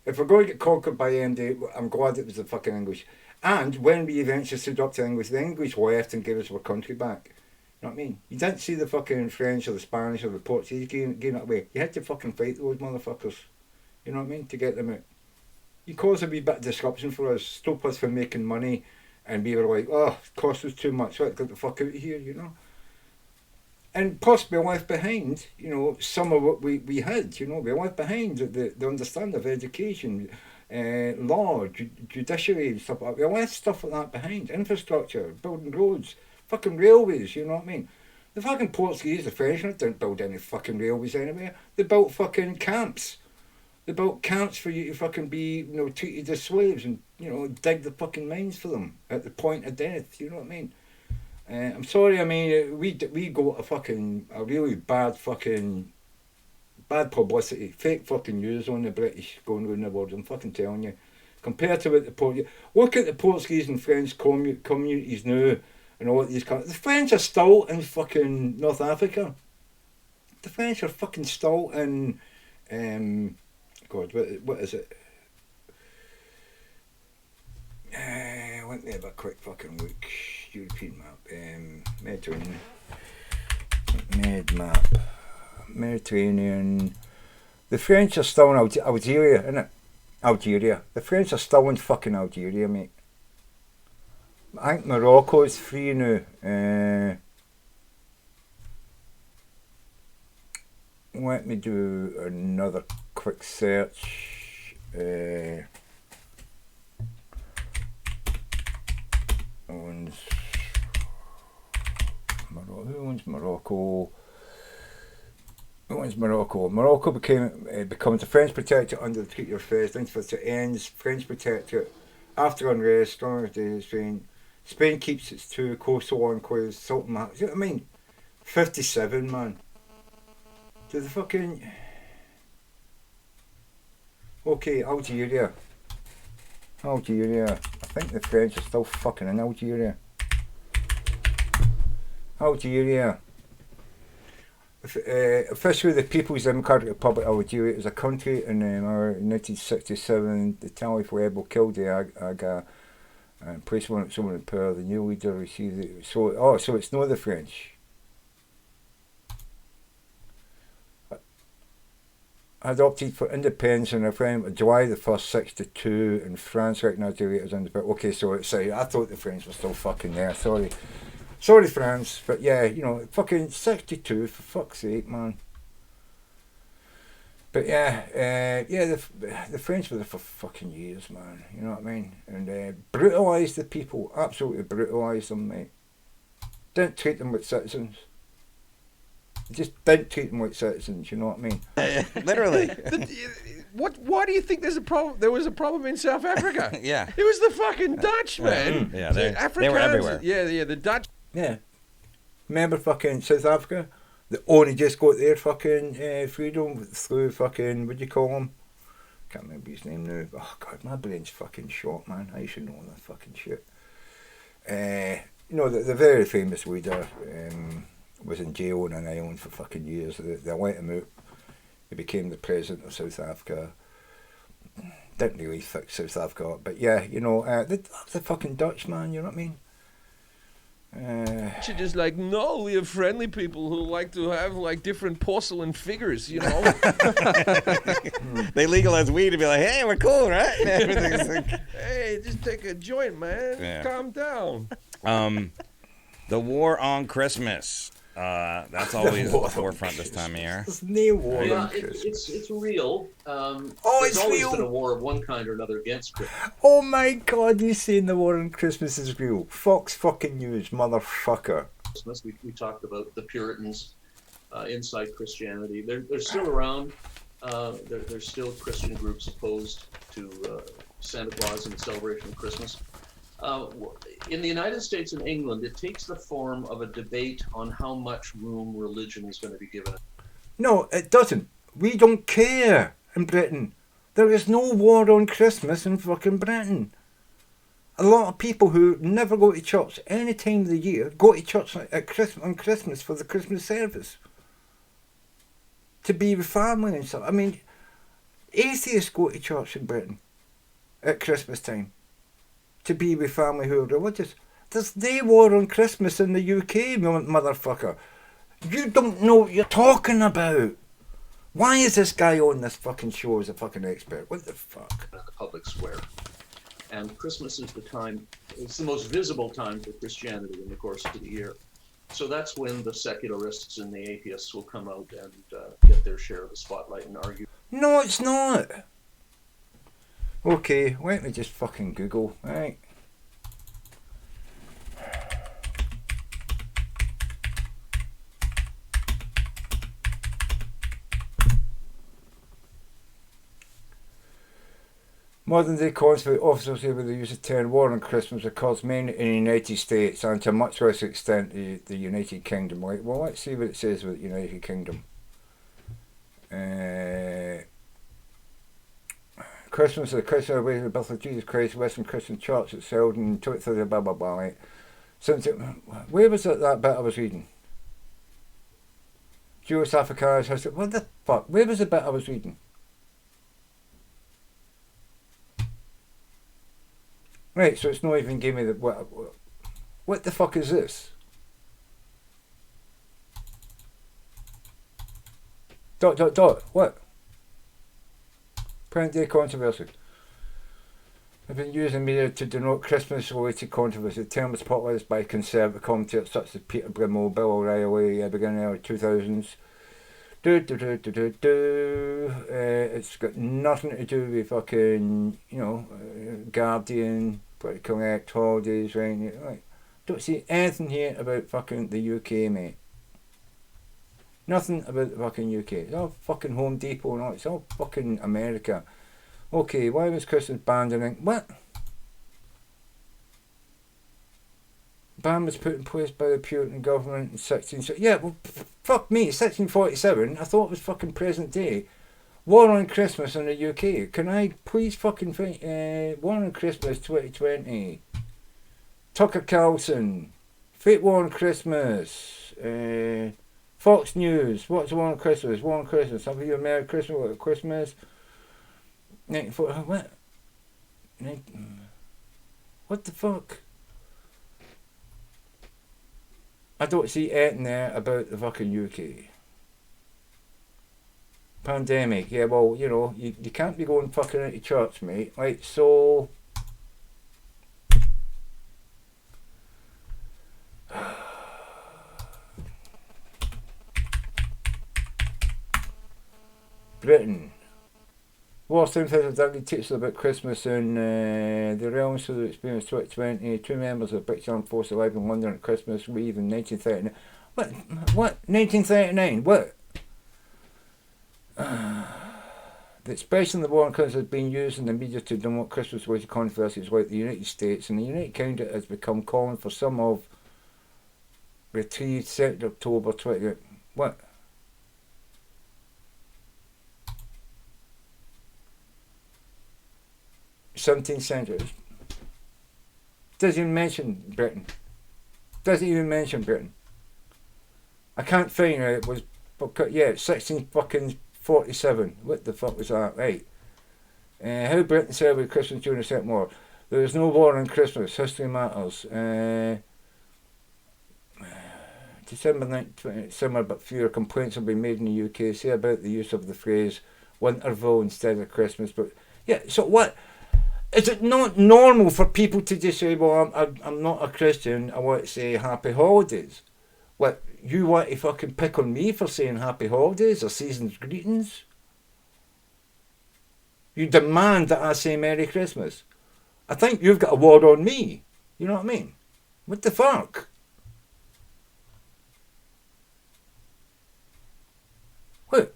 If we're going to get conquered by MD, I'm glad it was the fucking English. And when we eventually stood up to the English left and gave us our country back. You know what I mean? You didn't see the fucking French or the Spanish or the Portuguese giving it away. You had to fucking fight those motherfuckers. You know what I mean? To get them out. You caused a wee bit of disruption for us, stop us from making money, and we were like, it cost us too much, let's get the fuck out of here, And possibly left behind, some of what we had, we left behind the understanding of education, law, judiciary and stuff like that. We left stuff like that behind. Infrastructure, building roads, fucking railways, you know what I mean? The fucking Portuguese, the French didn't build any fucking railways anywhere. They built fucking camps. They built camps for you to fucking be, treated as slaves and, dig the fucking mines for them at the point of death, you know what I mean? I'm sorry, I mean, we got a really bad publicity, fake fucking news on the British going around the world, I'm fucking telling you. Compared to what the Portuguese, look at the Portuguese and French communities now and all these countries. The French are still in fucking North Africa. The French are fucking still in, what is it? Let me have a quick fucking look. European map, Mediterranean. The French are still in Algeria, innit? Algeria. The French are still in fucking Algeria, mate. I think Morocco is free now. Let me do another quick search. Who owns Morocco? Morocco becomes a French protectorate under the Treaty of Fez. It ends French protectorate after unrest. Stronger days. Spain keeps its two coastal enclaves. Sultan Mahamat. You know what I mean? 57, man. To the fucking. Okay, Algeria. I think the French are still fucking in Algeria. Officially, the People's Democratic Republic of Algeria is a country in 1967. The Talif rebel killed the Aga and placed someone in power. The new leader received it. So it's not the French. Adopted for independence in a referendum July the 1st, 62, and France recognised Algeria as independent. Okay, so I thought the French were still fucking there. Sorry, France, but yeah, fucking 62 for fuck's sake, man. But yeah, the French were there for fucking years, man. You know what I mean? And brutalised the people, absolutely brutalised them, mate. Didn't treat them like citizens. Just didn't treat them like citizens. You know what I mean? Literally. Why do you think there's a problem? There was a problem in South Africa. Yeah. It was the fucking Dutch, man. Yeah, they were everywhere. Yeah, the Dutch. Yeah. Remember fucking South Africa? They only just got their fucking freedom through fucking, what do you call him? Can't remember his name now. Oh God, my brain's fucking shot, man. I should know all that fucking shit. You know, the very famous leader was in jail on an island for fucking years. They let him out. He became the president of South Africa. Didn't really fix South Africa up, but yeah, you know, the fucking Dutch, man, you know what I mean? You're just like, no, we are friendly people who like to have like different porcelain figures, you know. They legalize weed to be like, hey, we're cool, right? Everything's like, hey, just take a joint, man. Yeah. Calm down. The war on Christmas. That's always at the forefront this time of year. There's no war Yeah, on Christmas. it's real. It's There's always real. been a war of one kind or another against Christmas. Oh my God, you saying the war on Christmas is real? Fox fucking News, motherfucker. We talked about the Puritans inside Christianity. They're still around. There's still Christian groups opposed to Santa Claus and the celebration of Christmas. In the United States and England, it takes the form of a debate on how much room religion is going to be given. No, it doesn't. We don't care in Britain. There is no war on Christmas in fucking Britain. A lot of people who never go to church any time of the year go to church on Christmas for the Christmas service. To be with family and stuff. I mean, atheists go to church in Britain at Christmas time. To be with family who are religious. There's no war on Christmas in the UK, motherfucker. You don't know what you're talking about. Why is this guy on this fucking show as a fucking expert? What the fuck? The public square. And Christmas is the time, it's the most visible time for Christianity in the course of the year. So that's when the secularists and the atheists will come out and get their share of the spotlight and argue. No, it's not. Okay, let me just fucking Google, right? Modern day conflict officers say with the use of term war on Christmas occurs mainly in the United States and to a much less extent the United Kingdom. Like, well, let's see what it says about the United Kingdom. Christmas, the Christmas away the birth of Jesus Christ, Western Christian Church that's held in 23rd, blah blah blah. Right? Since where was that bit I was reading? Jewish Africanus history. What the fuck? Where was the bit I was reading? Right, so it's not even giving me the what the fuck is this? What? Present day controversy. I've been using media to denote Christmas-related controversy. The term was popularised by conservative commentators such as Peter Brimble, Bill O'Reilly, beginning of the 2000s. It's got nothing to do with fucking, you know, Guardian, Political Act, holidays, right? Like, don't see anything here about fucking the UK, mate. Nothing about the fucking UK. It's all fucking Home Depot and all. It's all fucking America. Okay, why was Christmas banned in England? What? Ban was put in place by the Puritan government in 16... Yeah, well, fuck me, 1647. I thought it was fucking present day. War on Christmas in the UK. Can I please fucking find... War on Christmas 2020. Tucker Carlson. Fake War on Christmas. Fox News. What's War on Christmas? War on Christmas. Have you a Merry Christmas? What, Christmas? 94... What? What the fuck? I don't see anything there about the fucking UK. Pandemic, yeah, well, you know, you can't be going fucking into church, mate. Like, so... Britain. Warstone has Dudley teaches about Christmas in the realms of the experience 2020. Two members of the British Armed Forces arrived in London at Christmas Eve in 1939. What? 1939? What? The expression the war on Christmas has been used in the media to denote Christmas related controversies like the United States, and the United Kingdom has become common for some of retrieved 2nd October 20. What? '17th century. Doesn't even mention Britain. Doesn't even mention Britain. I can't find it. It was, yeah, 1647. What the fuck was that? Right. How Britain celebrated Christmas during the Second War. There is no war on Christmas. History matters. December 1920, similar but fewer complaints have been made in the UK. Say about the use of the phrase Winterval instead of Christmas. But yeah, so what? Is it not normal for people to just say, well, I'm not a Christian, I want to say happy holidays? What, you want to fucking pick on me for saying happy holidays or season's greetings? You demand that I say Merry Christmas. I think you've got a war on me. You know what I mean? What the fuck? What?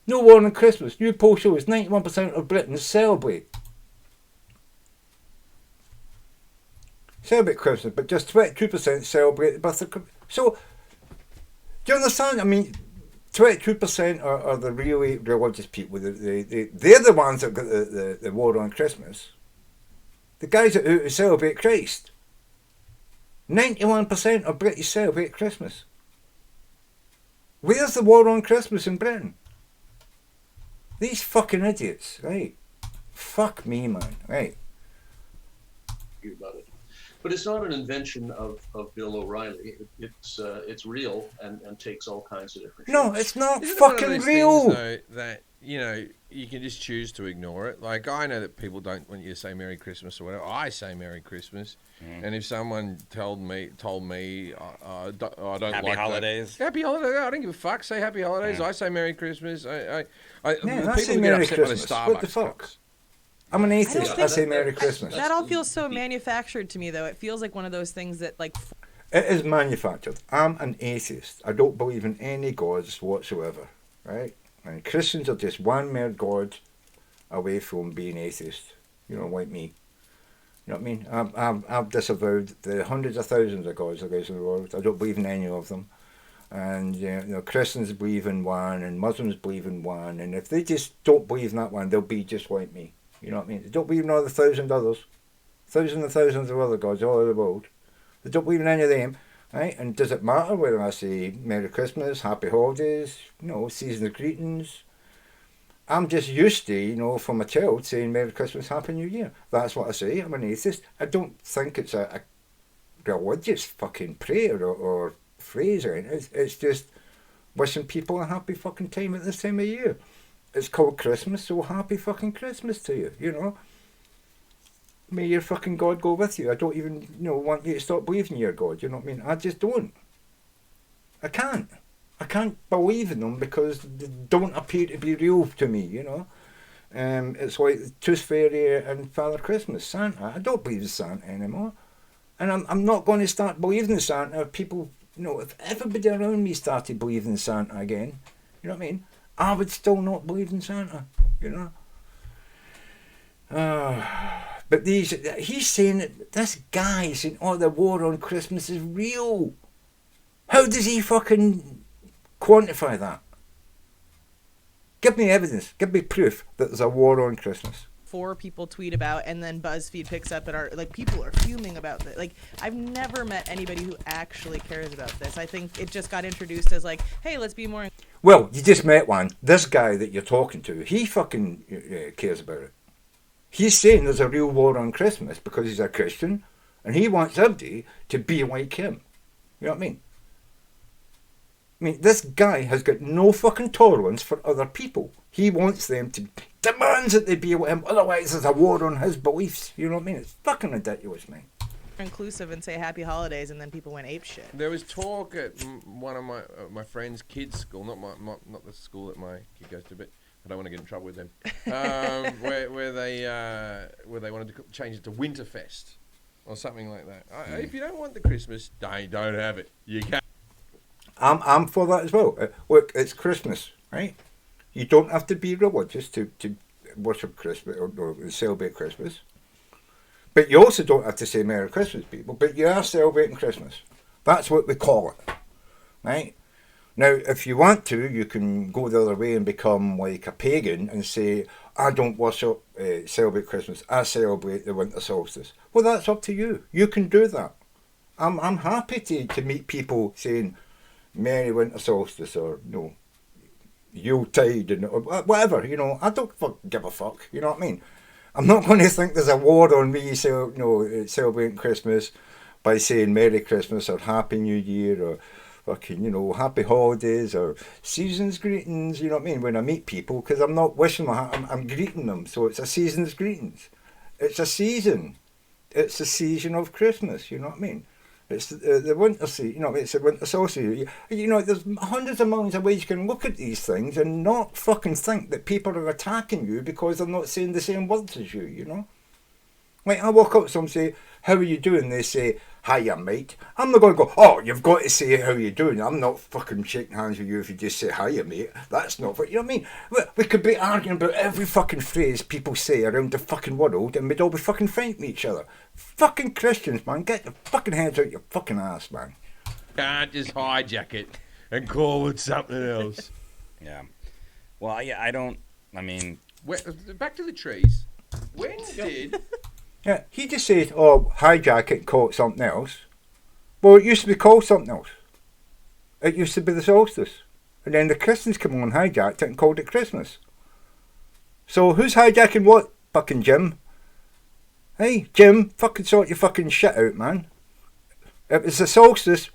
No war on Christmas. New poll shows 91% of Britons celebrate Christmas, but just 22% celebrate the birth of Christmas. So, do you understand? I mean, 22% are the really religious people. They're the ones that got the war on Christmas. The guys who celebrate Christ. 91% of British celebrate Christmas. Where's the war on Christmas in Britain? These fucking idiots, right? Fuck me, man, right? About it. But it's not an invention of Bill O'Reilly. It's real and takes all kinds of different shapes. No, it's not Isn't fucking it one of those real. things, though, that, you know, you can just choose to ignore it. Like, I know that people don't want you to say Merry Christmas or whatever. I say Merry Christmas. And if someone told me I don't Happy like holidays. that, Happy Holidays. I don't give a fuck. Say Happy Holidays. Yeah. I say Merry Christmas. I people say who get Merry upset by the Christmas. Starbucks What the fuck? cups. I'm an I atheist. don't I think say Merry Christmas. That all feels so manufactured to me, though. It feels like one of those things that, like, It is manufactured. I'm an atheist. I don't believe in any gods whatsoever, right? And Christians are just one mere god away from being atheist. You know, like me. You know what I mean? I've disavowed the hundreds of thousands of gods there is in the world. I don't believe in any of them. And you know, Christians believe in one, and Muslims believe in one. And if they just don't believe in that one, they'll be just like me. You know what I mean? They don't believe in all the thousand others. Thousands and thousands of other gods all over the world. They don't believe in any of them. Right? And does it matter whether I say Merry Christmas, Happy Holidays, you know, Season of Greetings? I'm just used to, you know, from a child saying Merry Christmas, Happy New Year. That's what I say. I'm an atheist. I don't think it's a religious fucking prayer or phrase or anything. It's just wishing people a happy fucking time at this time of year. It's called Christmas, so happy fucking Christmas to you, you know. May your fucking God go with you. I don't even, you know, want you to stop believing in your God, you know what I mean? I just don't. I can't believe in them because they don't appear to be real to me, you know. It's like the Tooth Fairy and Father Christmas, Santa. I don't believe in Santa anymore. And I'm not going to start believing in Santa if people, you know, if everybody around me started believing in Santa again, you know what I mean? I would still not believe in Santa, you know. But he's saying that this guy saying, oh, the war on Christmas is real. How does he fucking quantify that? Give me evidence, give me proof that there's a war on Christmas. 4 people tweet about, and then BuzzFeed picks up and are like, people are fuming about this. Like, I've never met anybody who actually cares about this. I think it just got introduced as like, hey, let's be more. Well, you just met one. This guy that you're talking to, he fucking cares about it. He's saying there's a real war on Christmas because he's a Christian, and he wants everybody to be like him. You know what I mean? I mean, this guy has got no fucking tolerance for other people. He wants them to, demands that they be with him, otherwise there's a war on his beliefs. You know what I mean? It's fucking ridiculous, man. Inclusive and say Happy Holidays, and then people went ape shit. There was talk at one of my friend's kids' school, not the school that my kid goes to, but I don't want to get in trouble with them. Where they wanted to change it to Winterfest or something like that. If you don't want the Christmas, don't have it. You can't. I'm for that as well. Look, it's Christmas, right? You don't have to be religious to worship Christmas or celebrate Christmas. But you also don't have to say Merry Christmas, people. But you are celebrating Christmas. That's what we call it, right? Now, if you want to, you can go the other way and become like a pagan and say, I don't worship, celebrate Christmas. I celebrate the winter solstice. Well, that's up to you. You can do that. I'm happy to meet people saying Merry Winter Solstice or Yuletide and or whatever. I don't give a fuck. You know what I mean? I'm not going to think there's a war on me celebrating Christmas by saying Merry Christmas or Happy New Year or fucking, Happy Holidays or Season's Greetings, you know what I mean, when I meet people, because I'm not wishing them, I'm greeting them, so it's a Season's Greetings. It's a season. It's the season of Christmas, you know what I mean? It's the winter season, it's the winter solstice. There's hundreds of millions of ways you can look at these things and not fucking think that people are attacking you because they're not saying the same words as you, Like, I walk up to someone and say, how are you doing? They say, hiya, mate. I'm not going to go, oh, you've got to say how you doing. I'm not fucking shaking hands with you if you just say hiya, mate. That's not what, you know what I mean? We could be arguing about every fucking phrase people say around the fucking world and we'd all be fucking fighting each other. Fucking Christians, man. Get your fucking heads out your fucking ass, man. Can't just hijack it and call it something else. Yeah. Well, yeah, back to the trees. When did... Yeah, he just said, oh, hijack it and call it something else. Well, it used to be called something else. It used to be the solstice. And then the Christians came on and hijacked it and called it Christmas. So who's hijacking what? Fucking Jim. Hey, Jim, fucking sort your fucking shit out, man. It was the solstice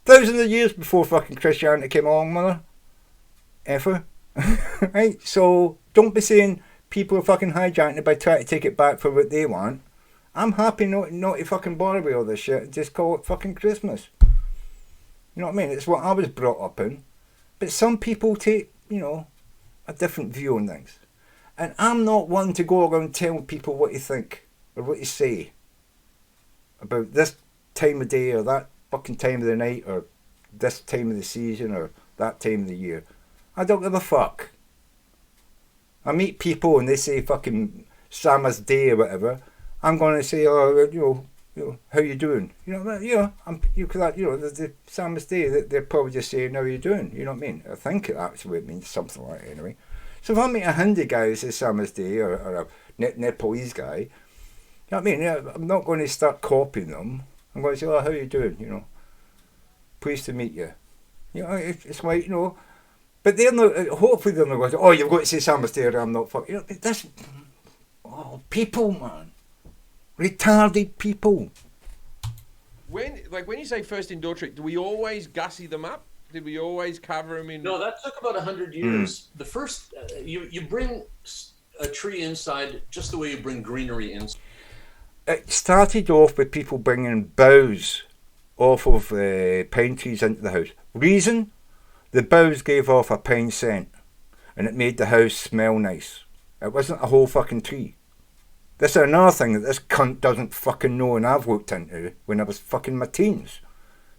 thousands of years before fucking Christianity came along, mother. Effer. Right? So don't be saying people are fucking hijacking it by trying to take it back for what they want. I'm happy not to fucking bother with all this shit and just call it fucking Christmas. You know what I mean? It's what I was brought up in. But some people take, a different view on things. And I'm not one to go around telling people what you think or what you say about this time of day or that fucking time of the night or this time of the season or that time of the year. I don't give a fuck. I meet people and they say fucking Summer's Day or whatever. I'm going to say, how you doing? The Summer's Day. They're probably just saying, how you doing? You know what I mean? I think it actually means something like that anyway. So if I meet a Hindi guy who says Summer's Day or a Nepalese guy, you know what I mean? I'm not going to start copying them. I'm going to say, oh, how you doing? Pleased to meet you. It's like, but they're not, hopefully they're not going to, oh, you've got to say Summer's Day or I'm not fucking, this, people, man. Retarded people. When you say first indoor trick, do we always gussy them up? Did we always cover them in? No, that took about 100 years. The first, you bring a tree inside just the way you bring greenery inside. It started off with people bringing boughs off of pine trees into the house. Reason? The boughs gave off a pine scent and it made the house smell nice. It wasn't a whole fucking tree. This is another thing that this cunt doesn't fucking know and I've looked into when I was fucking my teens.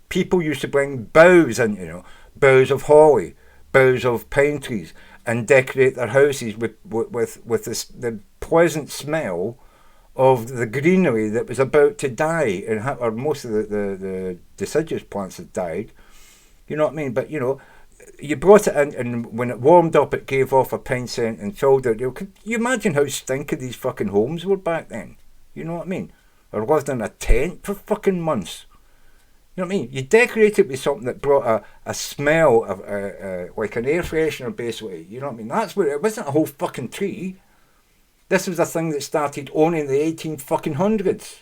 People used to bring boughs in, boughs of holly, boughs of pine trees and decorate their houses with the pleasant smell of the greenery that was about to die, or most of the deciduous plants had died. You know what I mean? But, you brought it in and when it warmed up it gave off a pine scent and filled it. Could you imagine how stinky these fucking homes were back then? You know what I mean? Or lived in a tent for fucking months. You know what I mean? You decorate it with something that brought a smell of like an air freshener basically. You know what I mean? That's what it wasn't a whole fucking tree. This was a thing that started only in the 1800s.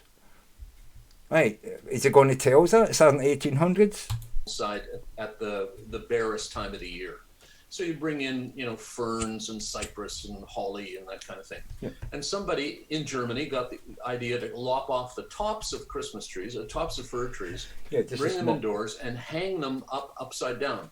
Right, is it going to tell us that? It's in the 1800s? Side at the barest time of the year. So you bring in, ferns and cypress and holly and that kind of thing. Yeah. And somebody in Germany got the idea to lop off the tops of Christmas trees, the tops of fir trees, bring them indoors and hang them upside down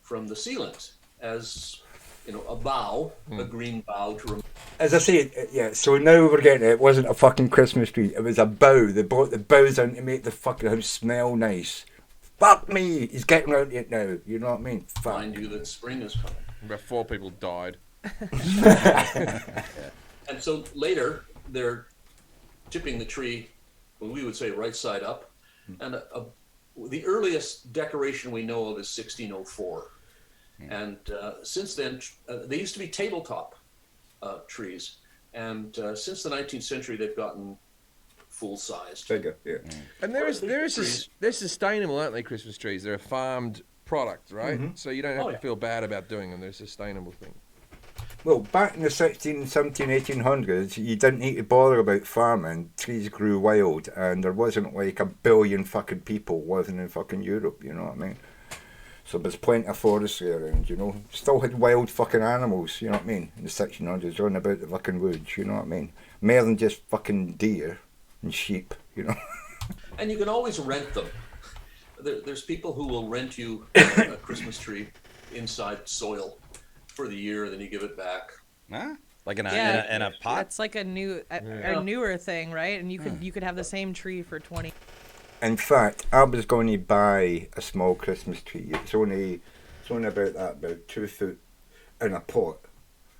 from the ceilings as a bough, a green bough to remember. As I say, yeah, so now we're getting it wasn't a fucking Christmas tree, it was a bough. They brought the boughs in to make the fucking house smell nice. Fuck me, he's getting around to it now, you know what I mean? Fuck. Mind you that spring is coming. About 4 people died. And so later, they're tipping the tree, well, we would say right side up. And the earliest decoration we know of is 1604. And since then, they used to be tabletop trees. And since the 19th century, they've gotten full-sized. Bigger, yeah. And they're sustainable, aren't they, Christmas trees? They're a farmed product, right? Mhm. So you don't have to feel bad about doing them. They're a sustainable thing. Well, back in the 16, 17, 1800s, you didn't need to bother about farming. Trees grew wild, and there wasn't like a billion fucking people living in fucking Europe, you know what I mean? So there's plenty of forestry around, you know. Still had wild fucking animals, you know what I mean? In the 1600s, running about the fucking woods, you know what I mean? More than just fucking deer and sheep, you know. And you can always rent them. There's people who will rent you a Christmas tree inside soil for the year, then you give it back. Huh? Like in a pot? That's like a newer thing, right? And you could have the same tree for 20. In fact, I was going to buy a small Christmas tree. It's only about 2 foot in a pot.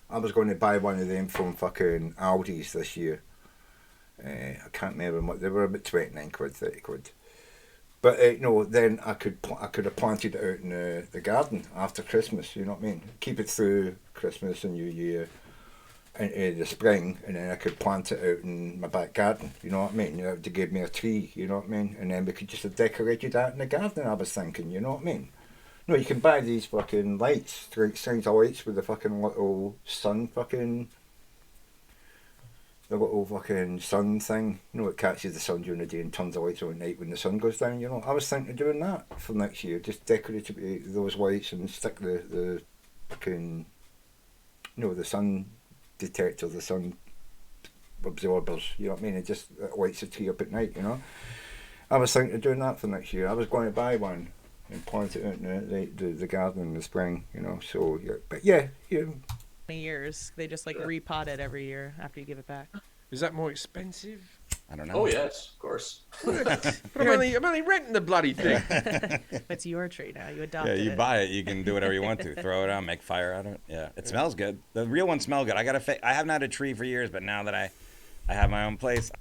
I was going to buy one of them from fucking Aldi's this year. I can't remember what they were, about 29 quid, 30 quid. But no, then I could have planted it out in the garden after Christmas. You know what I mean? Keep it through Christmas and New Year into the spring, and then I could plant it out in my back garden. You know what I mean? To give me a tree. You know what I mean? And then we could just have decorated that in the garden. I was thinking. You know what I mean? No, you can buy these fucking lights, strings of lights with the fucking little sun fucking. The little fucking sun thing, you know, it catches the sun during the day and turns the lights on at night when the sun goes down, you know. I was thinking of doing that for next year, just decorate those lights and stick the fucking, you know, the sun detector, the sun absorbers, you know what I mean, it just lights the tree up at night, you know. I was thinking of doing that for next year. I was going to buy one and plant it out in the garden in the spring, you know, so, yeah, but yeah, you years. They just like repot it every year after you give it back. Is that more expensive? I don't know. Oh yes, of course. But I'm only renting the bloody thing. It's your tree now. You adopted it. Yeah, you buy it. You can do whatever you want to. Throw it out, make fire out of it. Yeah, it smells good. The real ones smell good. I haven't had a tree for years, but now that I have my own place.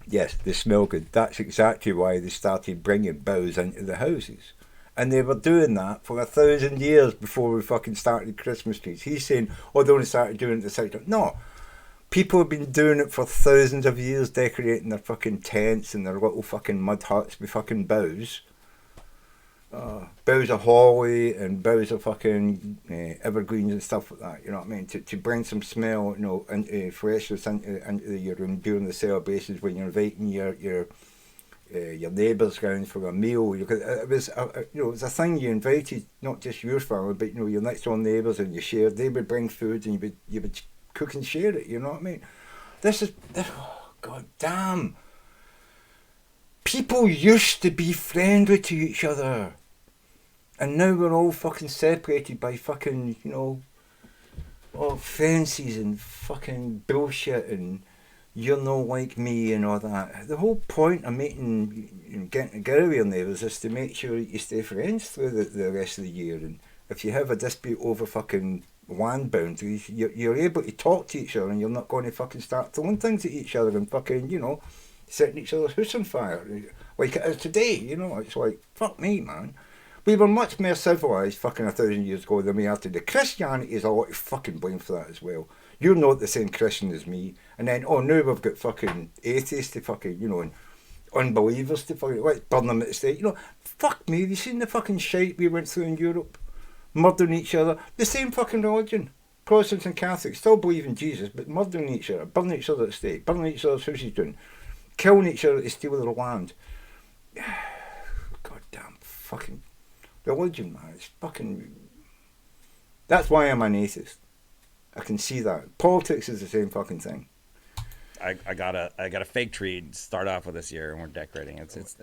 Yes, they smell good. That's exactly why they started bringing boughs into the houses. And they were doing that for 1,000 years before we fucking started Christmas trees. He's saying, oh, they only started doing it the second. No. People have been doing it for thousands of years, decorating their fucking tents and their little fucking mud huts with fucking boughs. Boughs of holly and boughs of fucking evergreens and stuff like that, you know what I mean? To bring some smell, you know, into freshness into your room during the celebrations when you're inviting your neighbours round for a meal. It was a thing you invited, not just your family, but your next door neighbours, and you shared. They would bring food, and you would cook and share it. You know what I mean? God damn. People used to be friendly to each other, and now we're all fucking separated by fucking fences and fucking bullshit and. You're not like me and all that. The whole point of getting together with your neighbours is to make sure you stay friends through the rest of the year. And if you have a dispute over fucking land boundaries, you're able to talk to each other, and you're not going to fucking start throwing things at each other and fucking, setting each other's house on fire. Like it is today, it's like, fuck me, man. We were much more civilised fucking 1,000 years ago than we are today. Christianity is a lot of fucking blame for that as well. You're not the same Christian as me. And then, now we've got fucking atheists to fucking, and unbelievers to fucking, let's burn them at the stake. Fuck me, have you seen the fucking shite we went through in Europe? Murdering each other. The same fucking religion. Protestants and Catholics still believe in Jesus, but murdering each other, burning each other at the stake, burning each other's houses down, killing each other to steal their land. Goddamn fucking religion, man. It's fucking... That's why I'm an atheist. I can see that. Politics is the same fucking thing. I got a fake tree to start off with this year, and we're decorating. It's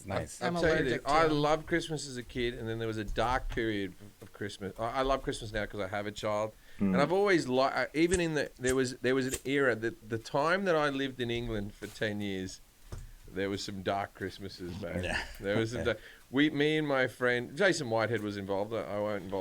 nice. I'm I'll tell you allergic this, to I them. loved Christmas as a kid, and then there was a dark period of Christmas. I love Christmas now because I have a child, and I've always liked. Even in there was an era that the time that I lived in England for 10 years, there was some dark Christmases, man. Yeah. There was some. Me and my friend Jason Whitehead was involved. I won't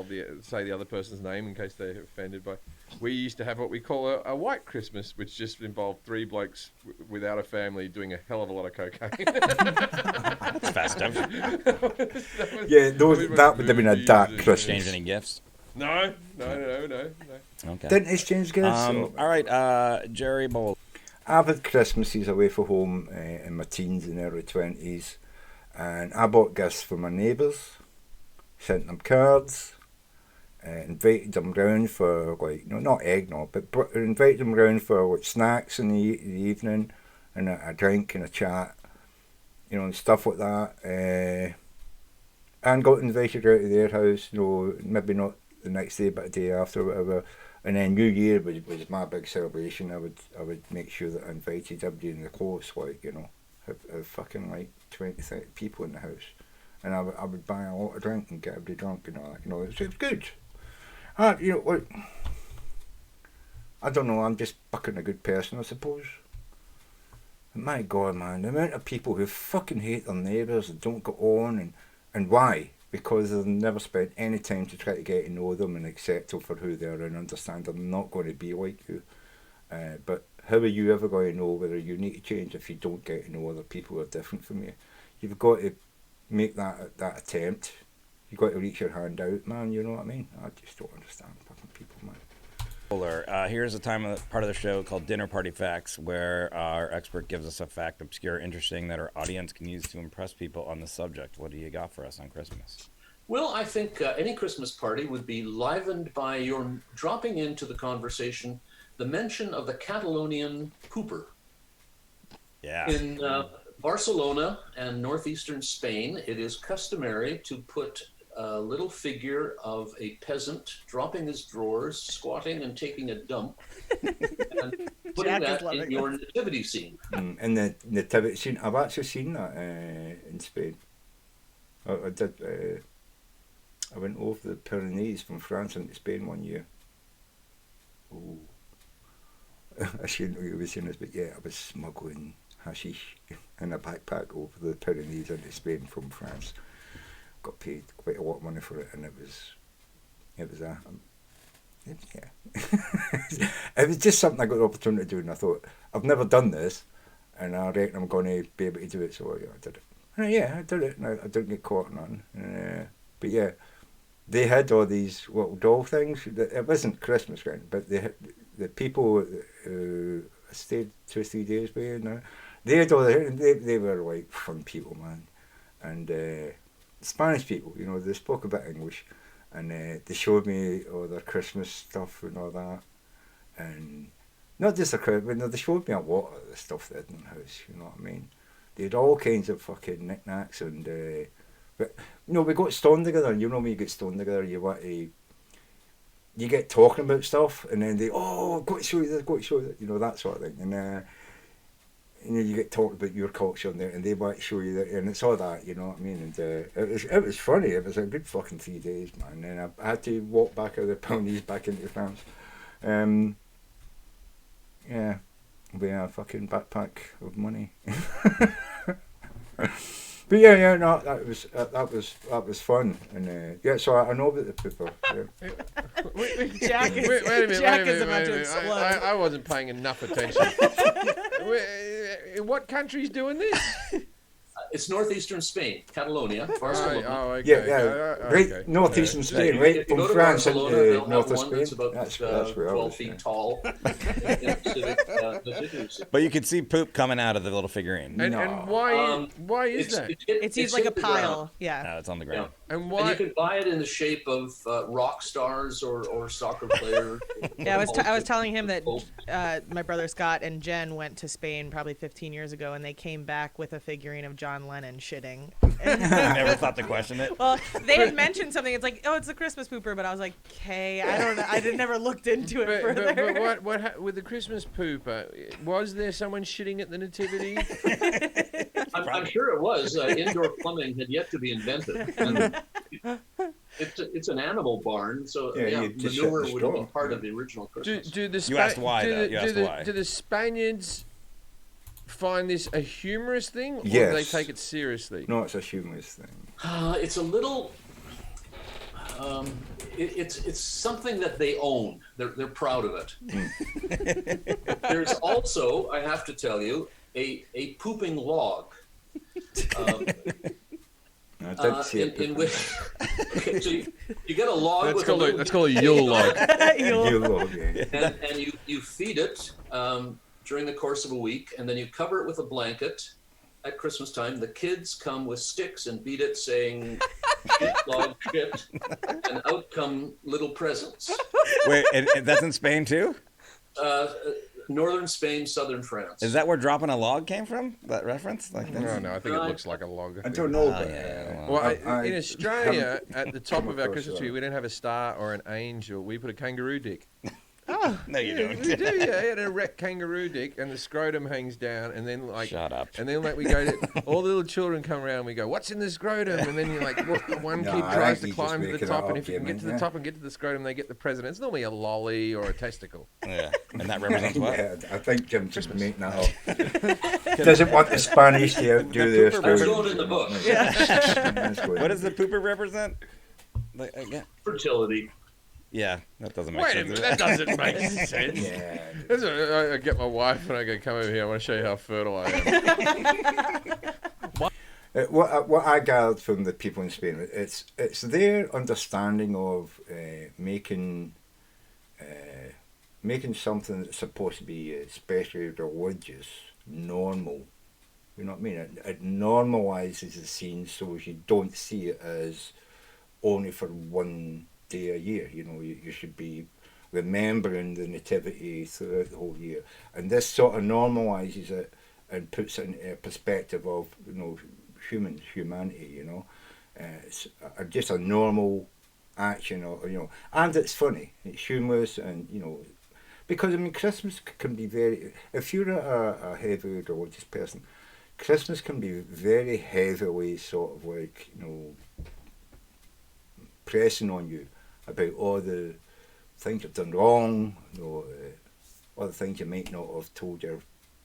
say the other person's name in case they're offended. But we used to have what we call a white Christmas, which just involved three blokes without a family doing a hell of a lot of cocaine. That's festive. That would have been a dark Christmas. Exchange any gifts? No. Okay. Didn't exchange gifts. All right, Jerry Bowl. I've had Christmases away from home in my teens and early 20s, and I bought gifts for my neighbours, sent them cards, invited them round for, like, not eggnog, but invited them round for like snacks in the evening, and a drink and a chat, and stuff like that, and got invited out to their house, maybe not the next day but a day after, whatever. And then New Year was my big celebration. I would make sure that I invited everybody in the close, like, have fucking like 20, 30 people in the house, and I would buy a lot of drink and get everybody drunk and all that. It was good. What? I don't know. I'm just fucking a good person, I suppose. My God, man, the amount of people who fucking hate their neighbours and don't get on, and why? Because they've never spent any time to try to get to know them and accept them for who they are and understand they're not going to be like you. But how are you ever going to know whether you need to change if you don't get to know other people who are different from you? You've got to make that attempt. You've got to reach your hand out, man, you know what I mean? I just don't understand fucking people, man. Here's a part of the show called Dinner Party Facts, where our expert gives us a fact, obscure, interesting, that our audience can use to impress people on the subject. What do you got for us on Christmas? Well, I think any Christmas party would be livened by your dropping into the conversation the mention of the Catalonian pooper. Yeah. In Barcelona and northeastern Spain, it is customary to put a little figure of a peasant dropping his drawers, squatting and taking a dump, and putting that in your nativity scene. In the nativity scene, I've actually seen that in Spain. I did. I went over the Pyrenees from France into Spain one year. Oh, I shouldn't really be saying this, but yeah, I was smuggling hashish in a backpack over the Pyrenees into Spain from France. Got paid quite a lot of money for it, and it was it was just something I got the opportunity to do, and I thought, I've never done this, and I reckon I'm going to be able to do it, so yeah, I did it. And yeah, I did it, and I didn't get caught on none. But yeah, they had all these little doll things. It wasn't Christmas, right? But they had, the people I stayed 2 or 3 days with, they had all they were like fun people, man, and Spanish people, they spoke a bit English, and they showed me all their Christmas stuff and all that, and not just the Christmas, they showed me a lot of the stuff they had in the house, you know what I mean? They had all kinds of fucking knickknacks, and but we got stoned together, and when you get stoned together, you get talking about stuff, and then I've got to show you this, got to show you that, that sort of thing, and you get talking about your culture and they might show you that, and it's all that, you know what I mean? And it was funny. It was a good fucking 3 days, man. And I had to walk back out of the Pyrenees back into France. Yeah, with a fucking backpack of money. But yeah, no, that was fun, and yeah. So I know about the pooper. Yeah. Jack is, wait a minute, Jack wait a is minute, about wait a to minute. explode. I wasn't paying enough attention. What country's doing this? It's northeastern Spain, Catalonia, Barcelona. Oh, okay. Yeah, right, northeastern Spain, right from France into north of Spain. That's about That's 12 feet tall. But you could see poop coming out of the little figurine. And why is that? It's used like a pile. Yeah. No, it's on the ground. And why? And you could buy it in the shape of rock stars or soccer players. Yeah, I was telling him that my brother Scott and Jen went to Spain probably 15 years ago, and they came back with a figurine of John Lennon shitting. Never thought to question it. Well, they had mentioned something. It's like, oh, it's a Christmas pooper, but I was like, okay, I don't know. I never looked into it further. But what with the Christmas pooper? Was there someone shitting at the nativity? I'm sure it was. Indoor plumbing had yet to be invented. And it's an animal barn, so manure would have been part of the original Christmas. You asked why. Do the Spaniards find this a humorous thing, or Yes. do they take it seriously? No, it's a humorous thing. It's a little. It's something that they own. They're proud of it. There's also, I have to tell you, a pooping log. I did see it. In which, okay, so you get a log. That's called a Yule log. Yule log, yeah. And you feed it during the course of a week, and then you cover it with a blanket. At Christmas time, the kids come with sticks and beat it, saying "shit, log, shit," and out come little presents. Wait, and that's in Spain too? Northern Spain, southern France. Is that where dropping a log came from? That reference? Like that's... No, I think it looks like a log. I don't know. In Australia, at the top of our Christmas tree, we don't have a star or an angel. We put a kangaroo dick. Oh, no, you don't. We do, yeah. An erect kangaroo dick, and the scrotum hangs down, and then Shut up. And then we go to all the little children come around. And we go, "What's in the scrotum?" And then you're like, one kid tries to climb to the top, and if you can get to the top and get to the scrotum, they get the present. It's normally a lolly or a testicle. Yeah, and that represents what? Yeah, I think Jim's just making that up. Doesn't want the Spanish to do their story. That's going in the book. What does the pooper represent? Like, again? Fertility. Yeah, that doesn't make Wait sense. a minute, that doesn't make sense. Yeah. I get my wife and I go, come over here. I want to show you how fertile I am. What I gathered from the people in Spain, it's their understanding of making something that's supposed to be especially religious normal. You know what I mean? It normalizes the scene so you don't see it as only for one day a year. You know, you should be remembering the nativity throughout the whole year, and this sort of normalizes it and puts it in a perspective of, you know, humanity. You know, it's just a normal action, or, you know, and it's funny, it's humorous, and, you know, because I mean, Christmas can be very, if you're a heavy religious person, Christmas can be very heavily sort of like, you know, pressing on you about all the things you've done wrong, you know, all the things you might not have told your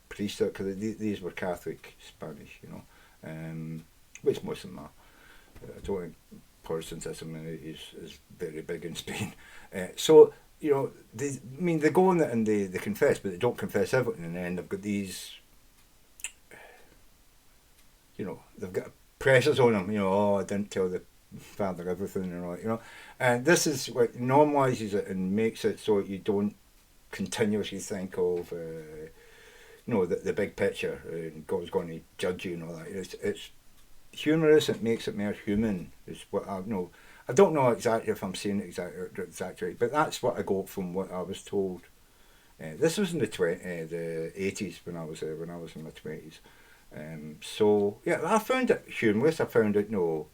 priest, because these were Catholic Spanish, you know, which most of them are. I don't think Protestantism is very big in Spain. So, you know, they go in and they confess, but they don't confess everything, and then they've got these, you know, they've got pressures on them, you know, oh, I didn't tell the father everything and all, you know, and this is what normalizes it and makes it so you don't continuously think of, you know, the big picture, and God's going to judge you and all that. It's humorous. It makes it more human. Is what I know. I don't know exactly if I'm saying it exactly, but that's what I got from what I was told. This was in the 80s when I was in my 20s. So yeah, I found it humorous. I found it, you know,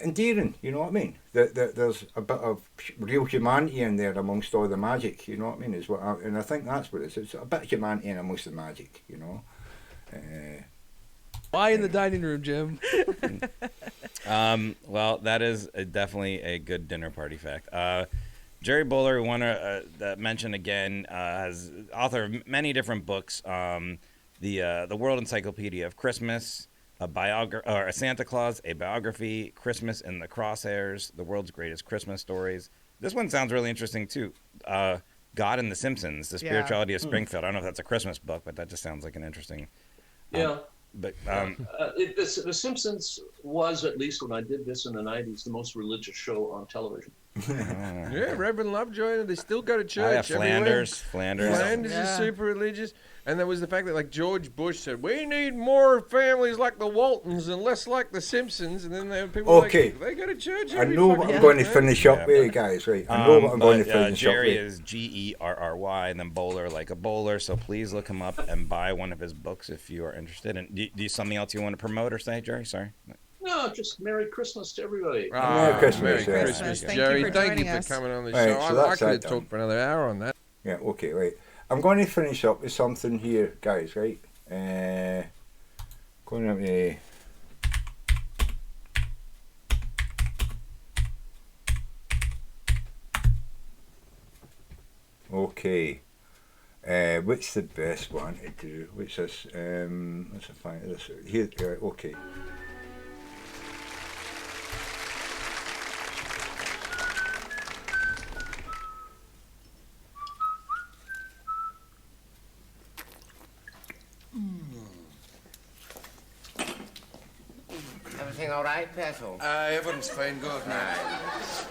endearing, you know what I mean? There's a bit of real humanity in there amongst all the magic, you know what I mean? And I think that's what it is. It's a bit of humanity in amongst the magic, you know. Why in the dining room, Jim? Well, that is definitely a good dinner party fact. Jerry Bowler, we want to mention again, has author of many different books. The World Encyclopedia of Christmas, a Santa Claus, a biography, Christmas in the Crosshairs, the World's Greatest Christmas Stories. This one sounds really interesting too. God and the Simpsons, the Spirituality of Springfield. I don't know if that's a Christmas book, but that just sounds like an interesting. Yeah. But the Simpsons was, at least when I did this in the 90s, the most religious show on television. Yeah, Reverend Lovejoy, they still go to church. Oh, yeah, everywhere. Flanders. Flanders is super religious. And there was the fact that, like, George Bush said, we need more families like the Waltons and less like the Simpsons. And then there were people like, they go to church. I know what I'm going to finish up with, guys, right? I know what I'm going to finish up with. Jerry is Gerry, and then bowler like a bowler. So please look him up and buy one of his books if you are interested. And do you something else you want to promote or say, Jerry? Sorry. No, just Merry Christmas to everybody. Merry Christmas, Merry Christmas, Jerry. Thank you for coming on the show. I could have talked for another hour on that. Yeah, okay, right. I'm going to finish up with something here, guys, right? Going to okay. What's the best one to do? Which is let's find this here. Okay. Everything all right, Petal? Everything's fine, good. Right.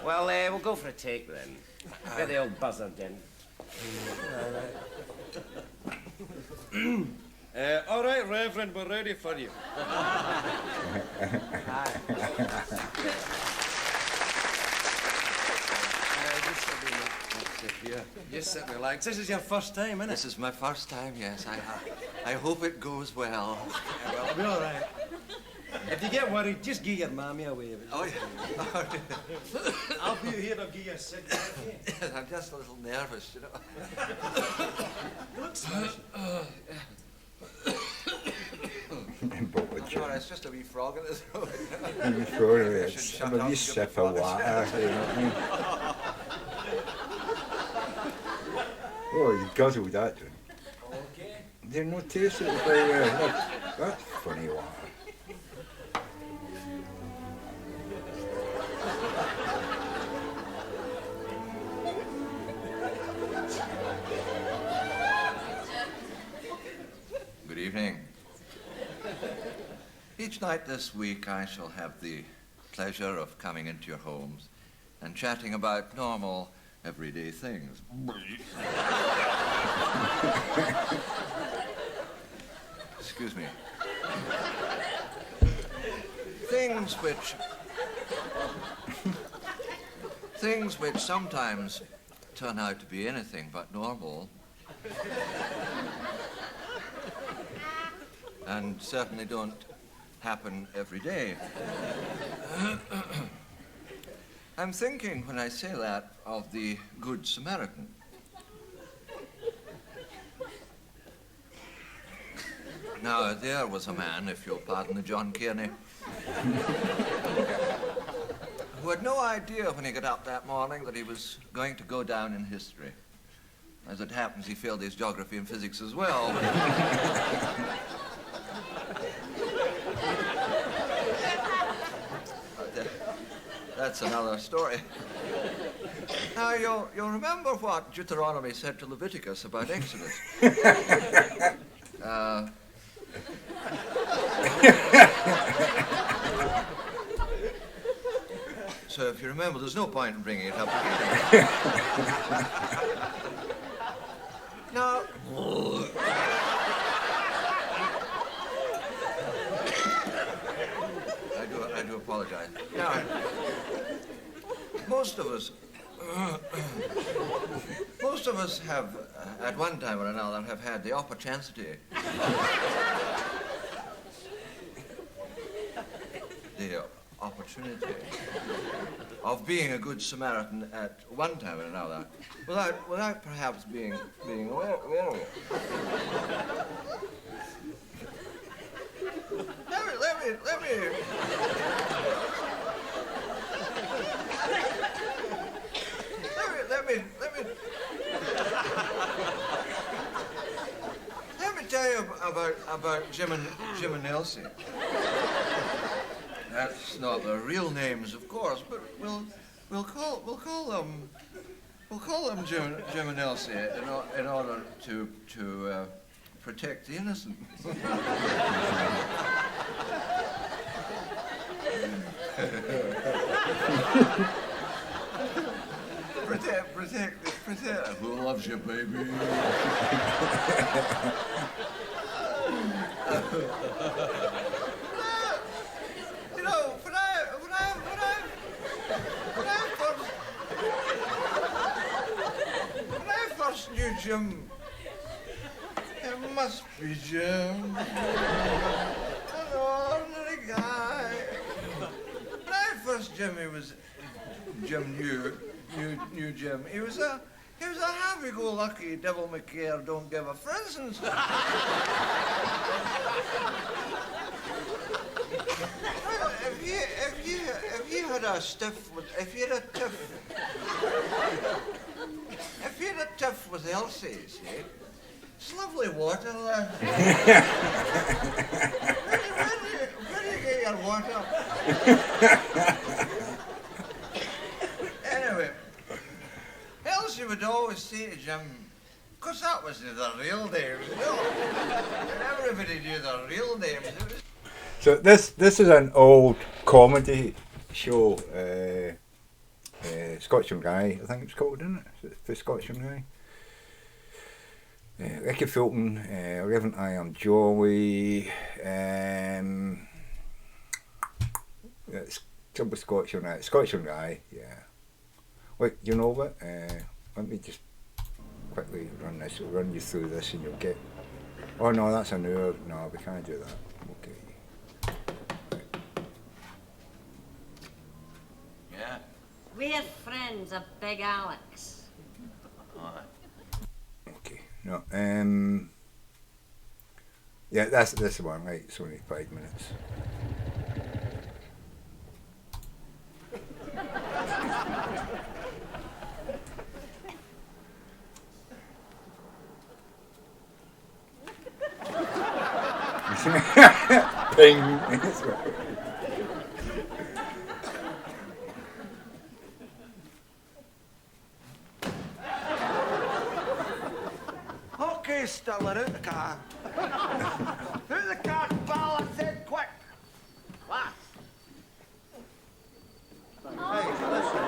Well, we'll go for a take then. Get the old buzzard in. All right, Reverend, we're ready for you. Just sit relax. This is your first time, isn't it? This is my first time, yes. I hope it goes well. Well, it'll be all right. If you get worried, just give your mammy a wave. Oh, yeah. I'll be here, I'll give you a signal. I'm just a little nervous, you know. Sorry, it's just a wee frog in the throat. Some of these sip of water, you know what I mean? Oh, you guzzled that, dude. Okay. Didn't no taste it very well. That's funny water. Good evening. Each night this week I shall have the pleasure of coming into your homes and chatting about normal, everyday things. Excuse me. Things which sometimes turn out to be anything but normal. And certainly don't happen every day. I'm thinking, when I say that, of the Good Samaritan. Now, there was a man, if you'll pardon the John Kearney, who had no idea when he got up that morning that he was going to go down in history. As it happens, he failed his geography and physics as well. That's another story. Now, you'll remember what Deuteronomy said to Leviticus about Exodus. So if you remember, there's no point in bringing it up again. Now, I do apologize. Now, most of us have, at one time or another, have had the opportunity. The opportunity of being a good Samaritan at one time or another, without perhaps being aware of it. Let me tell you about Jim and Elsie. That's not their real names, of course, but we'll call them Jim and Elsie in order to protect the innocent. Protect. Who loves you, baby? You know, when I first knew Jim, it must be Jim. An ordinary guy. When I first Jim knew Jim. He was a happy-go-lucky, devil-may-care, don't-give-a, for instance. If you had a tiff with Elses, eh? It's lovely water there. Where do you get your water? Anyway, Elsie would always say to Jim, because that was the real names, you know. And everybody knew the real names. So this is an old comedy show, Scotch and Guy, I think it's called, isn't it? Is it the Scotch and Guy? Ricky Fulton, Reverend I Am Jolly, it's something Scotch and Guy, yeah. Wait, you know what? Let me just quickly run you through this and you'll get... Oh no, that's an hour. No, we can't do that. Okay. Yeah. We're friends of Big Alex. Okay, no, yeah, that's the one, right? It's only 5 minutes. Ping. Okay, Stella, out the car. Out the car, pal, I said quick. Fast. Hey, listen.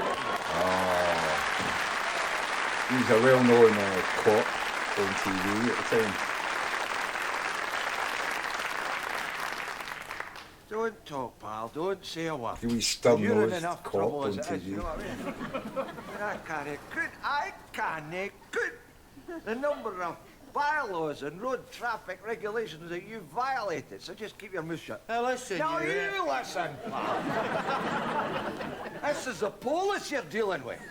He's a well-known cop on TV at the time. Don't talk, pal. Don't say a word. Do we stub You're in nose enough cop trouble on as it is, TV? you know what I mean? I can't good. The number of bylaws and road traffic regulations that you violated, so just keep your mouth shut. Now listen, No, you listen, pal. This is the police you're dealing with.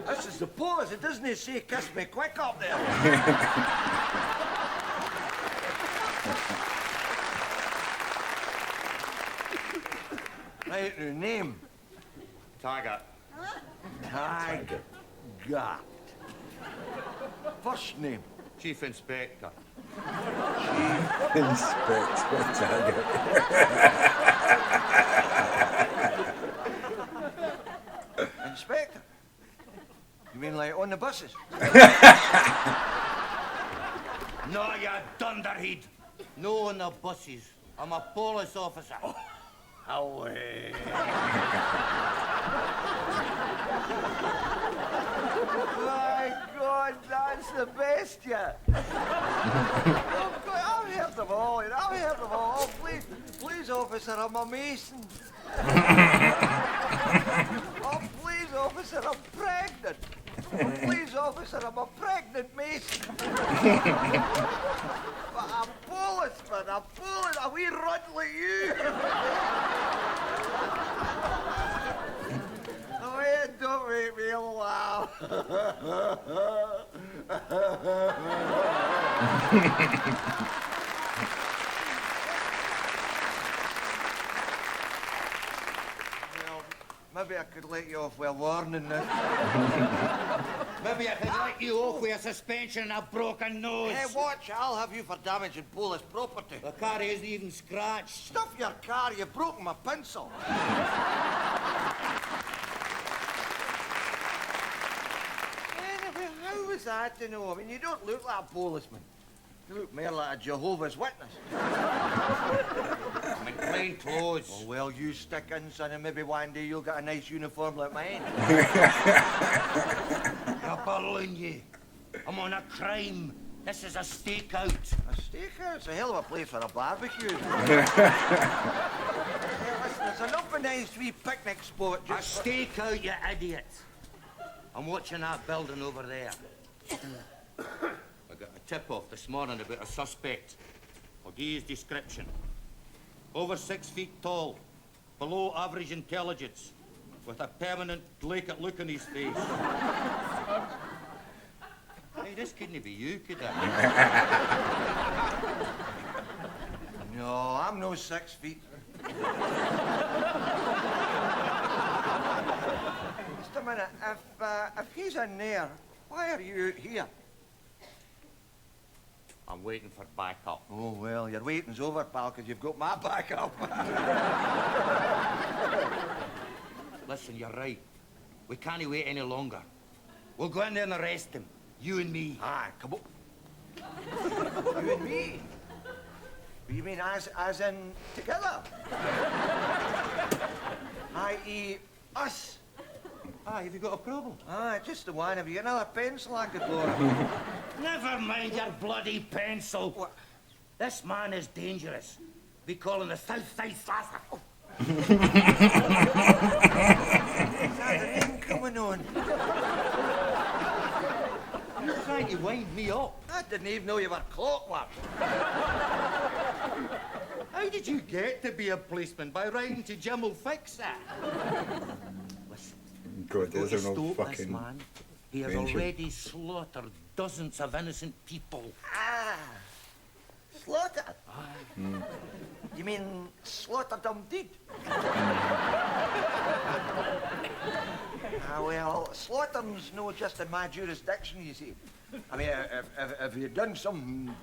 This is the police. It doesn't say kiss me quick up there. Right, your name? Taggart. Taggart. First name? Chief Inspector. Inspector Taggart. Inspector? You mean like on the buses? No, you dunderhead. No on the buses. I'm a police officer. Away. My God, that's the best yet. I've heard them all, you know, I've heard them all. Oh, please, officer, I'm a mason. Oh, please, officer, I'm pregnant. Oh, please, officer, I'm a pregnant mason. But a policeman, a wee runt like you. Oh, yeah, don't make me laugh. Well, maybe I could let you off with a warning now. Maybe I could let you off with a suspension and a broken nose. Hey, watch, I'll have you for damaging police property. The car isn't even scratched. Stuff your car, you've broken my pencil. Anyway, how was that to know? I mean, you don't look like a policeman. You look more like a Jehovah's Witness. I'm in plain clothes. Oh, well, you stick in, son, and maybe one day you'll get a nice uniform like mine. You're burling you. I'm on a crime. This is a stakeout. A stakeout? It's a hell of a place for a barbecue. There's enough of a nice wee picnic spot. A stakeout, you idiot. I'm watching that building over there. I got a tip-off this morning about a suspect. I'll give you his description. Over 6 feet tall, below average intelligence, with a permanent vacant look on his face. Hey, this couldn't be you, could it? No, I'm no 6 feet. Just a minute. If he's in there, why are you here? I'm waiting for backup. Oh, well, your waiting's over, pal, because you've got my backup. Listen, you're right. We can't wait any longer. We'll go in there and arrest him. You and me. Aye, come on. You and me? You mean as in together? I.e. us? Aye, have you got a problem? Aye, just the one. Have you got another pencil I could borrow? Never mind your bloody pencil. What? This man is dangerous. We call him the Southside Sasser. Is that the name coming on? You're trying to wind me up. I didn't even know you were clockwork. How did you get to be a policeman? By writing to Jim will fix that. Listen, God, go to there's no stop this fucking man. He has mention. already slaughtered dozens of innocent people. Ah, slaughtered? Mm. You mean slaughtered them dead? Well, slaughter's no just in my jurisdiction, you see. I mean, if you'd done something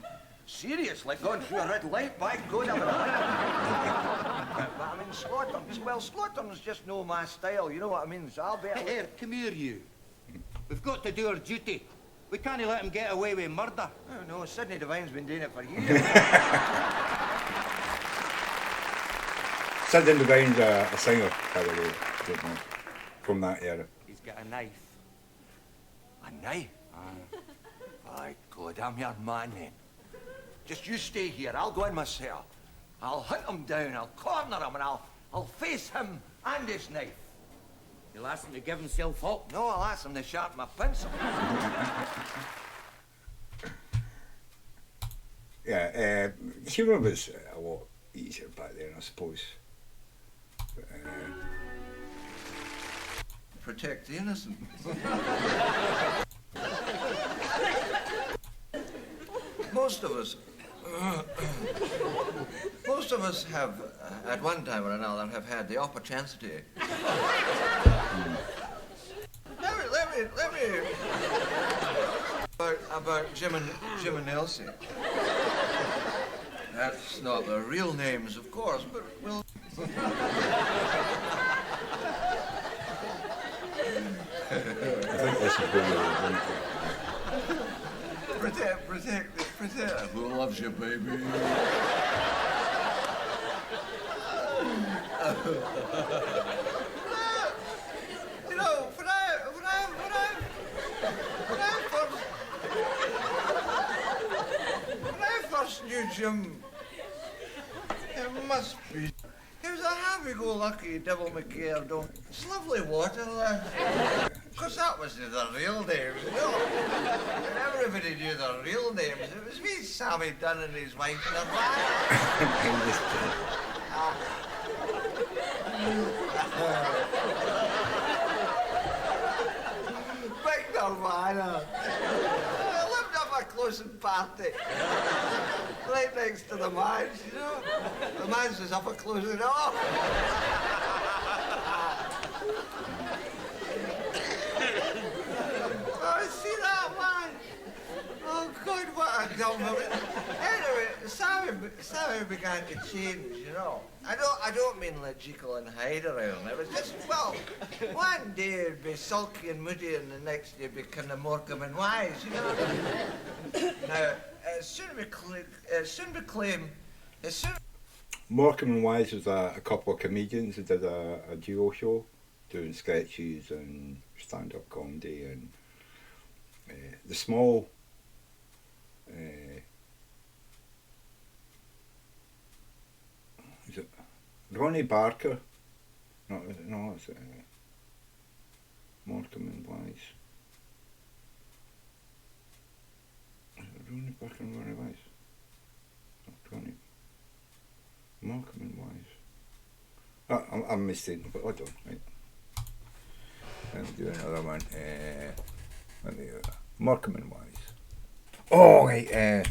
serious, like gone through a red light, by God, I would have but I mean, slaughter's just no my style, you know what I mean? So I'll be... Here, come here, you. We've got to do our duty. We can't let him get away with murder. Oh, no, Sidney Devine's been doing it for years. Sidney Devine's a singer, by the way, from that era. He's got a knife. A knife? By God, I'm your man then. Just you stay here. I'll go in myself. I'll hunt him down. I'll corner him, and I'll face him and his knife. You'll ask him to give himself up? No, I'll ask him to sharpen my pencil. Yeah, humour was a lot easier back then, I suppose. Protect the innocent. Most of us have, at one time or another, have had the opportunity. Let me. About Jim and Elsie. That's not their real names, of course, but we'll. I think this is really Protect. Who loves you, baby? You know, when I first knew Jim, it must be. He was a happy-go-lucky, devil-may-care-don't. It's lovely water, lad. Because that was their real names, you know. And everybody knew their real names. It was me, Sammy Dunn, and his wife, and their Big Nirvana. I lived up a close and party. Right next to the mines, you know. The mines was up a close and all. Oh, see that man? Oh, God, what a dumb woman. Anyway, Sammy began to change, you know. I don't mean like Jekyll and Hyde around. It was just, well, one day it'd be sulky and moody, and the next day it'd be kind of Morecambe and wise, you know. Now, Morecambe and Wise was a couple of comedians who did a duo show, doing sketches and stand-up comedy, and the small. Is it Ronnie Barker? No, it's Morecambe and Wise. Is it Ronnie Barker and Ronnie Wise? Not Ronnie. Morecambe and Wise. I'm mistaken, but hold on, right. Let me do another one. Morecambe and Wise. Oh, right.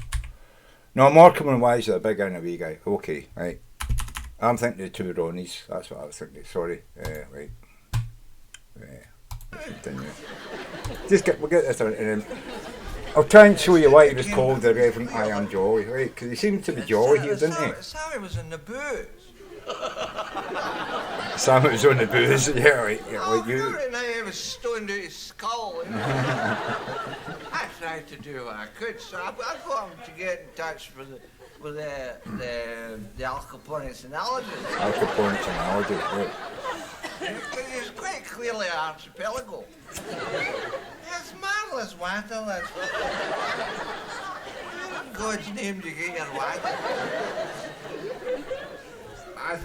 No, Morecambe and Wise are a big and a wee guy. Okay, right. I'm thinking the two Ronnies. That's what I was thinking. Sorry. Right. Continue. We'll get this out. I'll try and show you why he was called the Reverend I Am Jolly, right? Because he seemed to be jolly here, didn't he? Sammy was in the booze. Sammy was on the booze, yeah, right. Yeah, like you. Every night he was stoned out his skull, you know. I tried to do what I could, so I got him to get in touch with the Alcaponics analogy. Alcaponics analogy, right. It's quite clearly an archipelago. It's marvellous water, that's what. Where in God's name do you get your water? I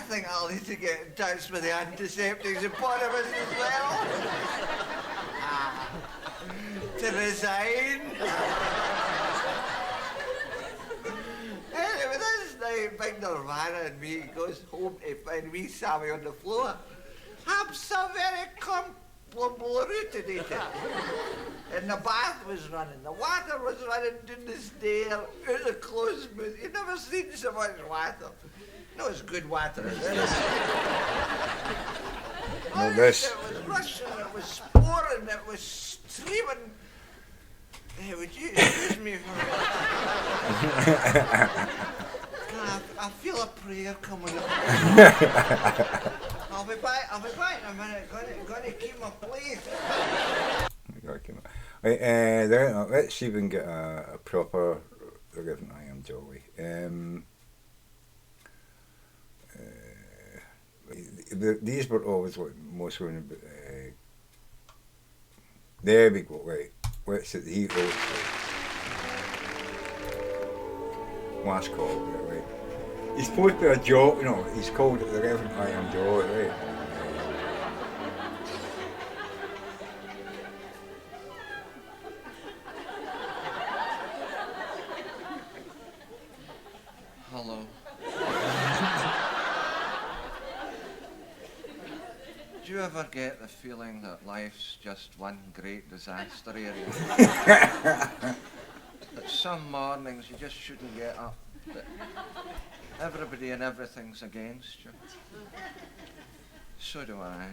think I'll need to get in touch with the antiseptics eponymous as well. To resign. Anyway, this night, Big Nirvana and me goes home to find wee Sammy on the floor. I'm so very convoluted. And the bath was running, the water was running down the stair, out the clothes booth. You've never seen so much water. No, it's good water, is it? No, this. It was rushing, it was pouring, it was streaming. Hey, would you excuse me for a I feel a prayer coming up. I'll be back in a minute. Gonna keep my place. Right, let's see if we can get a proper Reverend I Am Jolly. These were always what most women. There we go. Right, let's see. He goes. Last call. Right. He's supposed to be a joke, you know. He's called the Reverend I Am Jolly. Right. Hello. Do you ever get the feeling that life's just one great disaster area? That some mornings you just shouldn't get up, that everybody and everything's against you? So do I.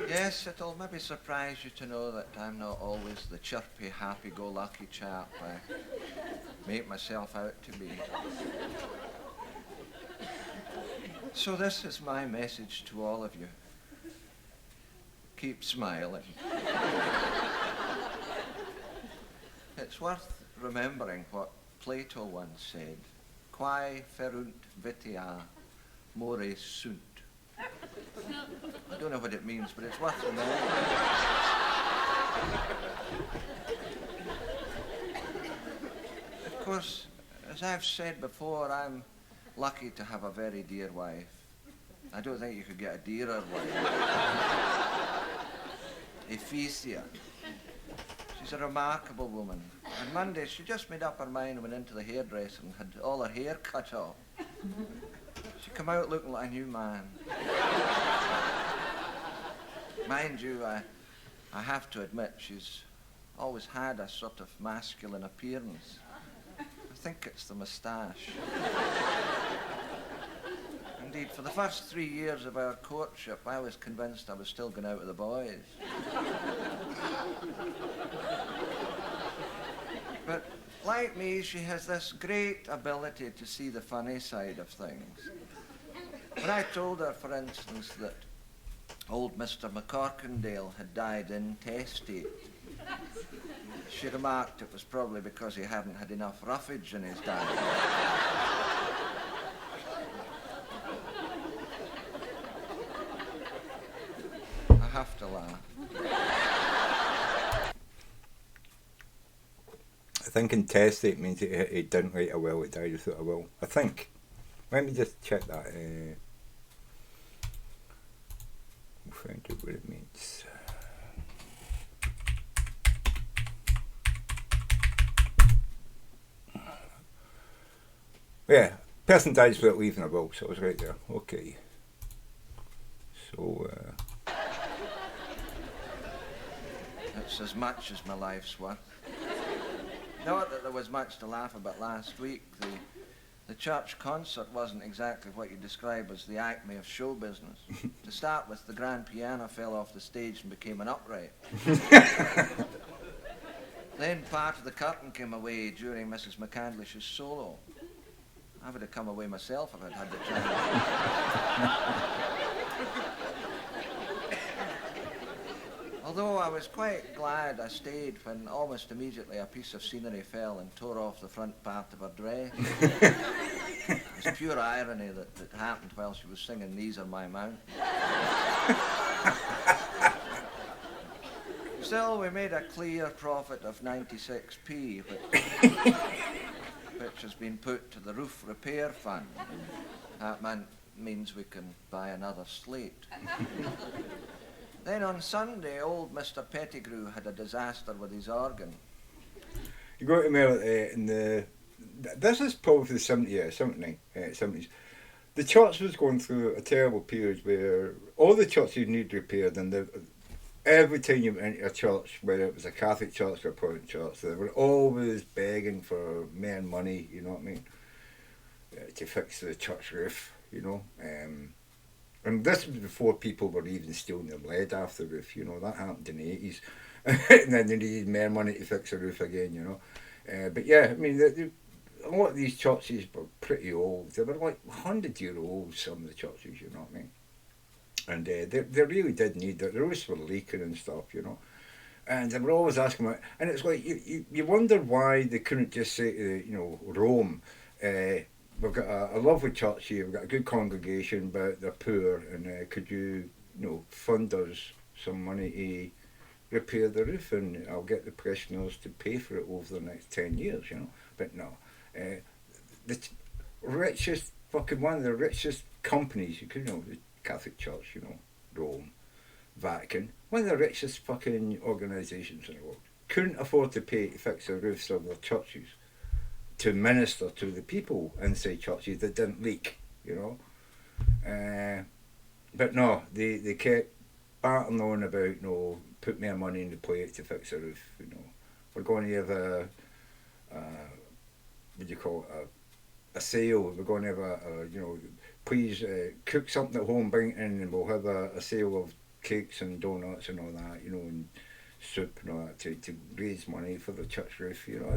Yes, it'll maybe surprise you to know that I'm not always the chirpy, happy-go-lucky chap I make myself out to be. So this is my message to all of you. Keep smiling. It's worth remembering what Plato once said. Quae ferunt vitia, more sunt. I don't know what it means, but it's worth remembering. Of course, as I've said before, I'm lucky to have a very dear wife. I don't think you could get a dearer wife. Ephesia. She's a remarkable woman. On Monday, she just made up her mind and went into the hairdresser and had all her hair cut off. She came out looking like a new man. Mind you, I have to admit, she's always had a sort of masculine appearance. I think it's the moustache. Indeed, for the first 3 years of our courtship, I was convinced I was still going out with the boys. But like me, she has this great ability to see the funny side of things. When I told her, for instance, that old Mr. McCorkindale had died intestate, She remarked it was probably because he hadn't had enough roughage in his diet. I have to laugh. I think intestate means he didn't write a will, he died without a will. I think. Let me just check that. We'll find out what it means. Yeah, person dies without leaving a will, so I was right there. Okay. So, It's as much as my life's worth. Not that there was much to laugh about last week. The church concert wasn't exactly what you describe as the acme of show business. To start with, the grand piano fell off the stage and became an upright. Then part of the curtain came away during Mrs. McCandlish's solo. I would have come away myself if I'd had the chance. Although I was quite glad I stayed when almost immediately a piece of scenery fell and tore off the front part of her dress. It was pure irony that it happened while she was singing These Are My Mountains. Still, we made a clear profit of 96p, which has been put to the roof repair fund. That means we can buy another slate. Then on Sunday, old Mr. Pettigrew had a disaster with his organ. You go to mail in the... This is probably the 70s. The church was going through a terrible period where all the churches need repaired, and every time you went into a church, whether it was a Catholic church or a Protestant church, they were always begging for more money, you know what I mean, to fix the church roof, you know. And this was before people were even stealing their lead off the roof, you know. That happened in the 80s. And then they needed more money to fix the roof again, you know. But yeah, I mean, a lot of these churches were pretty old. They were like 100-year-old, some of the churches, you know what I mean. And they really did need it. The roofs were leaking and stuff, you know. And they were always asking about, and it's like, you wonder why they couldn't just say to, you know, Rome, we've got a lovely church here, we've got a good congregation, but they're poor, and could you know, fund us some money to repair the roof, and I'll get the parishioners to pay for it over the next 10 years, you know. But no. The richest, one of the richest companies, you could know, the Catholic Church, you know, Rome, Vatican, one of the richest fucking organisations in the world, couldn't afford to pay to fix the roofs of their churches, to minister to the people inside churches that didn't leak, you know. But no, they kept battling on about, you know, put more money in the plate to fix the roof, you know. We're going to have what do you call it, a sale, we're going to have you know, please cook something at home, bring it in, and we'll have a sale of cakes and donuts and all that, you know, and soup and all that to raise money for the church roof, you know.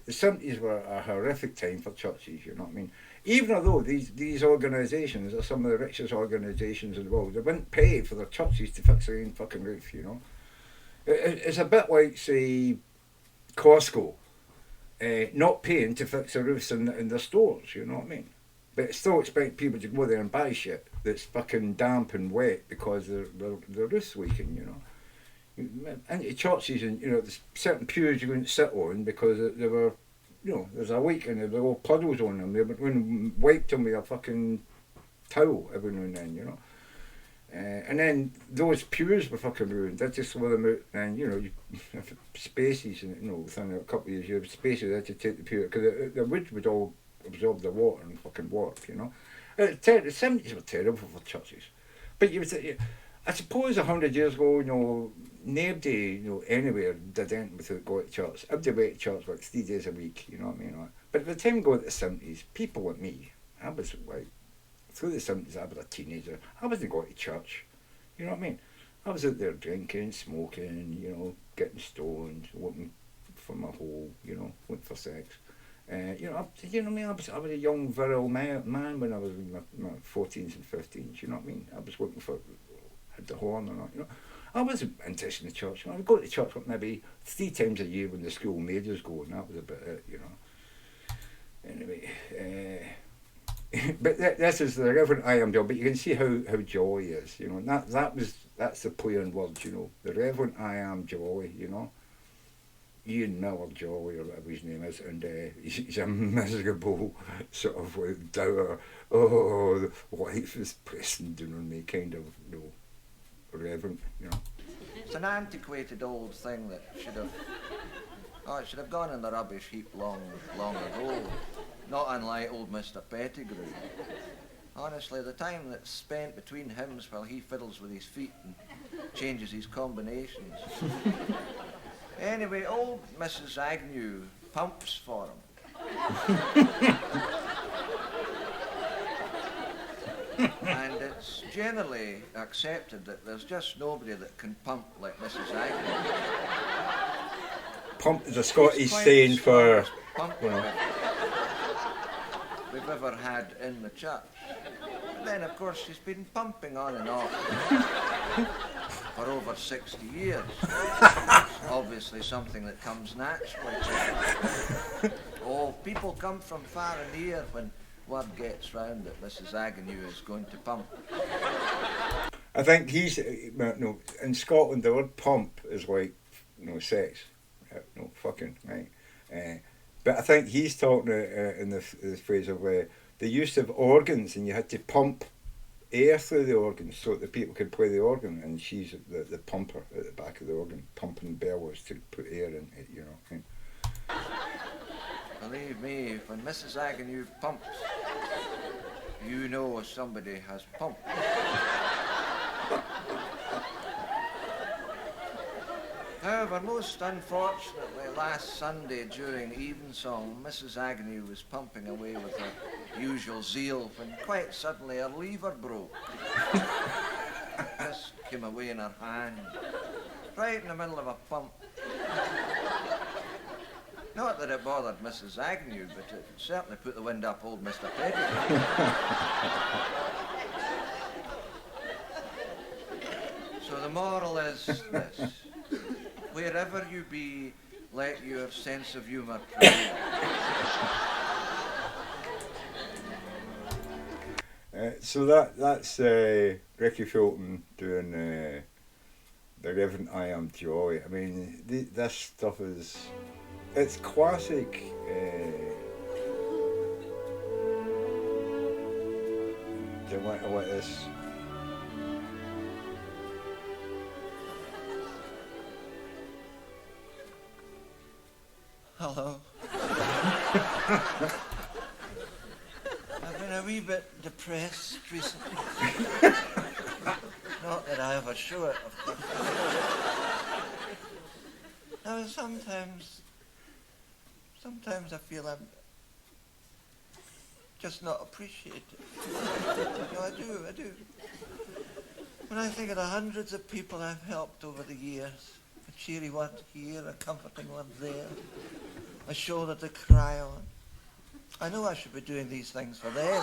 The 70s were a horrific time for churches, you know what I mean. Even although these organisations are some of the richest organisations in the world, they wouldn't pay for their churches to fix their own fucking roof, you know. It's a bit like, say, Costco not paying to fix the roofs in their stores, you know what I mean. But still expect people to go there and buy shit that's fucking damp and wet because the roof's leaking, you know. Into churches, and you know, there's certain pews you wouldn't sit on because they were, you know, there's a leak and there were all puddles on them. They wouldn't wipe them with a fucking towel every now and then, you know. And then those pews were fucking ruined. They just throw them out, and you know, you have spaces, and you know, within a couple of years you have spaces there to take the pew, because the wood would all absorb the water and fucking work, you know. The 70s were terrible for churches. But I suppose 100 years ago, you know, nobody, you know, anywhere did anything without going to church. Everybody went to church like 3 days a week, you know what I mean? But by the time we go to the 70s, people like me, I was like, through the 70s, I was a teenager. I wasn't going to church, you know what I mean? I was out there drinking, smoking, you know, getting stoned, looking for my hole, you know, looking for sex. You know what I mean? I was a young, virile man when I was in my 14s and 15s, you know what I mean? I was looking for, had the horn or not, you know. I wasn't interested in the church. I would go to church maybe 3 times a year when the school made us go, and that was about it, you know. Anyway, but this is the Reverend I Am Joy. But you can see how Joy is, you know. And that's the play on words, you know. The Reverend I Am Joy, you know. Ian Miller Joy, or whatever his name is, and he's a miserable sort of dour, oh, life is pressing down on me kind of, you know, reverend, you know. It's an antiquated old thing that it should have gone in the rubbish heap long ago. Not unlike old Mr. Pettigrew. Honestly, the time that's spent between hymns while he fiddles with his feet and changes his combinations. Anyway, old Mrs. Agnew pumps for him. And it's generally accepted that there's just nobody that can pump like Mrs. Agnew. Pump is a Scottish saying for... we've ever had in the church. And then, of course, she's been pumping on and off for over 60 years. Obviously something that comes naturally to her. Oh, people come from far and near when word gets round that Mrs. Agnew is going to pump. I think no, in Scotland the word pump is like, sex. No, fucking, right? But I think he's talking in the phrase of the use of organs, and you had to pump air through the organs so that the people could play the organ, and she's the pumper at the back of the organ, pumping bellows to put air in it, you know. Believe me, when Mrs. Agnew pumps, you know somebody has pumped. However, most unfortunately, last Sunday during evensong, Mrs. Agnew was pumping away with her usual zeal when quite suddenly her lever broke. This came away in her hand, right in the middle of a pump. Not that it bothered Mrs. Agnew, but it certainly put the wind up old Mr. Pettigrew. So the moral is this. Wherever you be, let your sense of humour prevail. So that's Ricky Fulton doing the Reverend I Am Joy. I mean, this stuff it's classic. Do you want to let this? Hello. I've been a wee bit depressed recently. Not that I ever show it, of course. Now, sometimes I feel I'm just not appreciated. No, I do. When I think of the hundreds of people I've helped over the years, a cheery one here, a comforting one there, a shoulder to cry on. I know I should be doing these things for them.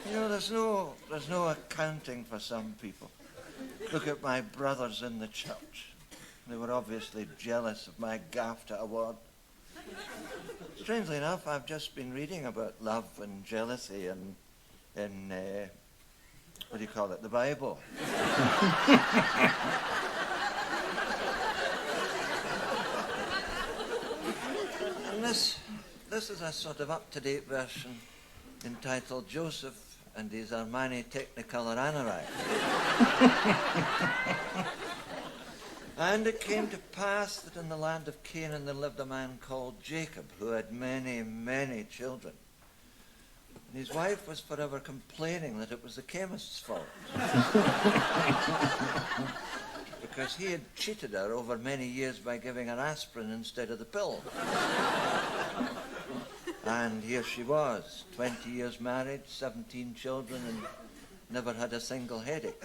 You know, there's no accounting for some people. Look at my brothers in the church. They were obviously jealous of my GAFTA award. Strangely enough, I've just been reading about love and jealousy in what do you call it, the Bible. And this is a sort of up-to-date version entitled Joseph and his Armani Technicolor Anorak. And it came to pass that in the land of Canaan there lived a man called Jacob, who had many, many children. And his wife was forever complaining that it was the chemist's fault. Because he had cheated her over many years by giving her aspirin instead of the pill. And here she was, 20 years married, 17 children, and never had a single headache.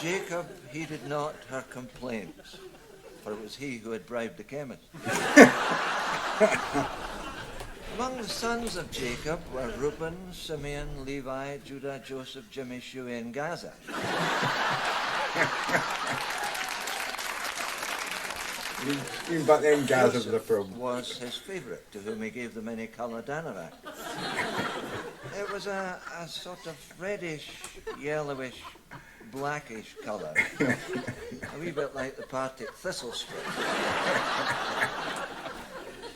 Jacob heeded not her complaints, for it was he who had bribed the chemist. Among the sons of Jacob were Reuben, Simeon, Levi, Judah, Joseph, Jimmy, Shuey, and Gaza. Even back then, Gaza was a problem. Was his favourite, to whom he gave the many-coloured anorak. It was a sort of reddish, yellowish, blackish colour, a wee bit like the Partick thistle strip.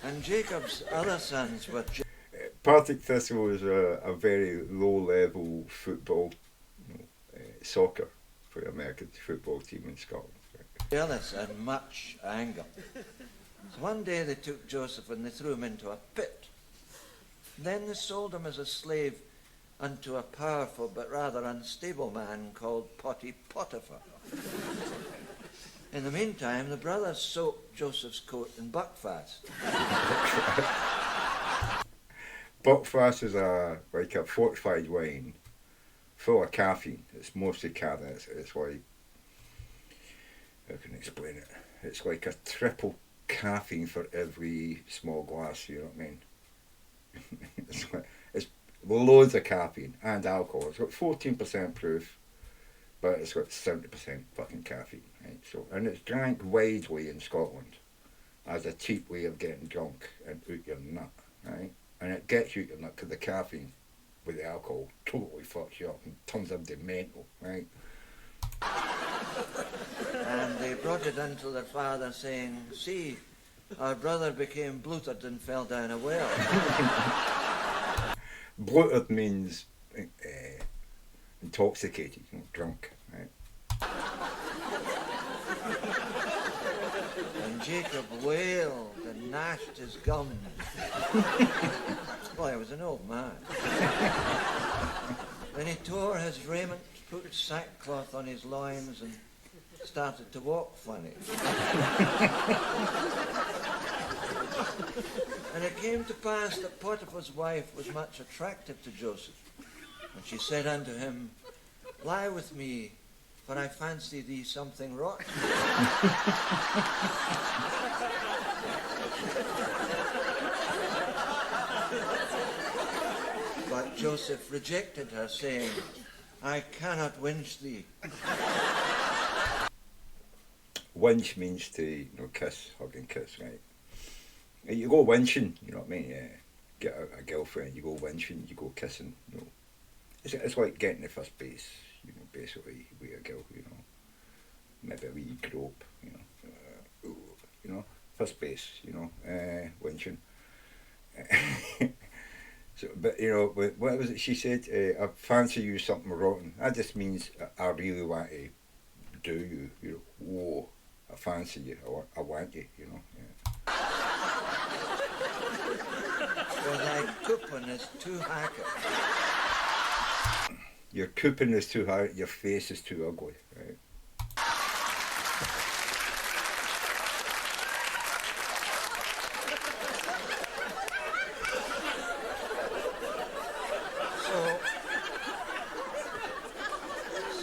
And Jacob's other sons were... Partick Thistle was a very low-level football, soccer for the American football team in Scotland. Jealous and much anger. So one day they took Joseph and they threw him into a pit. Then they sold him as a slave unto a powerful but rather unstable man called Potiphar. In the meantime, the brothers soaked Joseph's coat in buckfast. Buckfast is like a fortified wine full of caffeine. It's mostly caffeine. It's like, how can I explain it? It's like a triple caffeine for every small glass, you know what I mean? it's loads of caffeine and alcohol. It's got 14% proof, but it's got 70% fucking caffeine, right? So, and it's drank widely in Scotland as a cheap way of getting drunk and out your nut, right? And it gets you out your nut because the caffeine with the alcohol totally fucks you up and turns everything mental, right? And they brought it unto their father, saying, "See, our brother became bloated and fell down a well." Bloated means intoxicated, drunk, right? And Jacob wailed and gnashed his gums. Boy, he was an old man. Then he tore his raiment, put sackcloth on his loins, and started to walk funny. And it came to pass that Potiphar's wife was much attracted to Joseph. And she said unto him, "Lie with me, for I fancy thee something rotten." But Joseph rejected her, saying, "I cannot winch thee." Winch means to, kiss, hug and kiss, right? You go winching, you know what I mean? Yeah. Get a girlfriend, you go winching, you go kissing, It's like getting the first base, basically with a girl, Maybe a wee grope, first base, winching. So, but what was it she said? I fancy you something rotten. That just means I really want to do you, whoa, I fancy you, I want you, Yeah. Well, thy coupon is too hackett. Your coupon is too hard, your face is too ugly, right?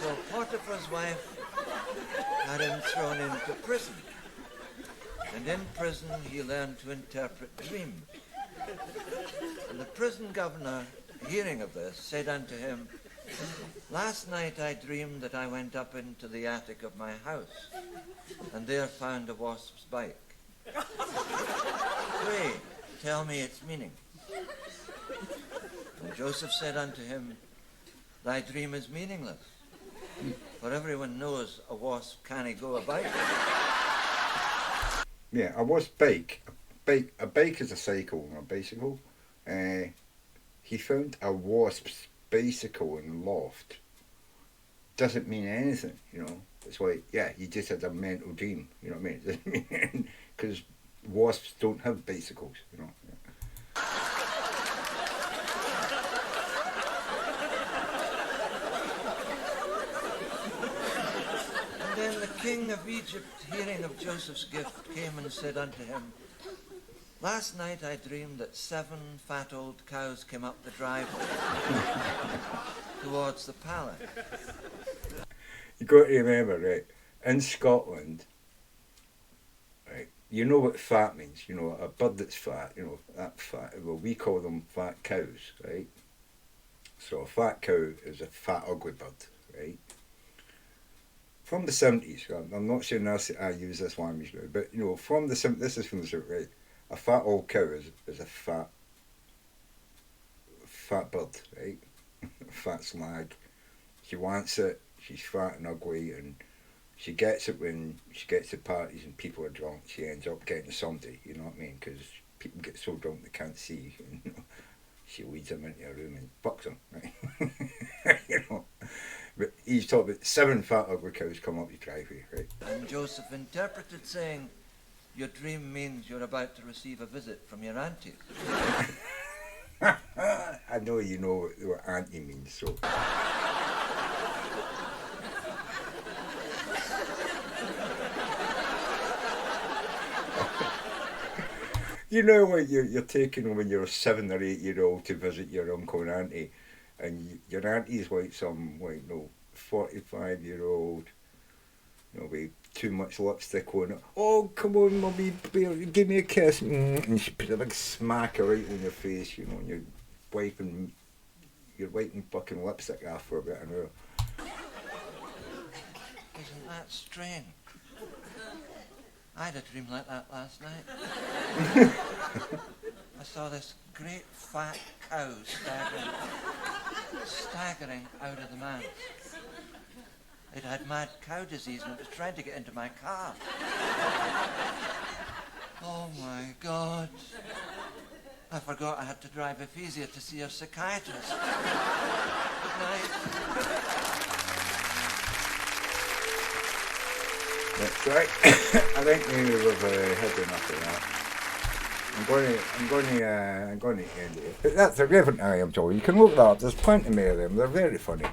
So Potiphar's wife had him thrown into prison. And in prison he learned to interpret dreams. And the prison governor, hearing of this, said unto him, "Last night I dreamed that I went up into the attic of my house, and there found a wasp's bite. Pray, tell me its meaning." And Joseph said unto him, "Thy dream is meaningless, for everyone knows a wasp can't go about." Yeah, a wasp bake. A bake is a cycle, not a bicycle. He found a wasp's bicycle in the loft. Doesn't mean anything, It's like, yeah, he just had a mental dream, you know what I mean? It doesn't mean, because wasps don't have bicycles, Yeah. And then the king of Egypt, hearing of Joseph's gift, came and said unto him, "Last night I dreamed that 7 fat old cows came up the driveway towards the palace." You got to remember, right? In Scotland, right? You know what fat means. You know, a bird that's fat. You know that fat. Well, we call them fat cows, right? So a fat cow is a fat, ugly bird, right? From the 70s, I'm not saying I use this language now, but you know, from the this is from the 70s, right? A fat old cow is a fat bird, right? Fat slag. She wants it. She's fat and ugly, and she gets it when she gets to parties and people are drunk. She ends up getting somebody, you know what I mean? Because people get so drunk they can't see. And, you know, she leads them into a room and fucks them, right? You know. But he's talking about 7 fat ugly cows come up your driveway, right? And Joseph interpreted saying, your dream means you're about to receive a visit from your auntie. I know you know what auntie means, so. You know what you're taking when you're a 7 or 8 year old to visit your uncle and auntie, and your auntie's like some 45-year-old, you know, with too much lipstick on it. Oh, come on, mummy, give me a kiss, and she puts a big smacker right on your face, you know, and you're wiping fucking lipstick off for about an hour. Isn't that strange? I had a dream like that last night. I saw this great fat cow staggering out of the manse. It had mad cow disease and it was trying to get into my car. Oh my God. I forgot I had to drive Ephesia to see a psychiatrist. Good night. That's right. I think maybe we've had enough of that. I'm going to end it. But that's a Reverend I am told. You can look that up. There's plenty more of them. They're very funny.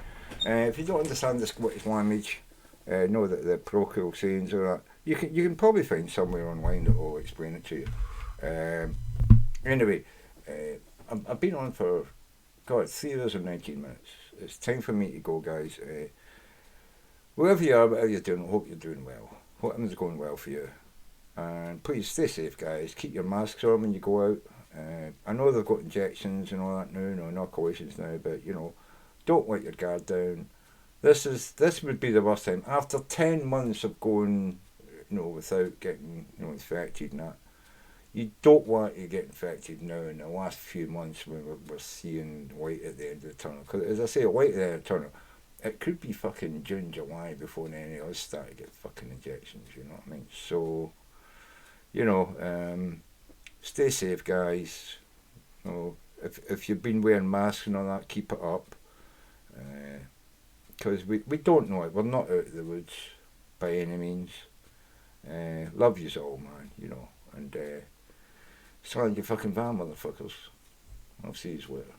If you don't understand the Scottish language, know that the parochial sayings or that, you can probably find somewhere online that will explain it to you. Anyway, I've been on for 3 hours and 19 minutes. It's time for me to go, guys. Wherever you are, whatever you're doing, I hope you're doing well. Hope everything's going well for you. And please stay safe, guys. Keep your masks on when you go out. I know they've got injections and all that now, inoculations now, but you know, don't let your guard down. This would be the worst time. After 10 months of going, without getting, infected and that, you don't want to get infected now in the last few months when we're seeing light at the end of the tunnel. Because as I say, light at the end of the tunnel, it could be fucking June, July before any of us start to get fucking injections, you know what I mean? So, stay safe, guys. If you've been wearing masks and all that, keep it up. Because we don't know it. We're not out of the woods by any means. Love yous all, man, and stand your fucking van, motherfuckers. I'll see yous later.